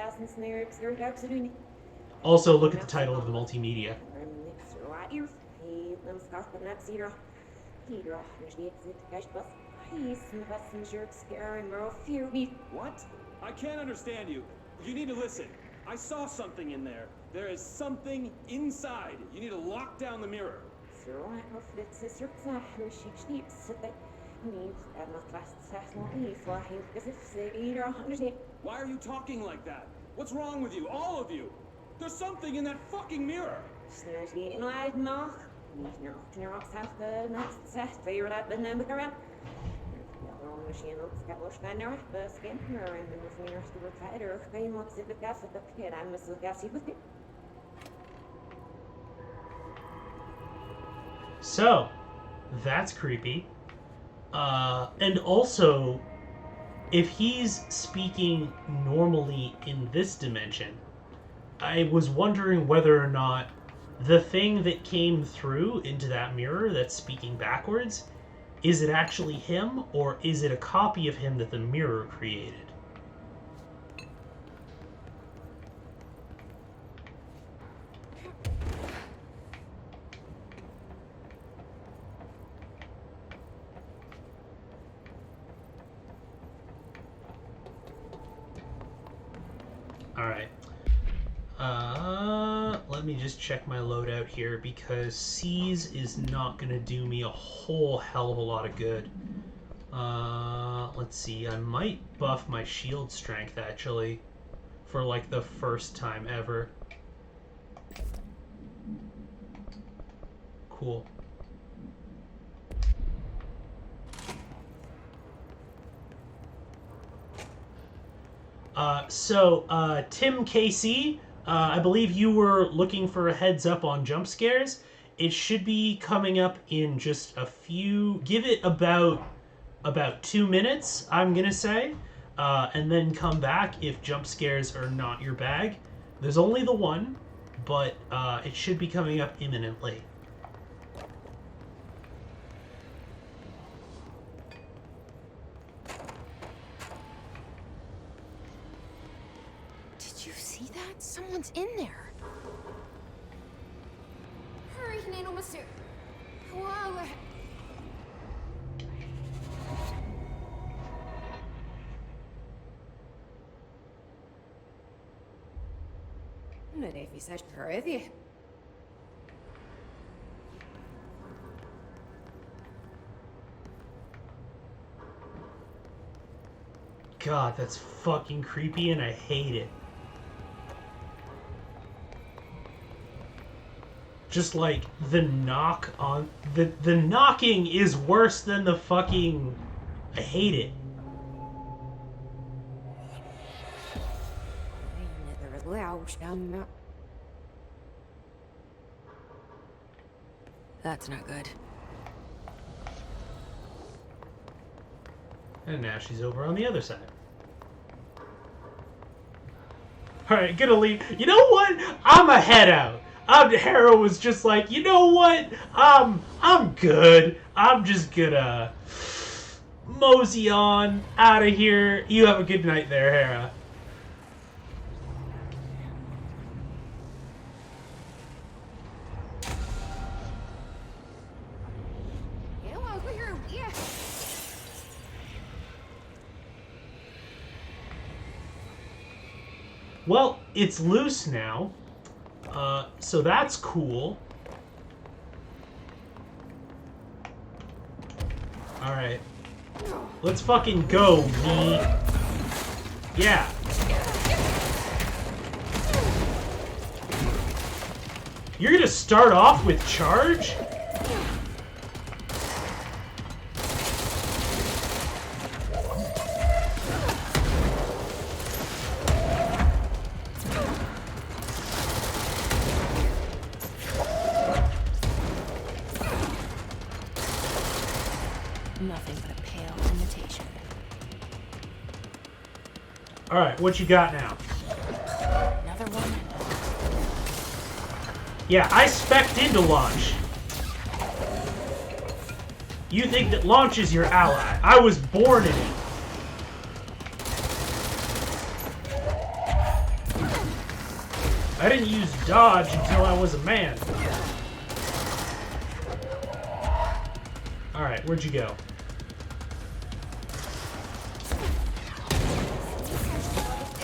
Also, look at the title of the multimedia. What? I can't understand you. You need to listen. I saw something in there. There is something inside. You need to lock down the mirror. Why are you talking like that? What's wrong with you? All of you? There's something in that fucking mirror. So, that's creepy. And also, if he's speaking normally in this dimension, I was wondering whether or not the thing that came through into that mirror that's speaking backwards, is it actually him, or is it a copy of him that the mirror created? Alright. Let me just check my loadout here, because Seize is not going to do me a whole hell of a lot of good. Let's see, I might buff my shield strength, actually, for like the first time ever. Cool. Tim KC, I believe you were looking for a heads up on jump scares. It should be coming up in just a few, give it about 2 minutes, I'm gonna say, and then come back if jump scares are not your bag. There's only the one, but it should be coming up imminently. Did you see that? Someone's in there. Hurry, Nano Master. Wow. Nej, vi ser prøver. God, that's fucking creepy and I hate it. Just like the knock on the knocking is worse than the fucking, I hate it. That's not good. And now she's over on the other side. Alright, gonna leave. You know what? I'ma head out. Hera was just like, you know what? I'm good. I'm just gonna mosey on out of here. You have a good night there, Hera. Well, it's loose now, so that's cool. Alright. Let's fucking go, me. Yeah. You're gonna start off with charge? excavation. Alright, what you got now? Another one? Yeah, I spec'd into launch. You think that launch is your ally. I was born in it. I didn't use dodge until I was a man. Alright, where'd you go?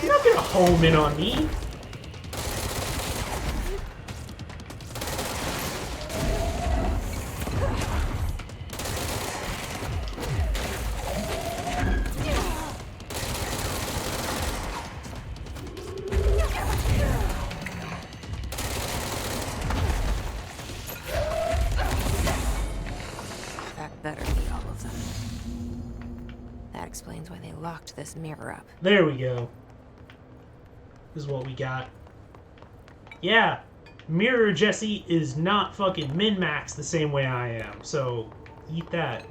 You're not gonna home in on me. That better be all of them. That explains why they locked this mirror up. There we go. This is what we got. Yeah, Mirror Jesse is not fucking min-max the same way I am, so eat that.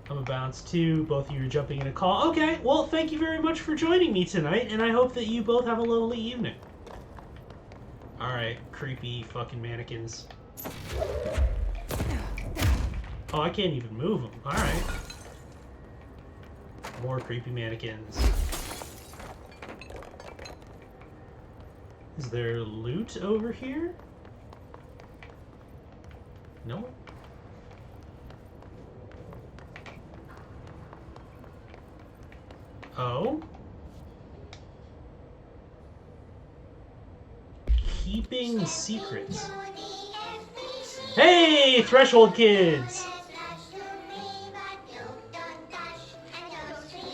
I'm a bounce too. Both of you are jumping in a call. Okay, well, thank you very much for joining me tonight, and I hope that you both have a lovely evening. Alright, creepy fucking mannequins. Oh, I can't even move them. Alright. More creepy mannequins. Is there loot over here? No? Oh? Keeping secrets. Hey, Threshold Kids!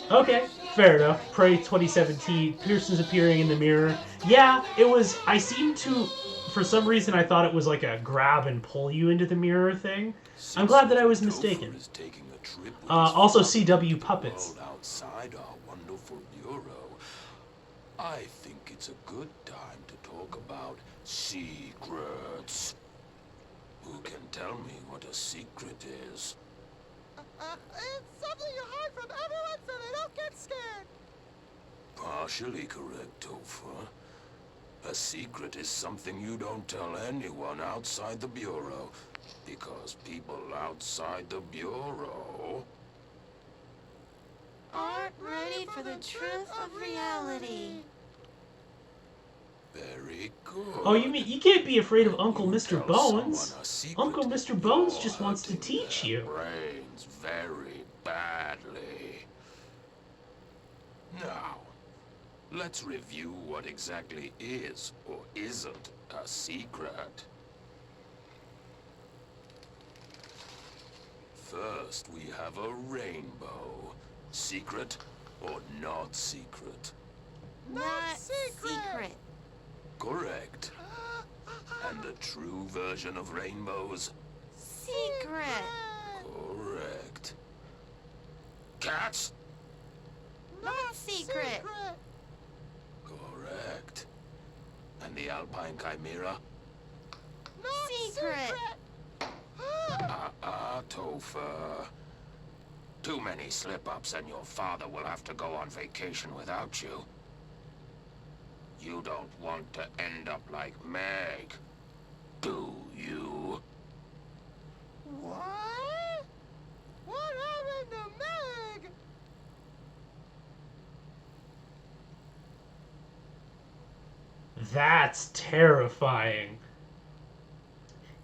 Okay, fair enough. Prey 2017, Pearson's appearing in the mirror. Yeah, it was, I seemed to, for some reason I thought it was like a grab and pull you into the mirror thing. I'm glad that I was mistaken. Also CW puppets. Outside our wonderful bureau, I think it's a good time to talk about secrets. Who can tell me what a secret is? It's something you hide from everyone so they don't get scared. Partially correct, Topher. A secret is something you don't tell anyone outside the Bureau, because people outside the Bureau aren't ready for the truth of reality. Very good. Oh, you mean you can't be afraid of Uncle Mr. Bones? Uncle Mr. Bones just wants to teach you. Brains very badly. Now, let's review what exactly is or isn't a secret. First, we have a rainbow. Secret or not secret? Not secret. Correct. And the true version of rainbows? Secret. Correct. Cats? Not secret. Correct. And the Alpine Chimera? Secret. Topher. Too many slip-ups and your father will have to go on vacation without you. You don't want to end up like Meg, do you? What? What happened to Meg? That's terrifying.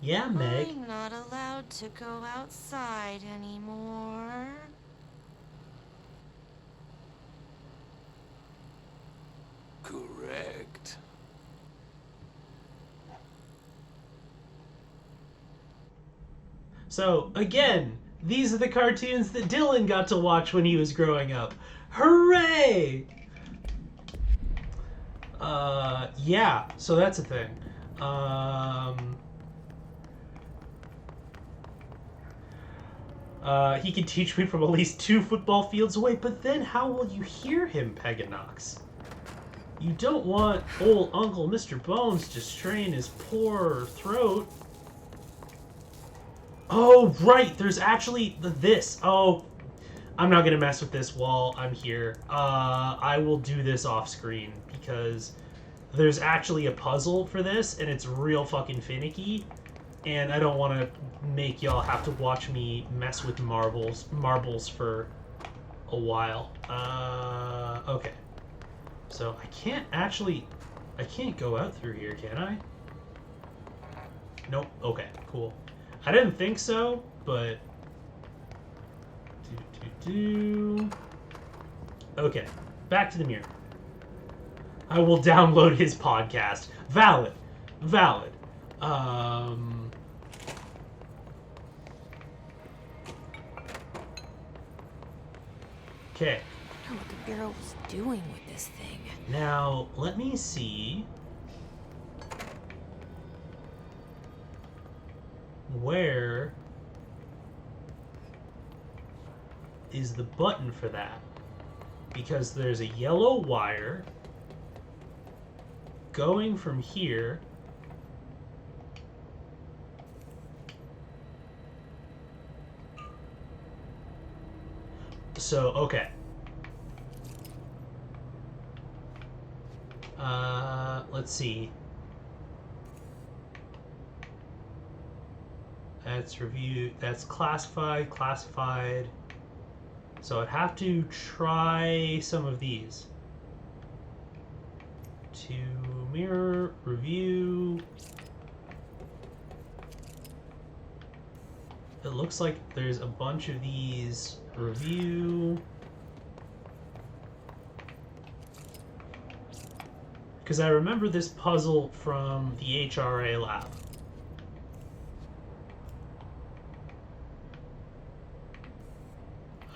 Yeah, Meg. I'm not allowed to go outside anymore. Correct. So, again, these are the cartoons that Dylan got to watch when he was growing up. Hooray! Yeah, so that's a thing. He can teach me from at least 2 football fields away, but then how will you hear him, Peganox? You don't want old Uncle Mr. Bones to strain his poor throat. Oh, right, there's actually this. Oh, I'm not going to mess with this while I'm here. I will do this off screen because there's actually a puzzle for this, and it's real fucking finicky, and I don't want to make y'all have to watch me mess with marbles for a while. Okay. So I can't go out through here, can I? Nope. Okay, cool. I didn't think so, but... Okay, back to the mirror. I will download his podcast. Valid. Okay. I wonder what the Bureau was doing with this thing. Now, let me see... where is the button for that? Because there's a yellow wire going from here so okay. Let's see. That's reviewed. That's classified. So I'd have to try some of these. To mirror, review. It looks like there's a bunch of these. Review. Because I remember this puzzle from the HRA lab.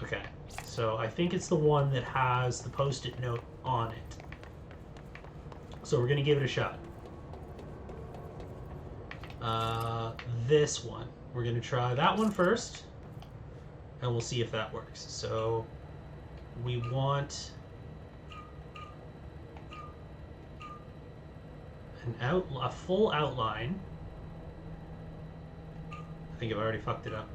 Okay, so I think it's the one that has the post-it note on it. So we're going to give it a shot. This one. We're going to try that one first, and we'll see if that works. So we want a full outline. I think I've already fucked it up.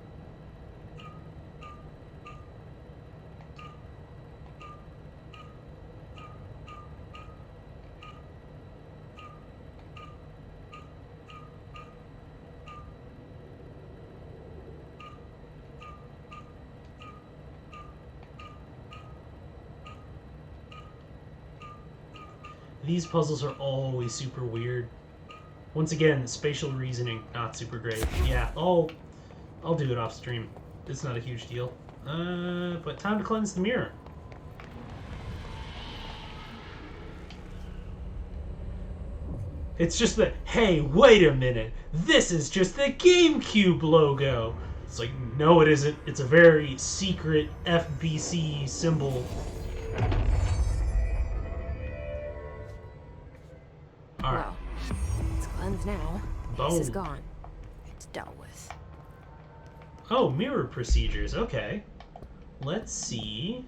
These puzzles are always super weird. Once again, spatial reasoning, not super great. Yeah, I'll do it off stream. It's not a huge deal. But time to cleanse the mirror. It's just the, hey, wait a minute, this is just the GameCube logo. It's like, no it isn't. It's a very secret FBC symbol. Alright. Well, it's cleansed now. Boom. This is gone. It's dealt with. Oh, mirror procedures. Okay. Let's see.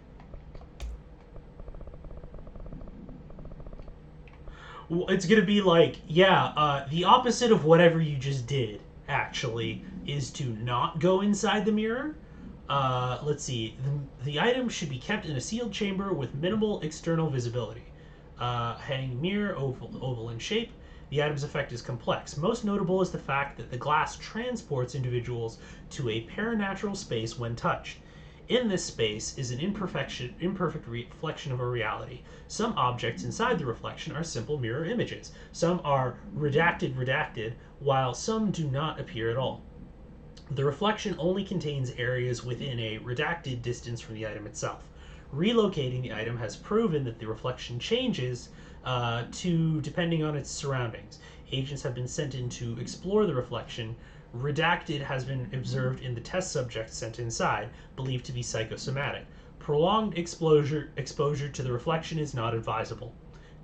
It's gonna be like, yeah, the opposite of whatever you just did, actually, is to not go inside the mirror. Let's see. The item should be kept in a sealed chamber with minimal external visibility. Hanging mirror, oval in shape. The item's effect is complex. Most notable is the fact that the glass transports individuals to a paranatural space when touched. In this space is an imperfect reflection of a reality. Some objects inside the reflection are simple mirror images. Some are redacted, while some do not appear at all. The reflection only contains areas within a redacted distance from the item itself. Relocating the item has proven that the reflection changes depending on its surroundings. Agents have been sent in to explore the reflection. Redacted has been observed in the test subject sent inside, believed to be psychosomatic. Prolonged exposure to the reflection is not advisable.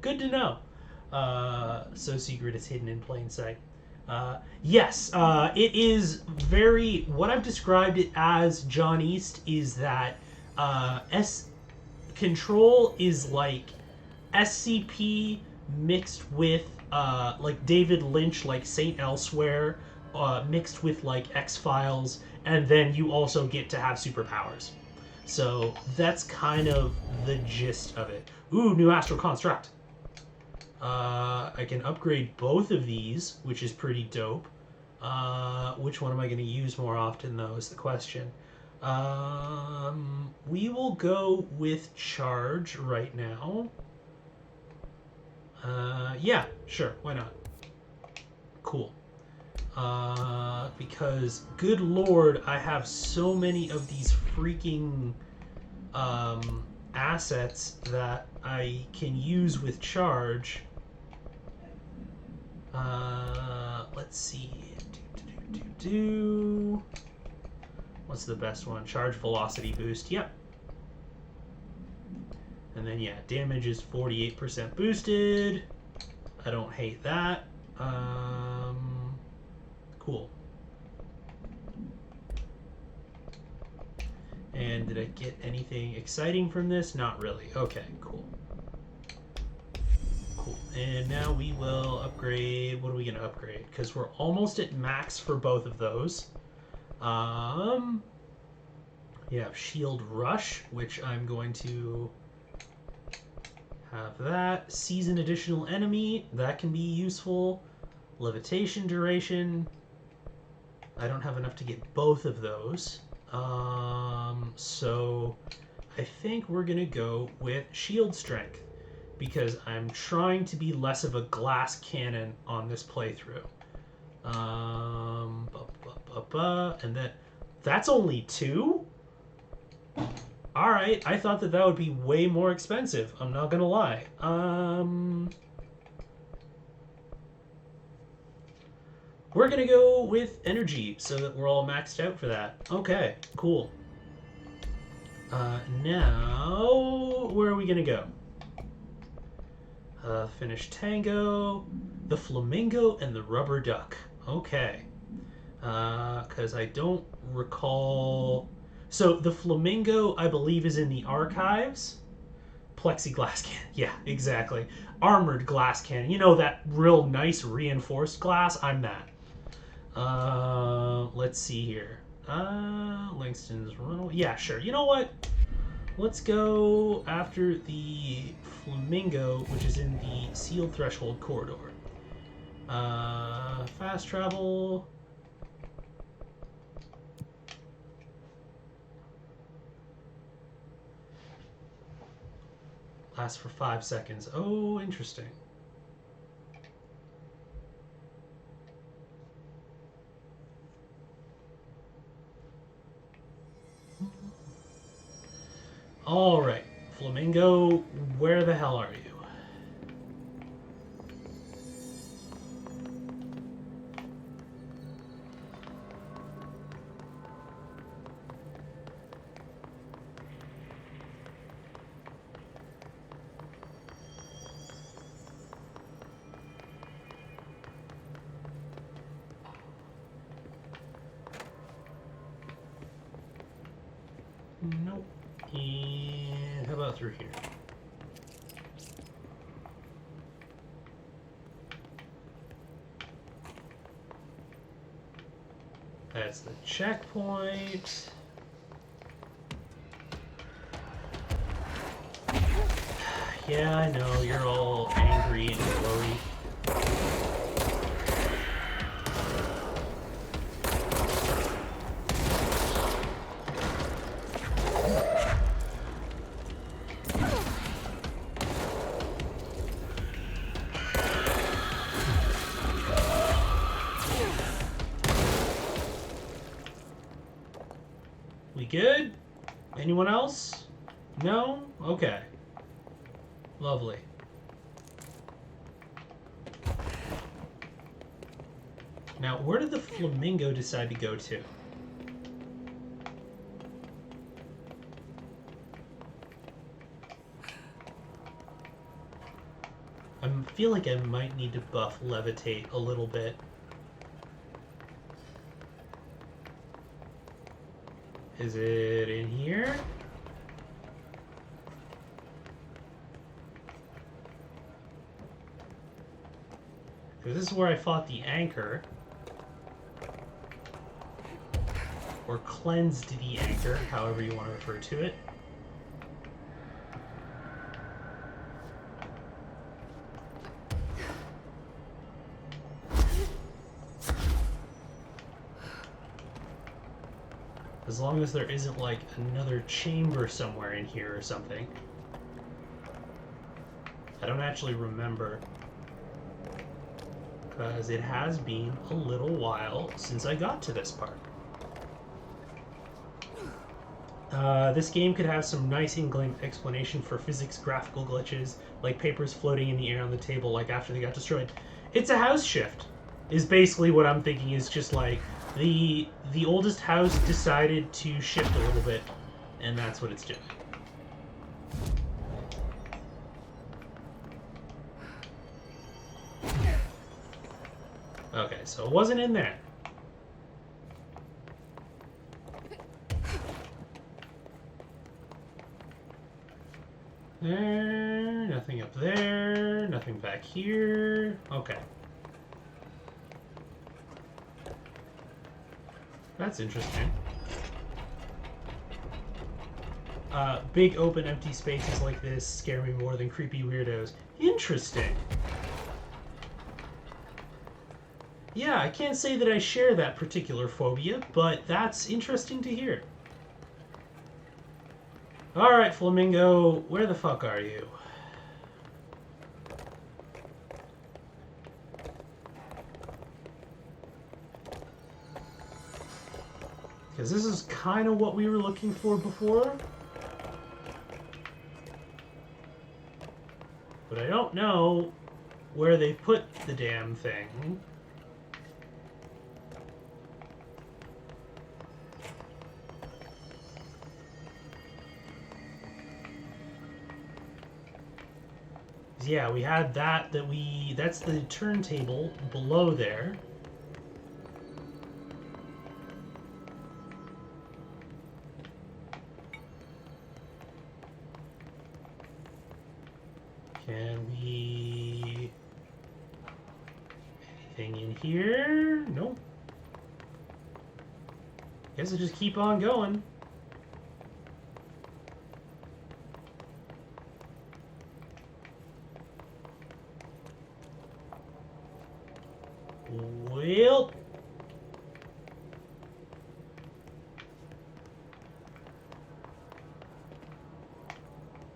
Good to know. So secret is hidden in plain sight. Yes, it is very... What I've described it as, John East, is that Control is like SCP mixed with like David Lynch, like Saint Elsewhere, mixed with like X-Files, and then you also get to have superpowers. So that's kind of the gist of it. Ooh, new astral construct. I can upgrade both of these, which is pretty dope. Which one am I going to use more often, though, is the question. We will go with charge right now. Yeah, sure, why not? Cool. Because, good lord, I have so many of these freaking assets that I can use with charge. Let's see. What's the best one? Charge velocity boost. Yep. And then, yeah, damage is 48% boosted. I don't hate that. Cool. And did I get anything exciting from this? Not really. Okay, cool. Cool. And now we will upgrade. What are we going to upgrade? Because we're almost at max for both of those. You have Shield Rush, which I'm going to have that. Season Additional Enemy, that can be useful. Levitation Duration. I don't have enough to get both of those. So I think we're going to go with Shield Strength, because I'm trying to be less of a glass cannon on this playthrough. And then that's only 2? Alright, I thought that would be way more expensive. I'm not gonna lie. We're gonna go with energy so that we're all maxed out for that. Okay, cool. Now, where are we gonna go? Finish Tango, the Flamingo, and the Rubber Duck. Okay. Because I don't recall... So, the Flamingo, I believe, is in the archives. Plexiglass cannon. Yeah, exactly. Armored glass cannon. You know, that real nice reinforced glass? I'm that. Let's see here. Langston's Runaway. Yeah, sure. You know what? Let's go after the Flamingo, which is in the Sealed Threshold Corridor. Fast travel. Lasts for 5 seconds. Oh, interesting. All right, Flamingo, where the hell are you? Nope. And how about through here? That's the checkpoint. Yeah, I know, you're all angry and glowy. We good? Anyone else? No? Okay. Lovely. Now, where did the Flamingo decide to go to? I feel like I might need to buff Levitate a little bit. Is it in here? This is where I fought the anchor. or cleansed the anchor, however you want to refer to it. As long as there isn't, like, another chamber somewhere in here or something. I don't actually remember. Because it has been a little while since I got to this part. This game could have some nice explanation for physics graphical glitches, like papers floating in the air on the table like after they got destroyed. It's a house shift, is basically what I'm thinking, is just like the oldest house decided to shift a little bit, and that's what it's doing. Okay, so it wasn't in there. There, nothing up there, nothing back here. Okay. That's interesting. Big open empty spaces like this scare me more than creepy weirdos. Interesting. Yeah, I can't say that I share that particular phobia, but that's interesting to hear. Alright, Flamingo, where the fuck are you? Because this is kind of what we were looking for before. But I don't know where they put the damn thing. Yeah, we had that's the turntable below there. Can we... anything in here? Nope. Guess I'll just keep on going. Well,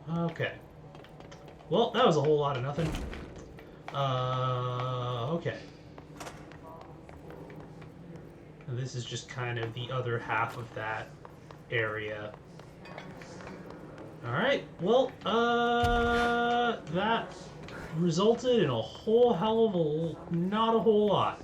okay. Well, that was a whole lot of nothing. Okay. And this is just kind of the other half of that area. Alright, well, that resulted in a whole hell of a... not a whole lot.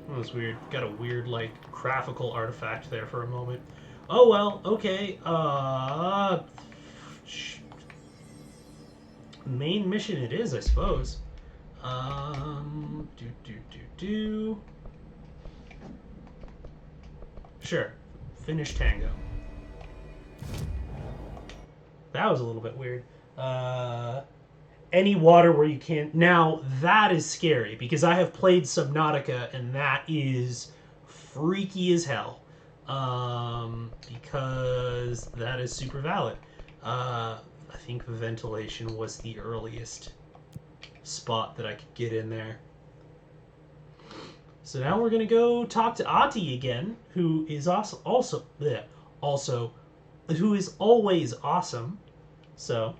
That was weird. Got a weird, like, graphical artifact there for a moment. Oh well, okay, main mission it is, I suppose. Sure, finish Tango. That was a little bit weird. Any water where you can't... Now, that is scary, because I have played Subnautica, and that is freaky as hell. Because that is super valid. I think ventilation was the earliest spot that I could get in there. So now we're going to go talk to Ati again, who is who is always awesome. So...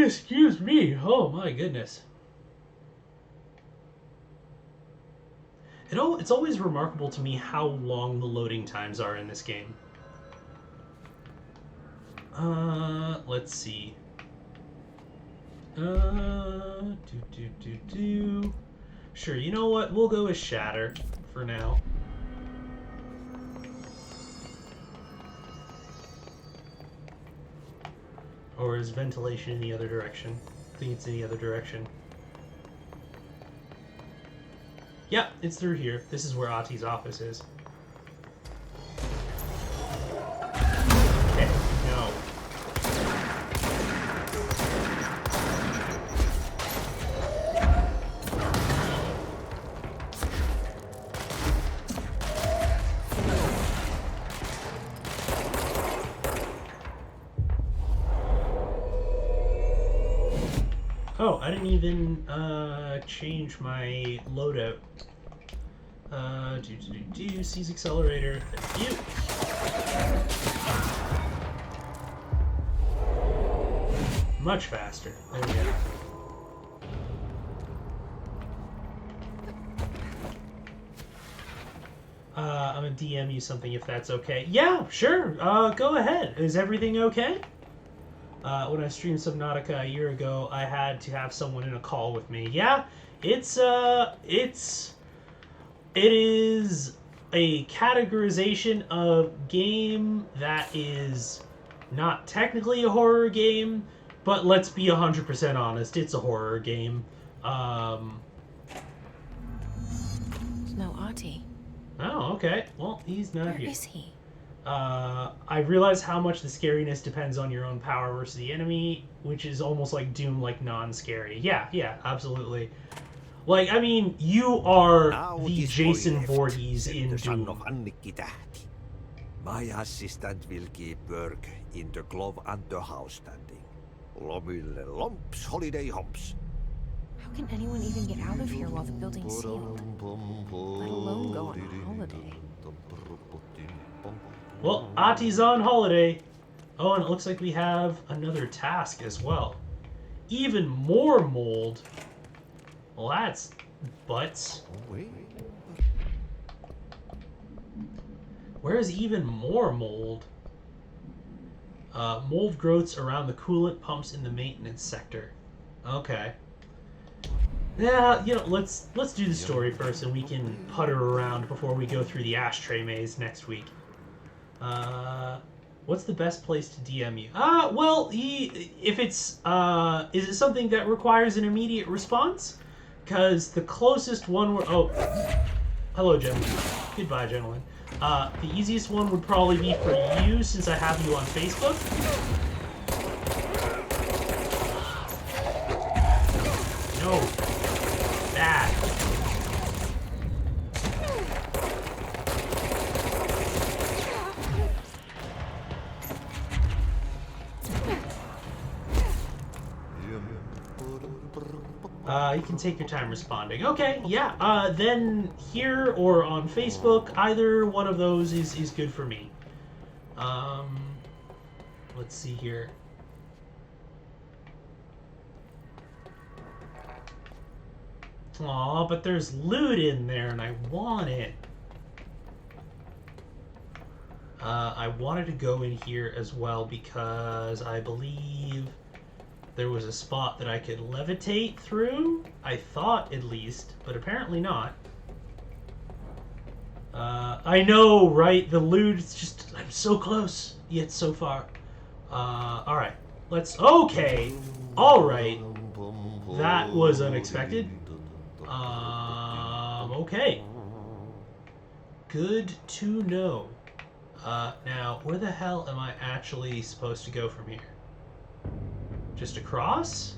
excuse me. Oh my goodness. It's always remarkable to me how long the loading times are in this game. Let's see. Sure, you know what? We'll go with Shatter for now. Or is ventilation in the other direction? I think it's in the other direction. Yeah, it's through here. This is where Ati's office is. Okay, no. Oh, I didn't even change my loadout. Seize accelerator. Thank you. Much faster. There we go. I'm gonna DM you something if that's okay. Yeah, sure. Go ahead. Is everything okay? When I streamed Subnautica a year ago, I had to have someone in a call with me. Yeah, it is a categorization of game that is not technically a horror game, but let's be 100% honest, it's a horror game. There's no Ati. Oh, okay. Well, he's not here. Where is he? I realize how much the scariness depends on your own power versus the enemy, which is almost like Doom, like non-scary. Yeah, absolutely. Like, I mean, you are the Jason Voorhees in Doom. My assistant will keep work in the glove and the house standing. Lomille lumps, holiday humps. How can anyone even get out of here while the building's sealed? Let alone go on a holiday. Well, Ati's on holiday. Oh, and it looks like we have another task as well. Even more mold. Well, that's butts. Where is even more mold? Mold growths around the coolant pumps in the maintenance sector. Okay. Yeah, you know, let's do the story first, and we can putter around before we go through the ashtray maze next week. What's the best place to DM you? Well, if it's, is it something that requires an immediate response? Because the closest one were, oh, hello, gentlemen. Goodbye, gentlemen. The easiest one would probably be for you, since I have you on Facebook. No. Bad. You can take your time responding. Okay, yeah. Then here or on Facebook, either one of those is good for me. Let's see here. Aw, but there's loot in there and I want it. I wanted to go in here as well because I believe there was a spot that I could levitate through. I thought, at least, but apparently not. I know, right? The loot, it's just, I'm so close, yet so far. Alright. Let's, okay. Alright. That was unexpected. Okay. Good to know. Now, where the hell am I actually supposed to go from here? Just across?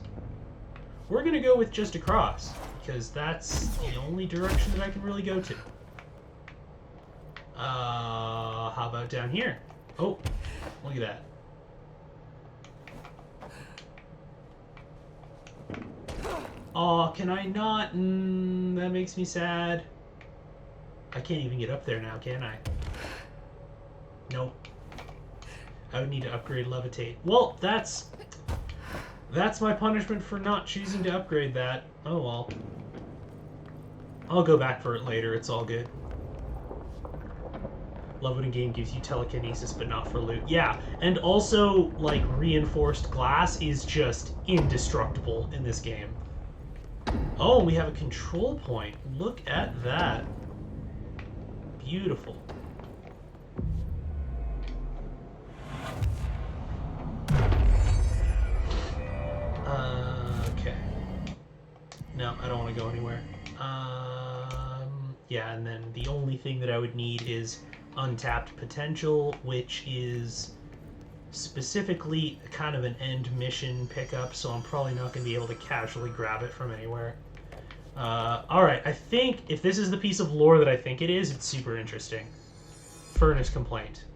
We're gonna go with just across, because that's the only direction that I can really go to. How about down here? Oh, look at that. Aw, can I not? That makes me sad. I can't even get up there now, can I? Nope. I would need to upgrade levitate. Well, that's my punishment for not choosing to upgrade that. Oh well. I'll go back for it later, it's all good. Love when a game gives you telekinesis but not for loot. Yeah, and also, like, reinforced glass is just indestructible in this game. Oh, we have a control point. Look at that. Beautiful. Okay. No, I don't want to go anywhere. Yeah, and then the only thing that I would need is untapped potential, which is specifically kind of an end mission pickup, so I'm probably not going to be able to casually grab it from anywhere. Alright, I think if this is the piece of lore that I think it is, it's super interesting. Furnace complaint.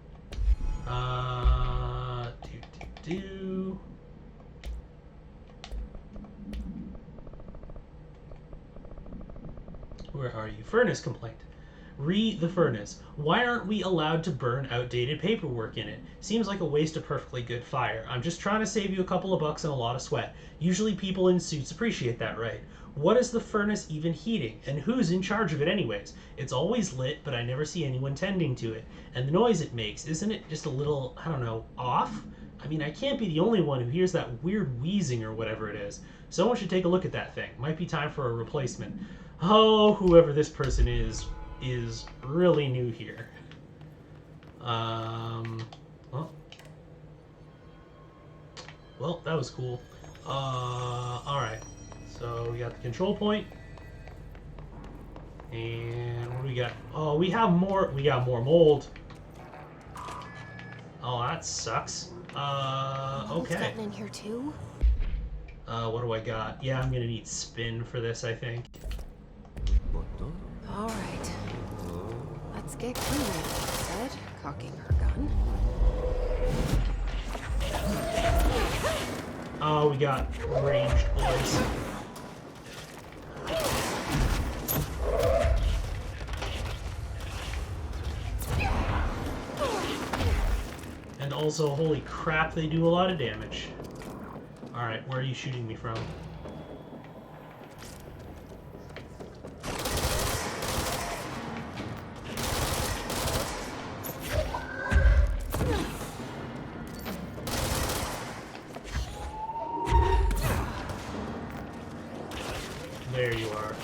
Where are you? Furnace complaint. Re the furnace. Why aren't we allowed to burn outdated paperwork in it? Seems like a waste of perfectly good fire. I'm just trying to save you a couple of bucks and a lot of sweat. Usually people in suits appreciate that, right? What is the furnace even heating? And who's in charge of it anyways? It's always lit, but I never see anyone tending to it. And the noise it makes, isn't it just a little, I don't know, off? I mean, I can't be the only one who hears that weird wheezing or whatever it is. Someone should take a look at that thing. Might be time for a replacement. Oh, whoever this person is really new here. Well, that was cool. Alright. So we got the control point. And what do we got? Oh, we got more mold. Oh, that sucks. Okay. Getting in here too? What do I got? Yeah, I'm gonna need spin for this, I think. All right. Let's get clean, said, cocking her gun. Oh, we got ranged boys. And also, holy crap, they do a lot of damage. Alright, where are you shooting me from? There you are.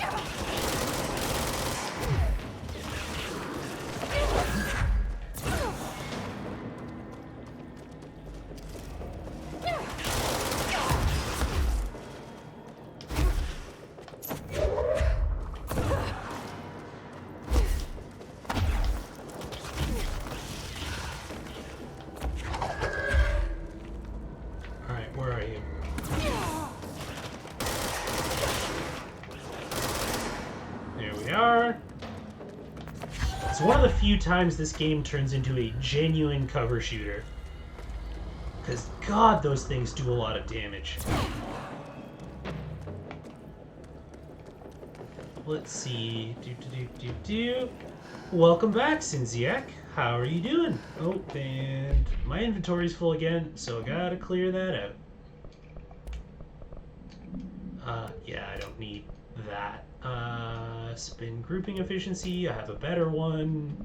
Alright, where are you? There we are. It's one of the few times this game turns into a genuine cover shooter. Because, God, those things do a lot of damage. Let's see. Welcome back, Sinziak. How are you doing? Oh, and my inventory's full again, so I gotta clear that out. Yeah, I don't need that. Spin grouping efficiency, I have a better one.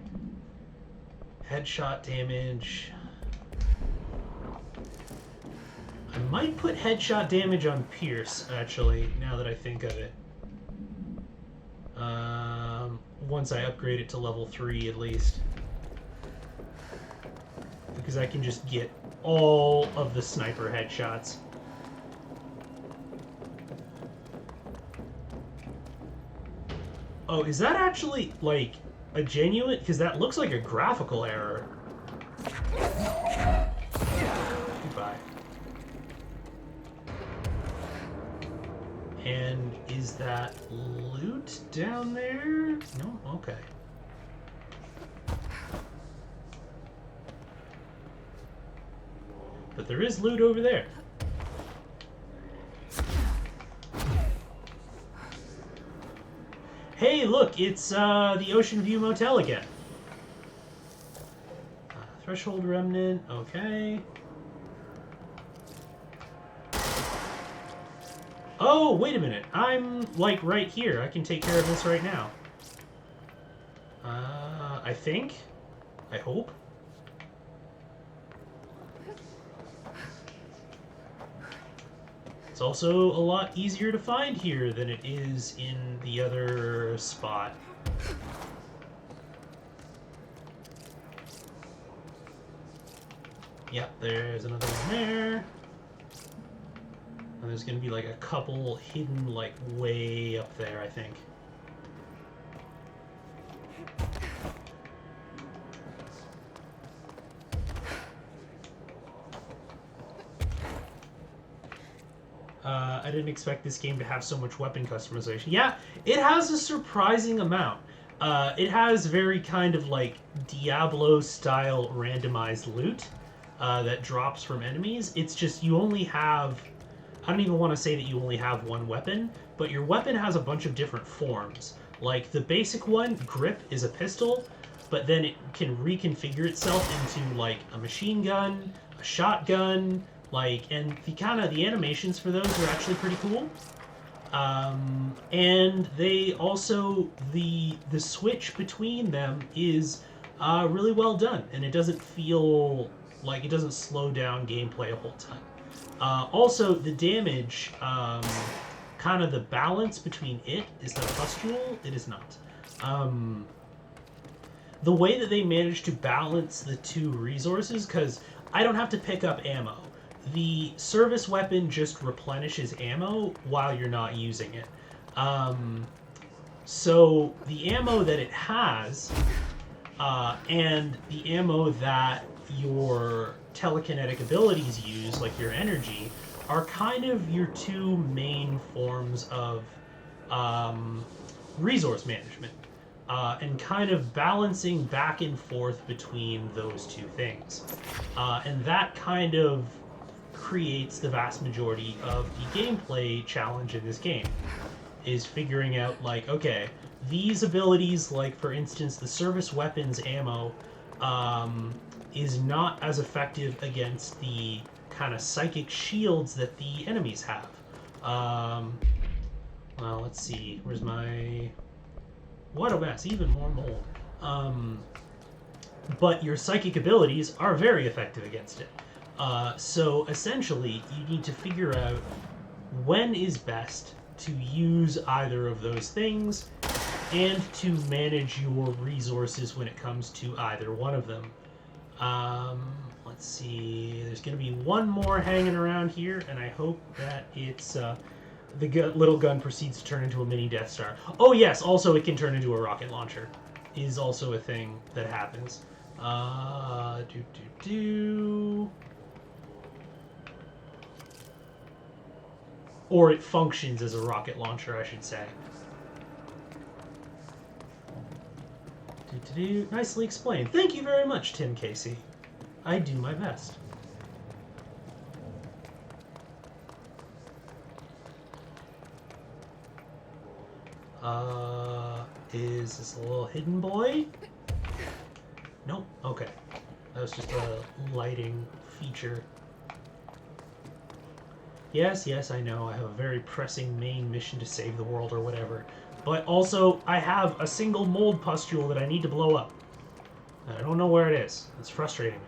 Headshot damage. I might put headshot damage on Pierce, actually, now that I think of it. Once I upgrade it to level 3 at least. Because I can just get all of the sniper headshots. Oh, is that actually, like, a genuine... Because that looks like a graphical error. Goodbye. And is that loot down there? No? Okay. But there is loot over there. Hey, look, it's the Ocean View Motel again. Threshold Remnant, okay. Oh, wait a minute. I'm, like, right here. I can take care of this right now. I think? I hope? It's also a lot easier to find here than it is in the other spot. Yep, there's another one there. And there's gonna be like a couple hidden like way up there, I think. I didn't expect this game to have so much weapon customization. Yeah, it has a surprising amount. It has very kind of like Diablo-style randomized loot that drops from enemies. It's just you only have... I don't even want to say that you only have one weapon, but your weapon has a bunch of different forms. Like the basic one, grip, is a pistol, but then it can reconfigure itself into like a machine gun, a shotgun, and the animations for those are actually pretty cool. And they also, the switch between them is really well done, and it doesn't feel like it doesn't slow down gameplay a whole ton. Also, the damage, kind of the balance between it is the pustule. It is not. The way that they managed to balance the two resources, because I don't have to pick up ammo. The service weapon just replenishes ammo while you're not using it. So the ammo that it has, and the ammo that your telekinetic abilities use, like your energy, are kind of your two main forms of resource management. And kind of balancing back and forth between those two things. And that kind of creates the vast majority of the gameplay challenge in this game, is figuring out, like, okay, these abilities, like, for instance, the service weapons ammo, is not as effective against the kind of psychic shields that the enemies have. Well, let's see, where's my... What a mess, even more mold. But your psychic abilities are very effective against it. So essentially, you need to figure out when is best to use either of those things and to manage your resources when it comes to either one of them. Let's see, there's going to be one more hanging around here, and I hope that it's... the little gun proceeds to turn into a mini Death Star. Oh yes, also it can turn into a rocket launcher. Is also a thing that happens. Or it functions as a rocket launcher, I should say. Nicely explained. Thank you very much, Tim Casey. I do my best. Is this a little hidden boy? Nope. Okay. That was just a lighting feature. Yes, I know. I have a very pressing main mission to save the world or whatever. But also, I have a single mold pustule that I need to blow up. And I don't know where it is. It's frustrating me.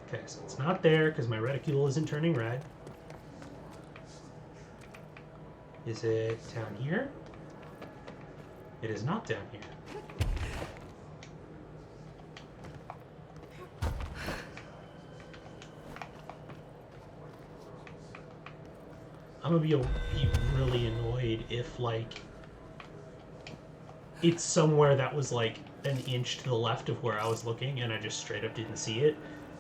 Okay, so it's not there because my reticule isn't turning red. Is it down here? It is not down here. I'm gonna be really annoyed if, like, it's somewhere that was, like, an inch to the left of where I was looking and I just straight up didn't see it.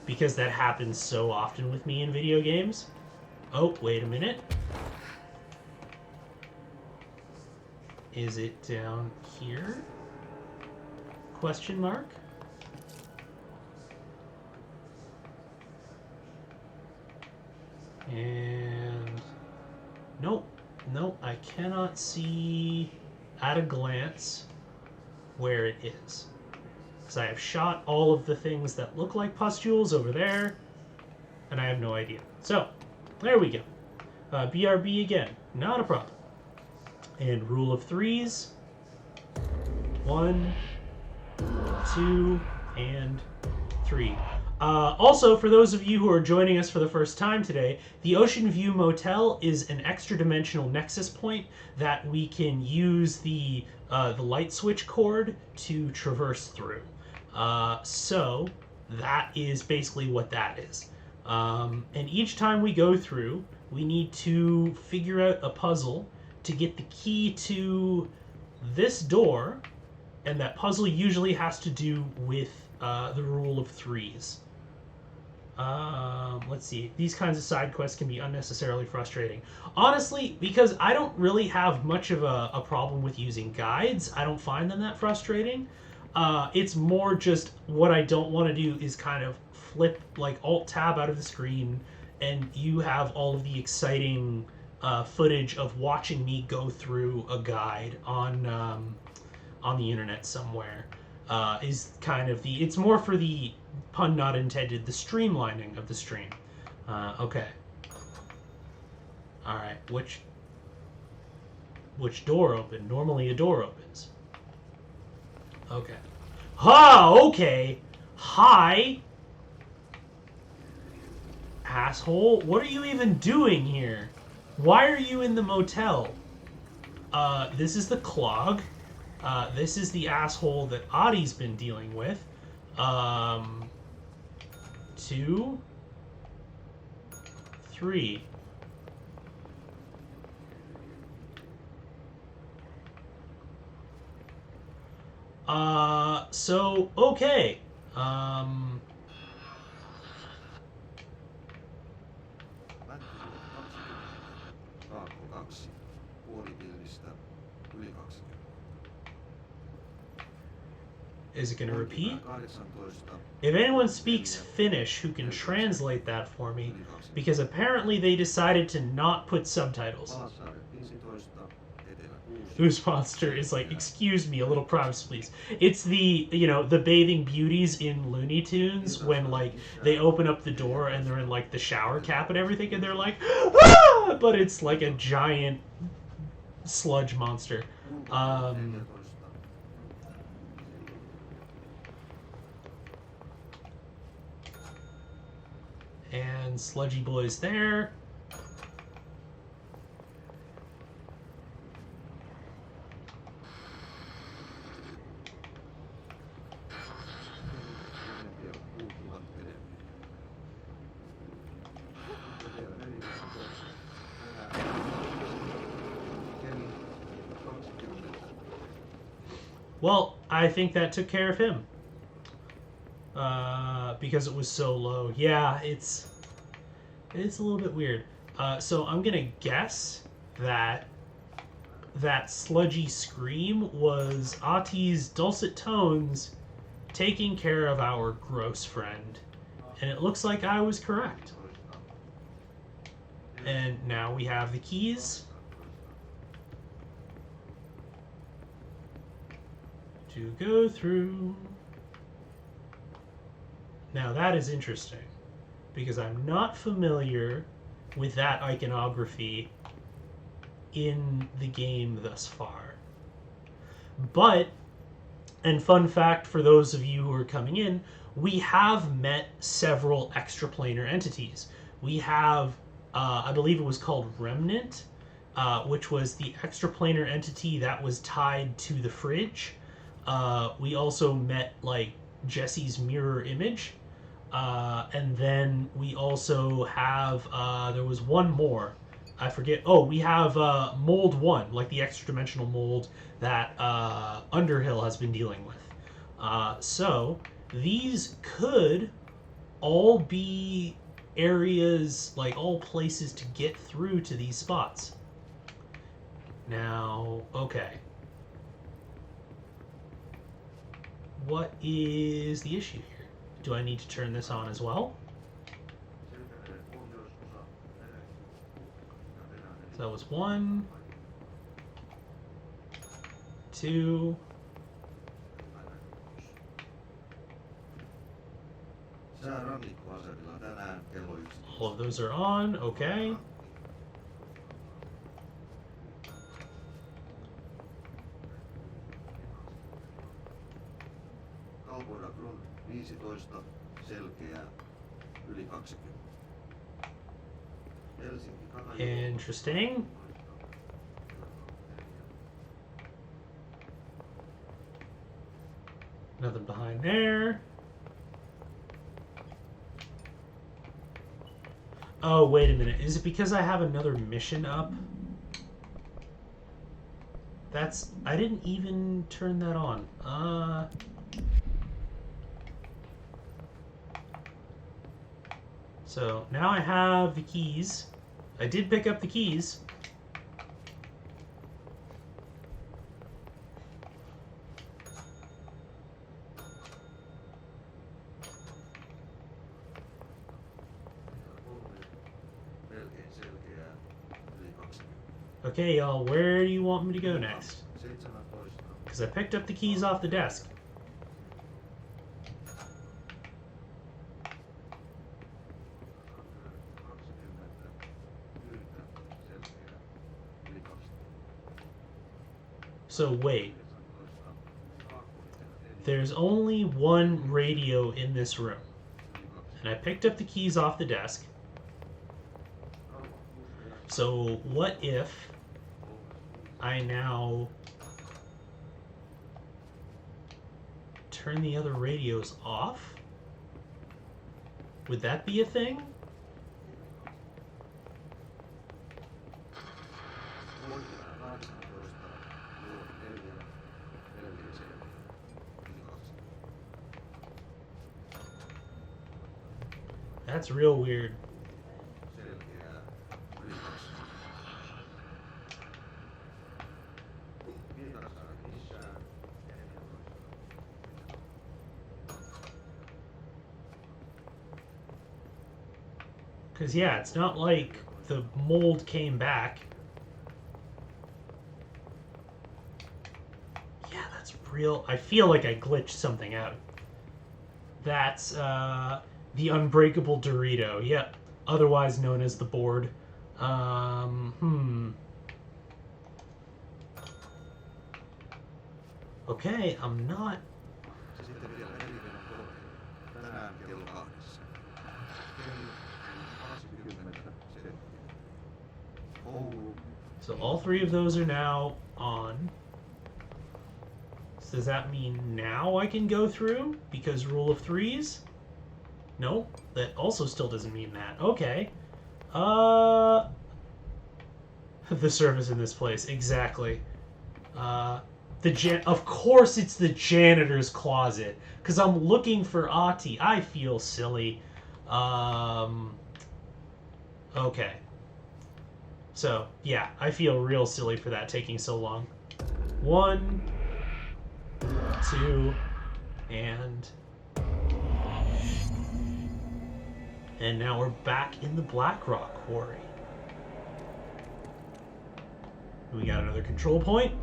Because that happens so often with me in video games. Oh, wait a minute. Is it down here? Question mark? And... Nope, I cannot see at a glance where it is. Because I have shot all of the things that look like pustules over there, and I have no idea. So, there we go. BRB again, not a problem. And rule of threes. 1, 2, and 3. Also, for those of you who are joining us for the first time today, the Ocean View Motel is an extra-dimensional nexus point that we can use the light switch cord to traverse through. So that is basically what that is. And each time we go through, we need to figure out a puzzle to get the key to this door, and that puzzle usually has to do with the rule of threes. Let's see. These kinds of side quests can be unnecessarily frustrating. Honestly, because I don't really have much of a problem with using guides, I don't find them that frustrating. It's more just what I don't want to do is kind of flip, like, Alt-Tab out of the screen, and you have all of the exciting footage of watching me go through a guide on the internet somewhere. Is kind of the... It's more for the, pun not intended, the streamlining of the stream. Okay. Alright, which door opened? Normally a door opens. Okay. Ha! Okay! Hi! Asshole, what are you even doing here? Why are you in the motel? This is the clog. This is the asshole that Adi's been dealing with. 2, 3. So, okay. Is it going to repeat? If anyone speaks Finnish who can translate that for me, because apparently they decided to not put subtitles. Whose monster is like, excuse me, a little privacy, please. It's the, the Bathing Beauties in Looney Tunes when, like, they open up the door and they're in, like, the shower cap and everything, and they're like, ah! But it's like a giant sludge monster. And Sludgy Boy's there. Well, I think that took care of him. Because it was so low. Yeah, it's a little bit weird. So I'm gonna guess that sludgy scream was Ati's dulcet tones taking care of our gross friend. And it looks like I was correct. And now we have the keys to go through. Now that is interesting, because I'm not familiar with that iconography in the game thus far. But, and fun fact for those of you who are coming in, we have met several extraplanar entities. We have, I believe it was called Remnant, which was the extraplanar entity that was tied to the fridge. We also met, like, Jesse's mirror image. And then we also have, there was one more. I forget. Oh, we have Mold 1, like the extra-dimensional mold that Underhill has been dealing with. So these could all be areas, like all places to get through to these spots. Now, okay. What is the issue here? Do I need to turn this on as well? So that was 1, 2. All of those are on, okay. Interesting. Nothing behind there. Oh, wait a minute. Is it because I have another mission up? That's... I didn't even turn that on. So now I have the keys. I did pick up the keys. Okay, y'all, where do you want me to go next? Because I picked up the keys off the desk. So wait. There's only one radio in this room. And I picked up the keys off the desk. So what if I now turn the other radios off? Would that be a thing? That's real weird. Because, yeah, it's not like the mold came back. Yeah, that's real. I feel like I glitched something out. That's, the unbreakable Dorito. Yep. Otherwise known as the board. Okay, I'm not... So all three of those are now on. So does that mean now I can go through? Because rule of threes? Nope, that also still doesn't mean that. Okay. The service in this place, exactly. Of course it's the janitor's closet. Because I'm looking for Ahti. I feel silly. Okay. So, yeah, I feel real silly for that taking so long. 1, 2, and now we're back in the Blackrock Quarry. We got another control point.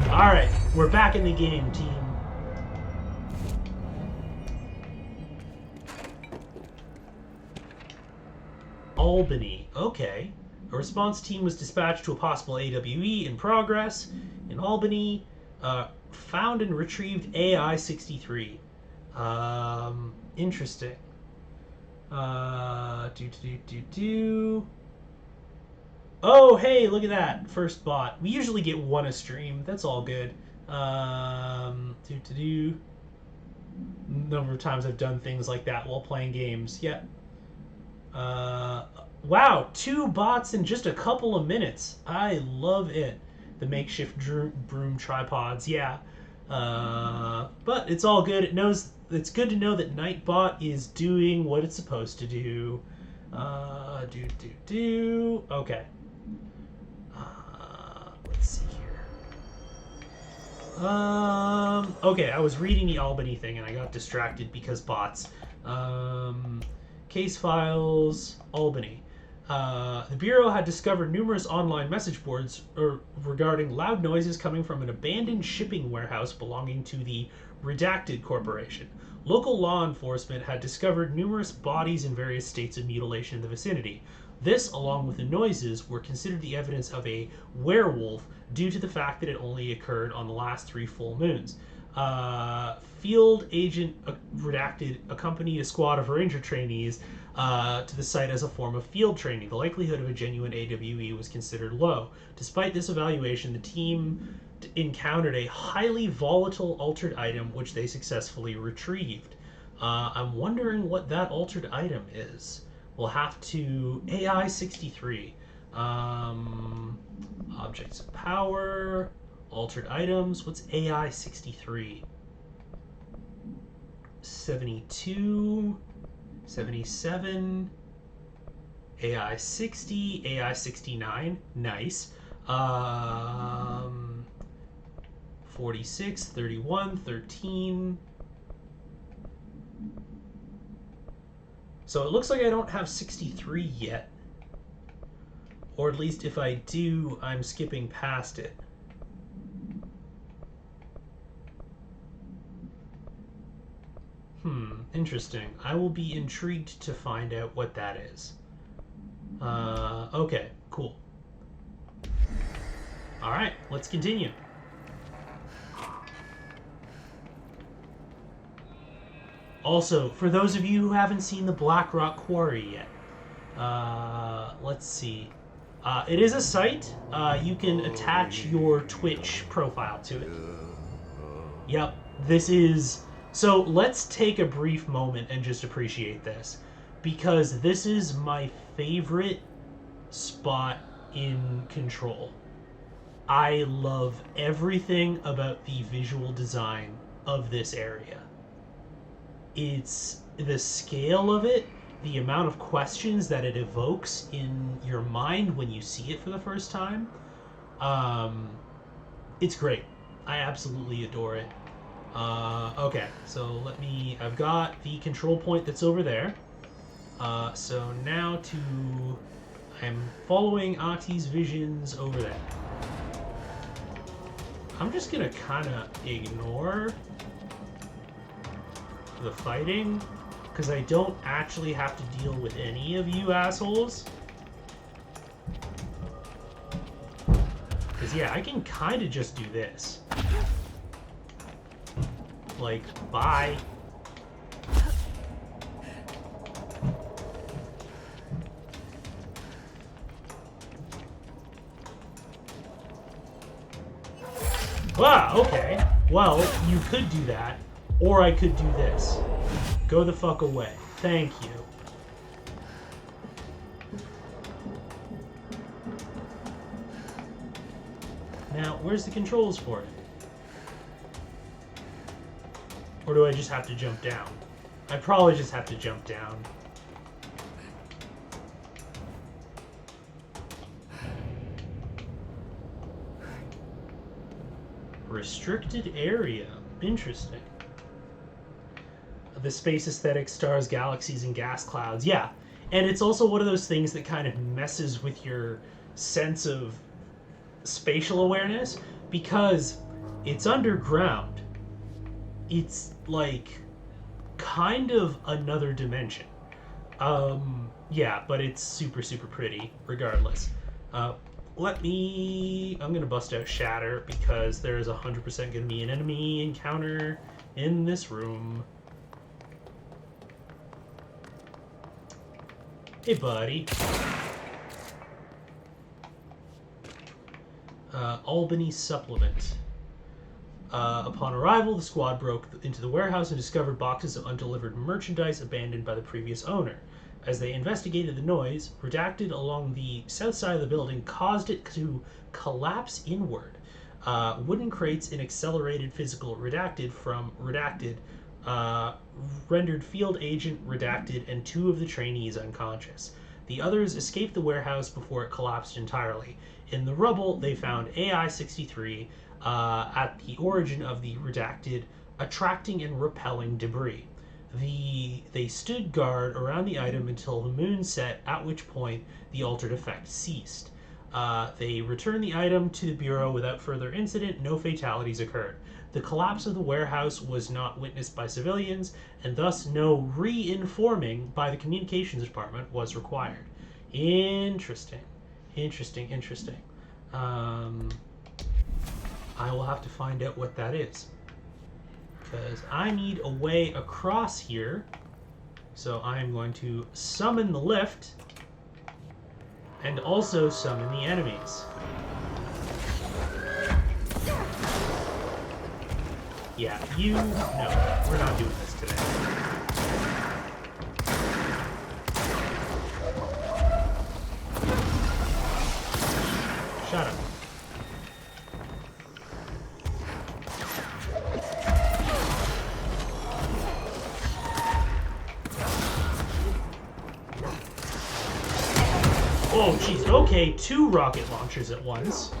Alright, we're back in the game, team. Albany. Okay. A response team was dispatched to a possible AWE in progress in Albany. Found and retrieved AI-63. Interesting. Oh, hey, look at that. First bot. We usually get one a stream. That's all good. Number of times I've done things like that while playing games. Yep. Wow, 2 bots in just a couple of minutes. I love it. The makeshift broom tripods, yeah. But it's all good. It's good to know that Nightbot is doing what it's supposed to do. Okay. Let's see here. Okay, I was reading the Albany thing and I got distracted because bots. Case files, Albany. The Bureau had discovered numerous online message boards regarding loud noises coming from an abandoned shipping warehouse belonging to the Redacted Corporation. Local law enforcement had discovered numerous bodies in various states of mutilation in the vicinity. This, along with the noises, were considered the evidence of a werewolf due to the fact that it only occurred on the last 3 full moons. Field Agent Redacted accompanied a squad of ranger trainees to the site as a form of field training. The likelihood of a genuine AWE was considered low. Despite this evaluation, the team encountered a highly volatile altered item which they successfully retrieved. I'm wondering what that altered item is. We'll have to... AI-63. Objects of power... Altered items. What's AI-63? 72. 77, AI 60, AI 69, nice. 46, 31, 13. So it looks like I don't have 63 yet. Or at least if I do, I'm skipping past it. Interesting. I will be intrigued to find out what that is. Okay, cool. Alright, let's continue. Also, for those of you who haven't seen the Black Rock Quarry yet, let's see. It is a site. You can attach your Twitch profile to it. Yep, this is... So let's take a brief moment and just appreciate this, because this is my favorite spot in Control. I love everything about the visual design of this area. It's the scale of it, the amount of questions that it evokes in your mind when you see it for the first time. It's great. I absolutely adore it. Okay, so I've got the control point that's over there. So now I'm following Ahti's visions over there. I'm just gonna kind of ignore the fighting, because I don't actually have to deal with any of you assholes. Because, yeah, I can kind of just do this. Like, bye. Wow, okay. Well, you could do that, or I could do this. Go the fuck away. Thank you. Now, where's the controls for it? Or do I just have to jump down? I probably just have to jump down. Restricted area. Interesting. The space aesthetic, stars, galaxies, and gas clouds. Yeah. And it's also one of those things that kind of messes with your sense of spatial awareness, because it's underground. It's like kind of another dimension. Yeah, but it's super, super pretty regardless. I'm gonna bust out Shatter, because there is 100% gonna be an enemy encounter in this room. Hey, buddy. Albany Supplement. Upon arrival, the squad broke into the warehouse and discovered boxes of undelivered merchandise abandoned by the previous owner. As they investigated the noise, Redacted along the south side of the building caused it to collapse inward. Wooden crates and accelerated physical Redacted from Redacted rendered field agent Redacted and 2 of the trainees unconscious. The others escaped the warehouse before it collapsed entirely. In the rubble, they found AI-63 at the origin of the Redacted, attracting and repelling debris. They stood guard around the item until the moon set, at which point the altered effect ceased. They returned the item to the Bureau without further incident. No fatalities occurred. The collapse of the warehouse was not witnessed by civilians, and thus no re-informing by the communications department was required. Interesting. I will have to find out what that is, because I need a way across here. So I'm going to summon the lift and also summon the enemies. Yeah, no, we're not doing this today. Shut up. Oh, jeez. Okay, 2 rocket launchers at once.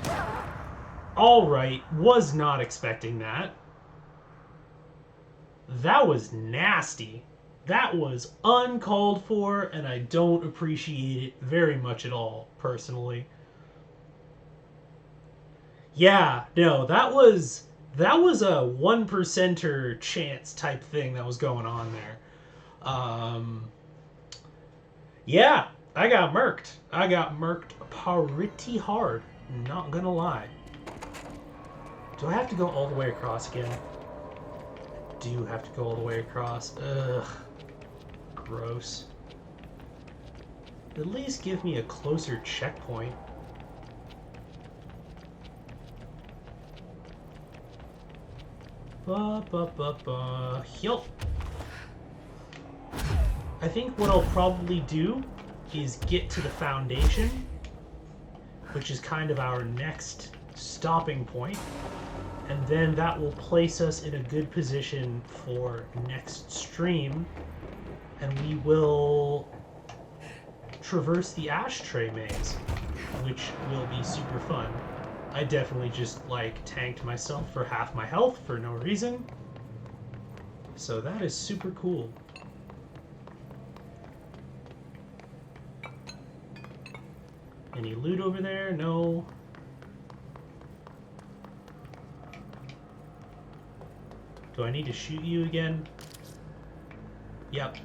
Alright, was not expecting that. That was nasty. That was uncalled for, and I don't appreciate it very much at all, personally. Yeah, no, that was a 1%er chance type thing that was going on there. Yeah, I got murked. I got murked pretty hard. Not gonna lie. Do I have to go all the way across again? I do have to go all the way across. Ugh. Gross. At least give me a closer checkpoint. Yup. I think what I'll probably do is get to the foundation, which is kind of our next stopping point, and then that will place us in a good position for next stream, and we will traverse the ashtray maze, which will be super fun. I definitely just, like, tanked myself for half my health for no reason, so that is super cool. Any loot over there? No. Do I need to shoot you again? Yep.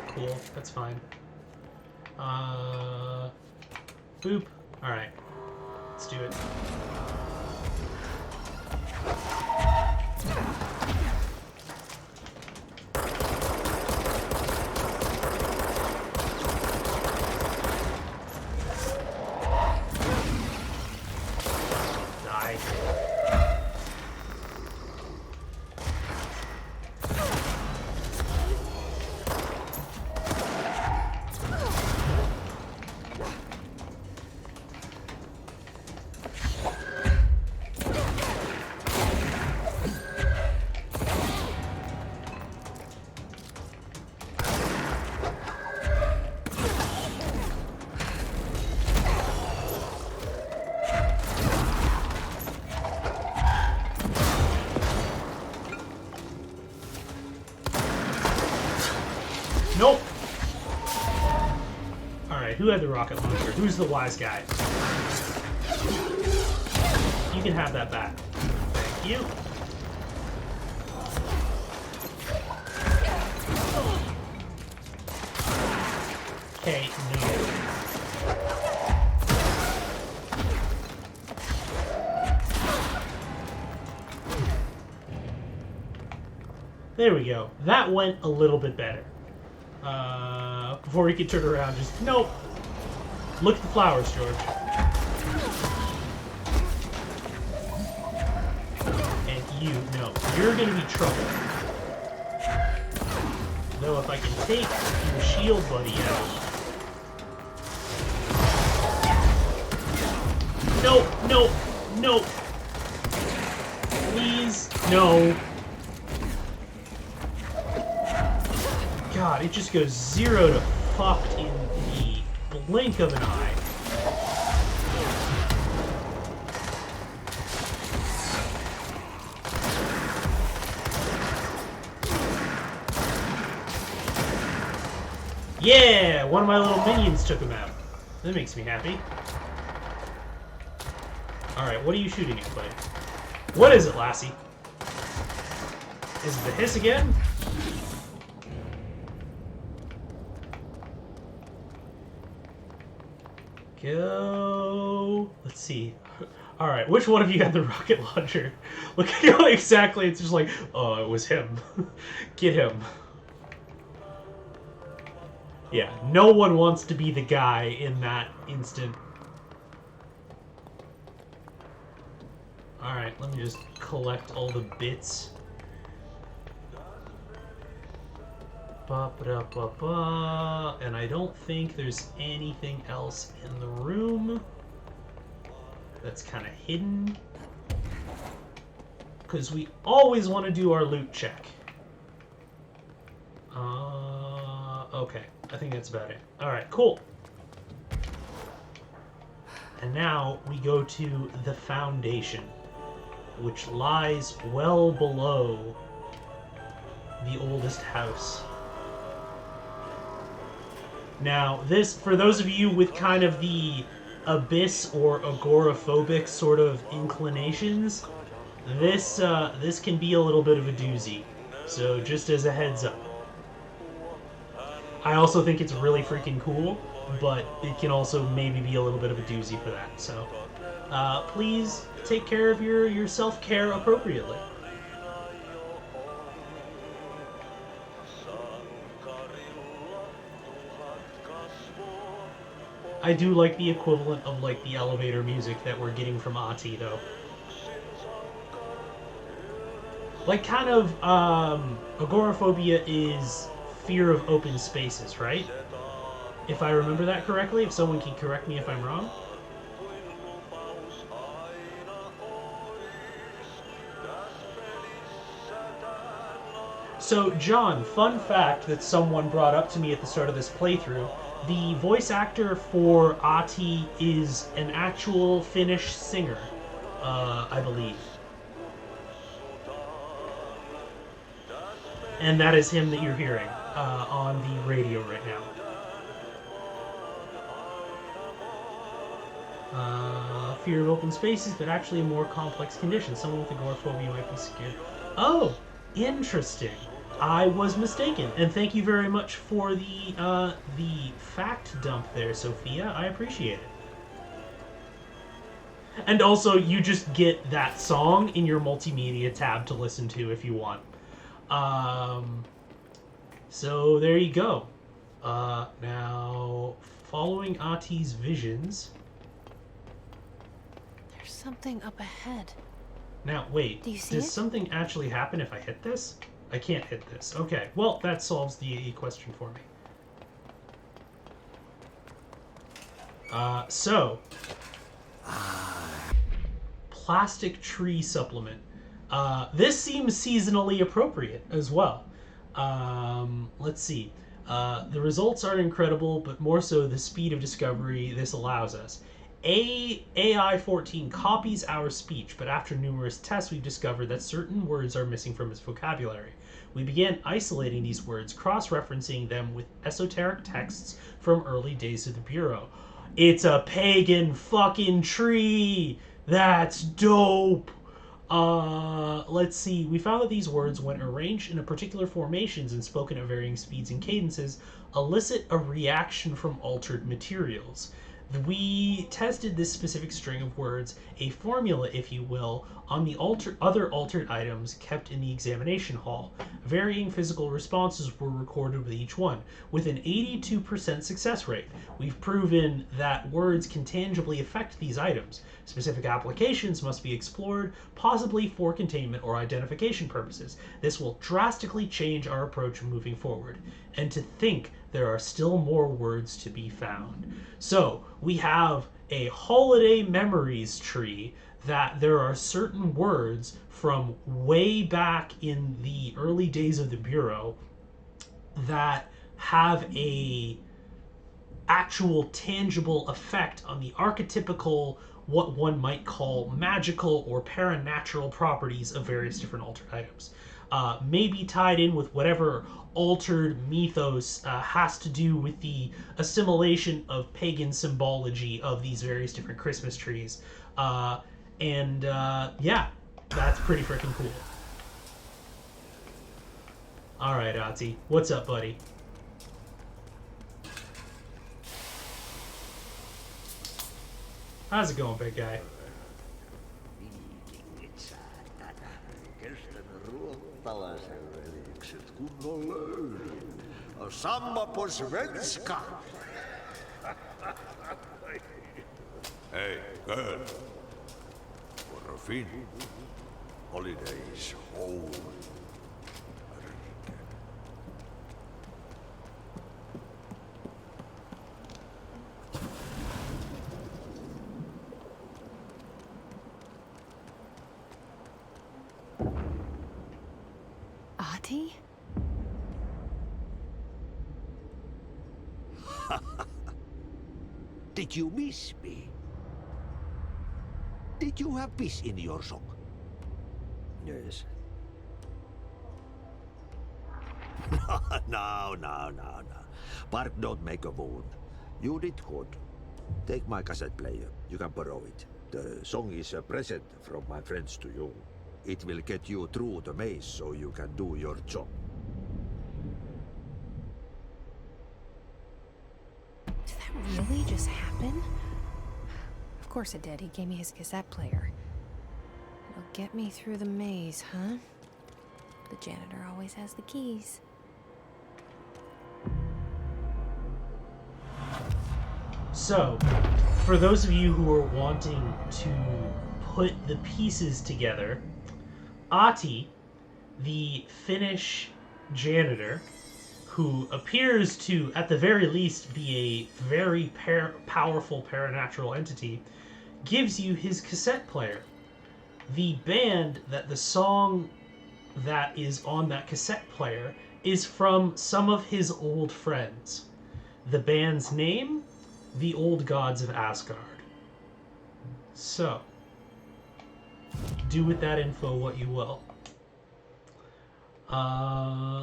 Cool. That's fine. Boop. Alright. Let's do it. Nope! Alright, who had the rocket launcher? Who's the wise guy? You can have that back. Thank you. Okay, no. There we go. That went a little bit better. Before he could turn around, just, nope. Look at the flowers, George. And you, no. You're gonna be trouble. Though if I can take your shield buddy out. Nope, nope, nope. Please, no. God, it just goes 0 to fucked in the blink of an eye. Yeah! One of my little minions took him out. That makes me happy. Alright, what are you shooting at, buddy? What is it, Lassie? Is it the hiss again? Go. Let's see. Alright, which one of you had the rocket launcher? Look at how exactly it's just like, oh, it was him. Get him. Yeah, no one wants to be the guy in that instant. Alright, let me just collect all the bits. And I don't think there's anything else in the room that's kind of hidden. Because we always want to do our loot check. Okay. I think that's about it. Alright, cool. And now we go to the foundation, which lies well below the oldest house. Now, this, for those of you with kind of the abyss or agoraphobic sort of inclinations, this can be a little bit of a doozy. So just as a heads up. I also think it's really freaking cool, but it can also maybe be a little bit of a doozy for that. So please take care of your self-care appropriately. I do like the equivalent of like the elevator music that we're getting from Ati though. Like kind of agoraphobia is fear of open spaces, right? If I remember that correctly, if someone can correct me if I'm wrong. So, John, fun fact that someone brought up to me at the start of this playthrough, the voice actor for Ati is an actual Finnish singer, I believe. And that is him that you're hearing on the radio right now. Fear of open spaces, but actually a more complex condition. Someone with agoraphobia might be scared. Oh, interesting. I was mistaken, and thank you very much for the fact dump there, Sophia. I appreciate it. And also, you just get that song in your multimedia tab to listen to if you want. So there you go. Now, following Ati's visions. There's something up ahead. Now, wait. Do you see Does it? something actually happen if I hit this? I can't hit this. Okay, well, that solves the question for me. Plastic tree supplement. This seems seasonally appropriate as well. Let's see. The results are incredible, but more so the speed of discovery this allows us. AI-14 copies our speech, but after numerous tests, we've discovered that certain words are missing from its vocabulary. We began isolating these words, cross-referencing them with esoteric texts from early days of the Bureau. It's a pagan fucking tree! That's dope! Let's see. We found that these words, when arranged in particular formations and spoken at varying speeds and cadences, elicit a reaction from altered materials. We tested this specific string of words, a formula, if you will, on the other altered items kept in the examination hall. Varying physical responses were recorded with each one, with an 82% success rate. We've proven that words can tangibly affect these items. Specific applications must be explored, possibly for containment or identification purposes. This will drastically change our approach moving forward. And to think there are still more words to be found. So, we have a holiday memories tree that there are certain words from way back in the early days of the Bureau that have a actual tangible effect on the archetypical, what one might call magical or paranatural properties of various different altered items. Maybe tied in with whatever altered mythos has to do with the assimilation of pagan symbology of these various different Christmas trees. Yeah, that's pretty freaking cool. Alright, Ati, what's up, buddy? How's it going, big guy? Samma på svenska. Hey, girl. For a fin. Holidays home. Ati? Did you miss me? Did you have peace in your song? Yes. No. Bark don't make a wound. You did good. Take my cassette player. You can borrow it. The song is a present from my friends to you. It will get you through the maze so you can do your job. Did that really just happen? Of course it did. He gave me his cassette player. It'll get me through the maze, huh? The janitor always has the keys. So, for those of you who are wanting to put the pieces together, Ahti, the Finnish janitor, who appears to, at the very least, be a very powerful paranatural entity, gives you his cassette player. The band that the song that is on that cassette player is from some of his old friends. The band's name, The Old Gods of Asgard. So, do with that info what you will.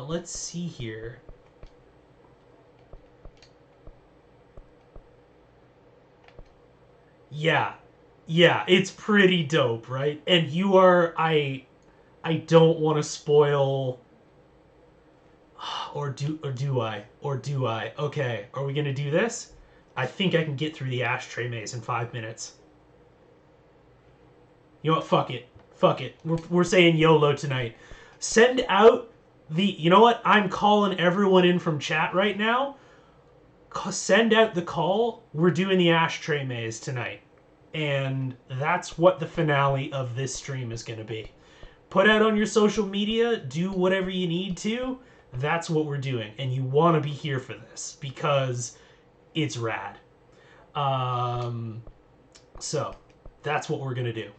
Let's see here. Yeah, it's pretty dope, right? And you are, I don't want to spoil, or do I? Okay, are we gonna do this? I think I can get through the ashtray maze in 5 minutes. You know what? Fuck it. We're saying YOLO tonight. Send out the. You know what? I'm calling everyone in from chat right now. Send out the call. We're doing the ashtray maze tonight, and that's what the finale of this stream is going to be. Put out on your social media. Do whatever you need to. That's what we're doing, and you want to be here for this because it's rad. So that's what we're gonna do.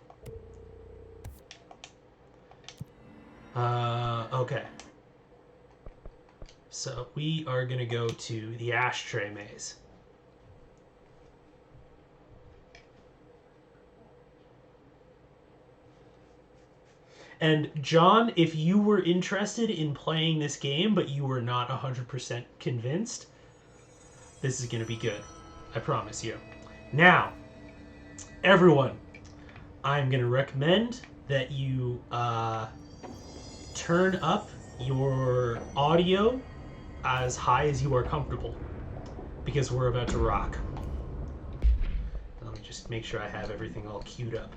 Okay. So we are gonna go to the ashtray maze. And John, if you were interested in playing this game, but you were not 100% convinced, this is going to be good. I promise you. Now, everyone, I'm going to recommend that you turn up your audio as high as you are comfortable, because we're about to rock. Let me just make sure I have everything all queued up.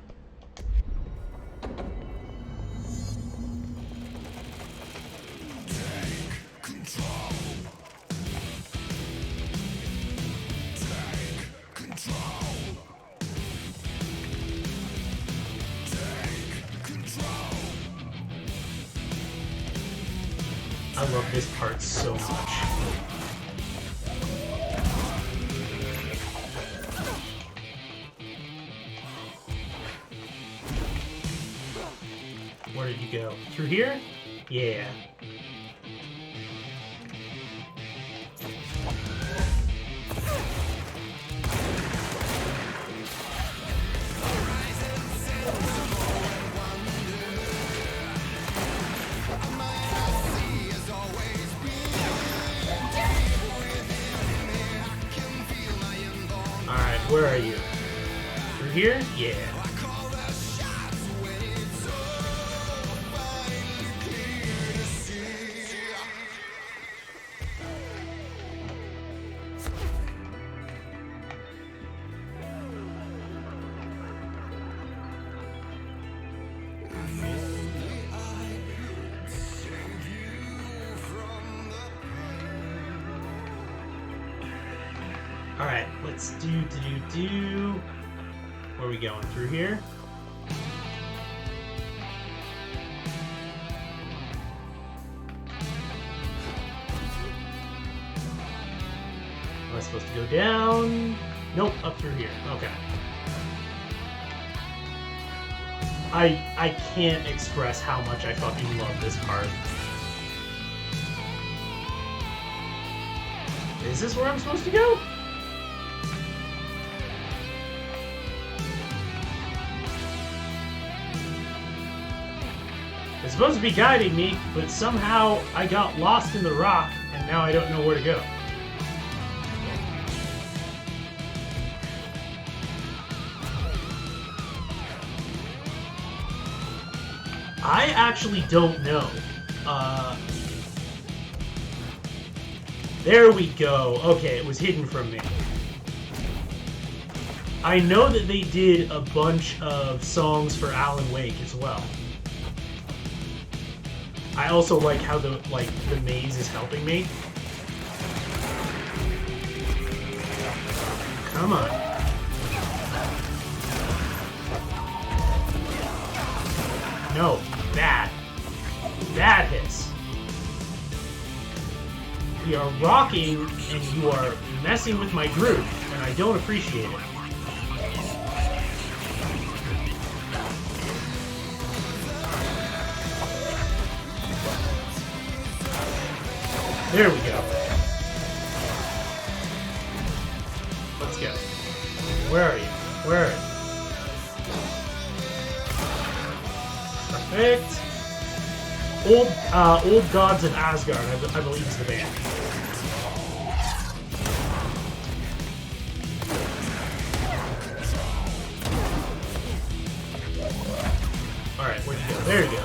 I love this part so much. Where did you go? Through here? Yeah. Where are you? Through here? Yeah. Alright, let's do. Where are we going? Through here? Am I supposed to go down? Nope, up through here. Okay. I can't express how much I fucking love this part. Is this where I'm supposed to go? It's supposed to be guiding me, but somehow I got lost in the rock, and now I don't know where to go. I actually don't know. There we go. Okay, it was hidden from me. I know that they did a bunch of songs for Alan Wake as well. I also like how the maze is helping me. Come on. No, bad. Bad hits. We are rocking and you are messing with my groove, and I don't appreciate it. There we go. Let's go. Where are you? Where are you? Perfect. Old Gods of Asgard, I believe is the band. Alright, where'd you go? There you go.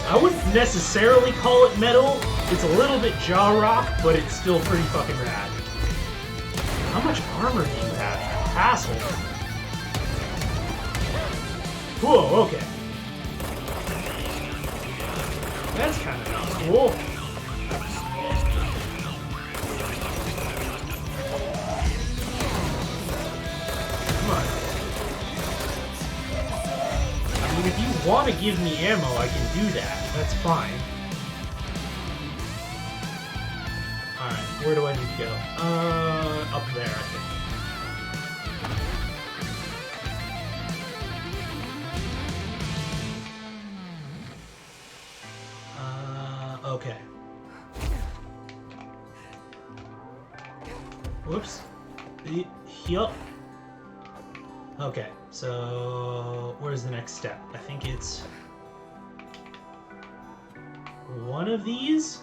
I wouldn't necessarily call it metal. It's a little bit jaw rock, but it's still pretty fucking rad. How much armor do you have, asshole? Whoa, okay. That's kind of not cool. Come on. I mean, if you want to give me ammo, I can do that. That's fine. Alright, where do I need to go? Up there, I think. Okay. Whoops. Yup. Okay, so where's the next step? I think it's one of these.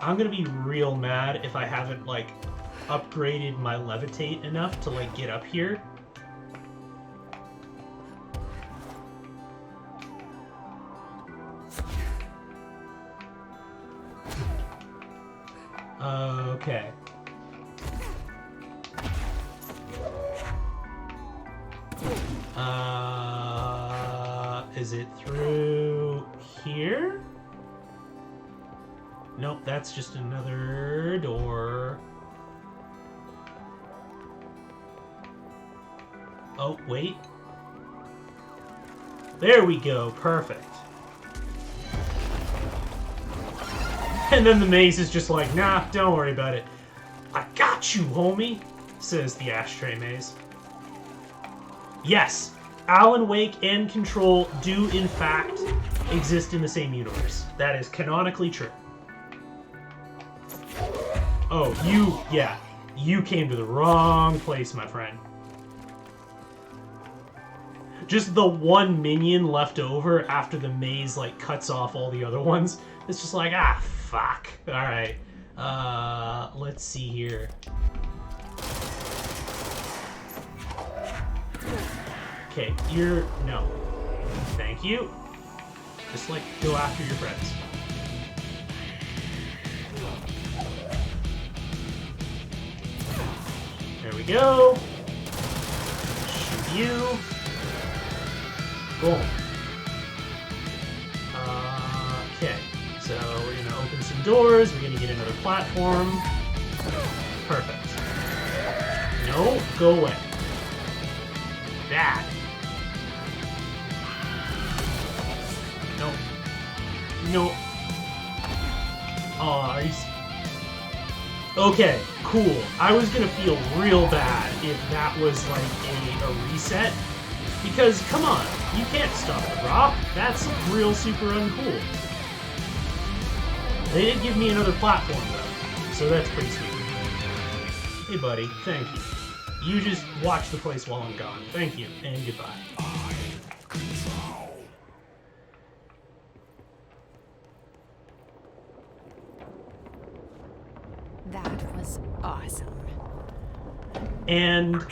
I'm gonna be real mad if I haven't like upgraded my levitate enough to like get up here. Okay. Is it through here? Nope, that's just another door. Oh, wait. There we go, perfect. And then the maze is just like, nah, don't worry about it. I got you, homie, says the ashtray maze. Yes, Alan Wake and Control do, in fact, exist in the same universe. That is canonically true. Oh, you came to the wrong place, my friend. Just the one minion left over after the maze, like, cuts off all the other ones. It's just like, ah, fuck. Alright. Let's see here. Okay, no. Thank you. Just, like, go after your friends. There we go. Shoot you. Boom. Okay, so we're gonna open some doors, we're gonna get another platform. Perfect. No, go away. Bad. Nope. Nope. Oh, are you... Okay, cool. I was gonna feel real bad if that was like a reset. Because, come on, you can't stop the rock. That's real super uncool. They did give me another platform, though, so that's pretty sweet. Hey, buddy, thank you. You just watch the place while I'm gone. Thank you, and goodbye. That was awesome. And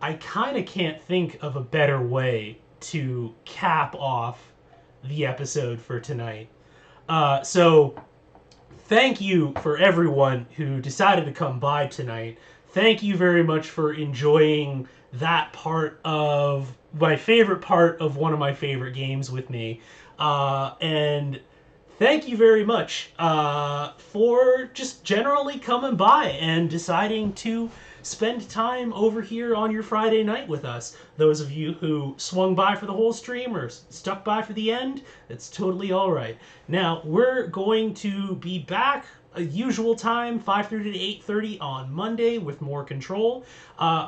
I kind of can't think of a better way to cap off the episode for tonight. So thank you for everyone who decided to come by tonight. Thank you very much for enjoying that part of my favorite part of one of my favorite games with me. And thank you very much for just generally coming by and deciding to spend time over here on your Friday night with us. Those of you who swung by for the whole stream or stuck by for the end, it's totally all right. Now, we're going to be back usual time, 5:30 to 8:30 on Monday with more Control.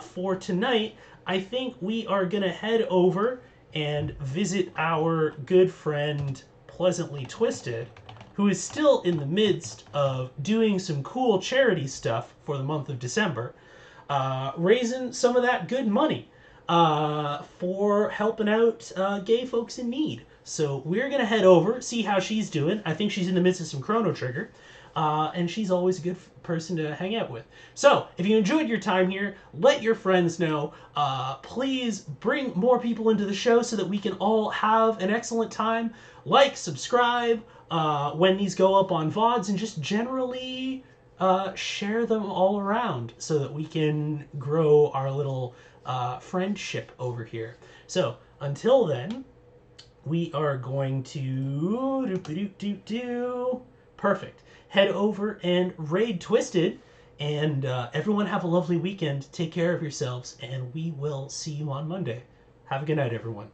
For tonight, I think we are going to head over and visit our good friend Pleasantly Twisted, who is still in the midst of doing some cool charity stuff for the month of December, raising some of that good money for helping out gay folks in need. So we're going to head over, see how she's doing. I think she's in the midst of some Chrono Trigger, and she's always a good person to hang out with. So if you enjoyed your time here, let your friends know. Please bring more people into the show so that we can all have an excellent time. Like, subscribe when these go up on VODs, and just generally share them all around so that we can grow our little friendship over here. So until then, we are going to perfect. Head over and raid Twisted, and everyone have a lovely weekend. Take care of yourselves, and we will see you on Monday. Have a good night, everyone.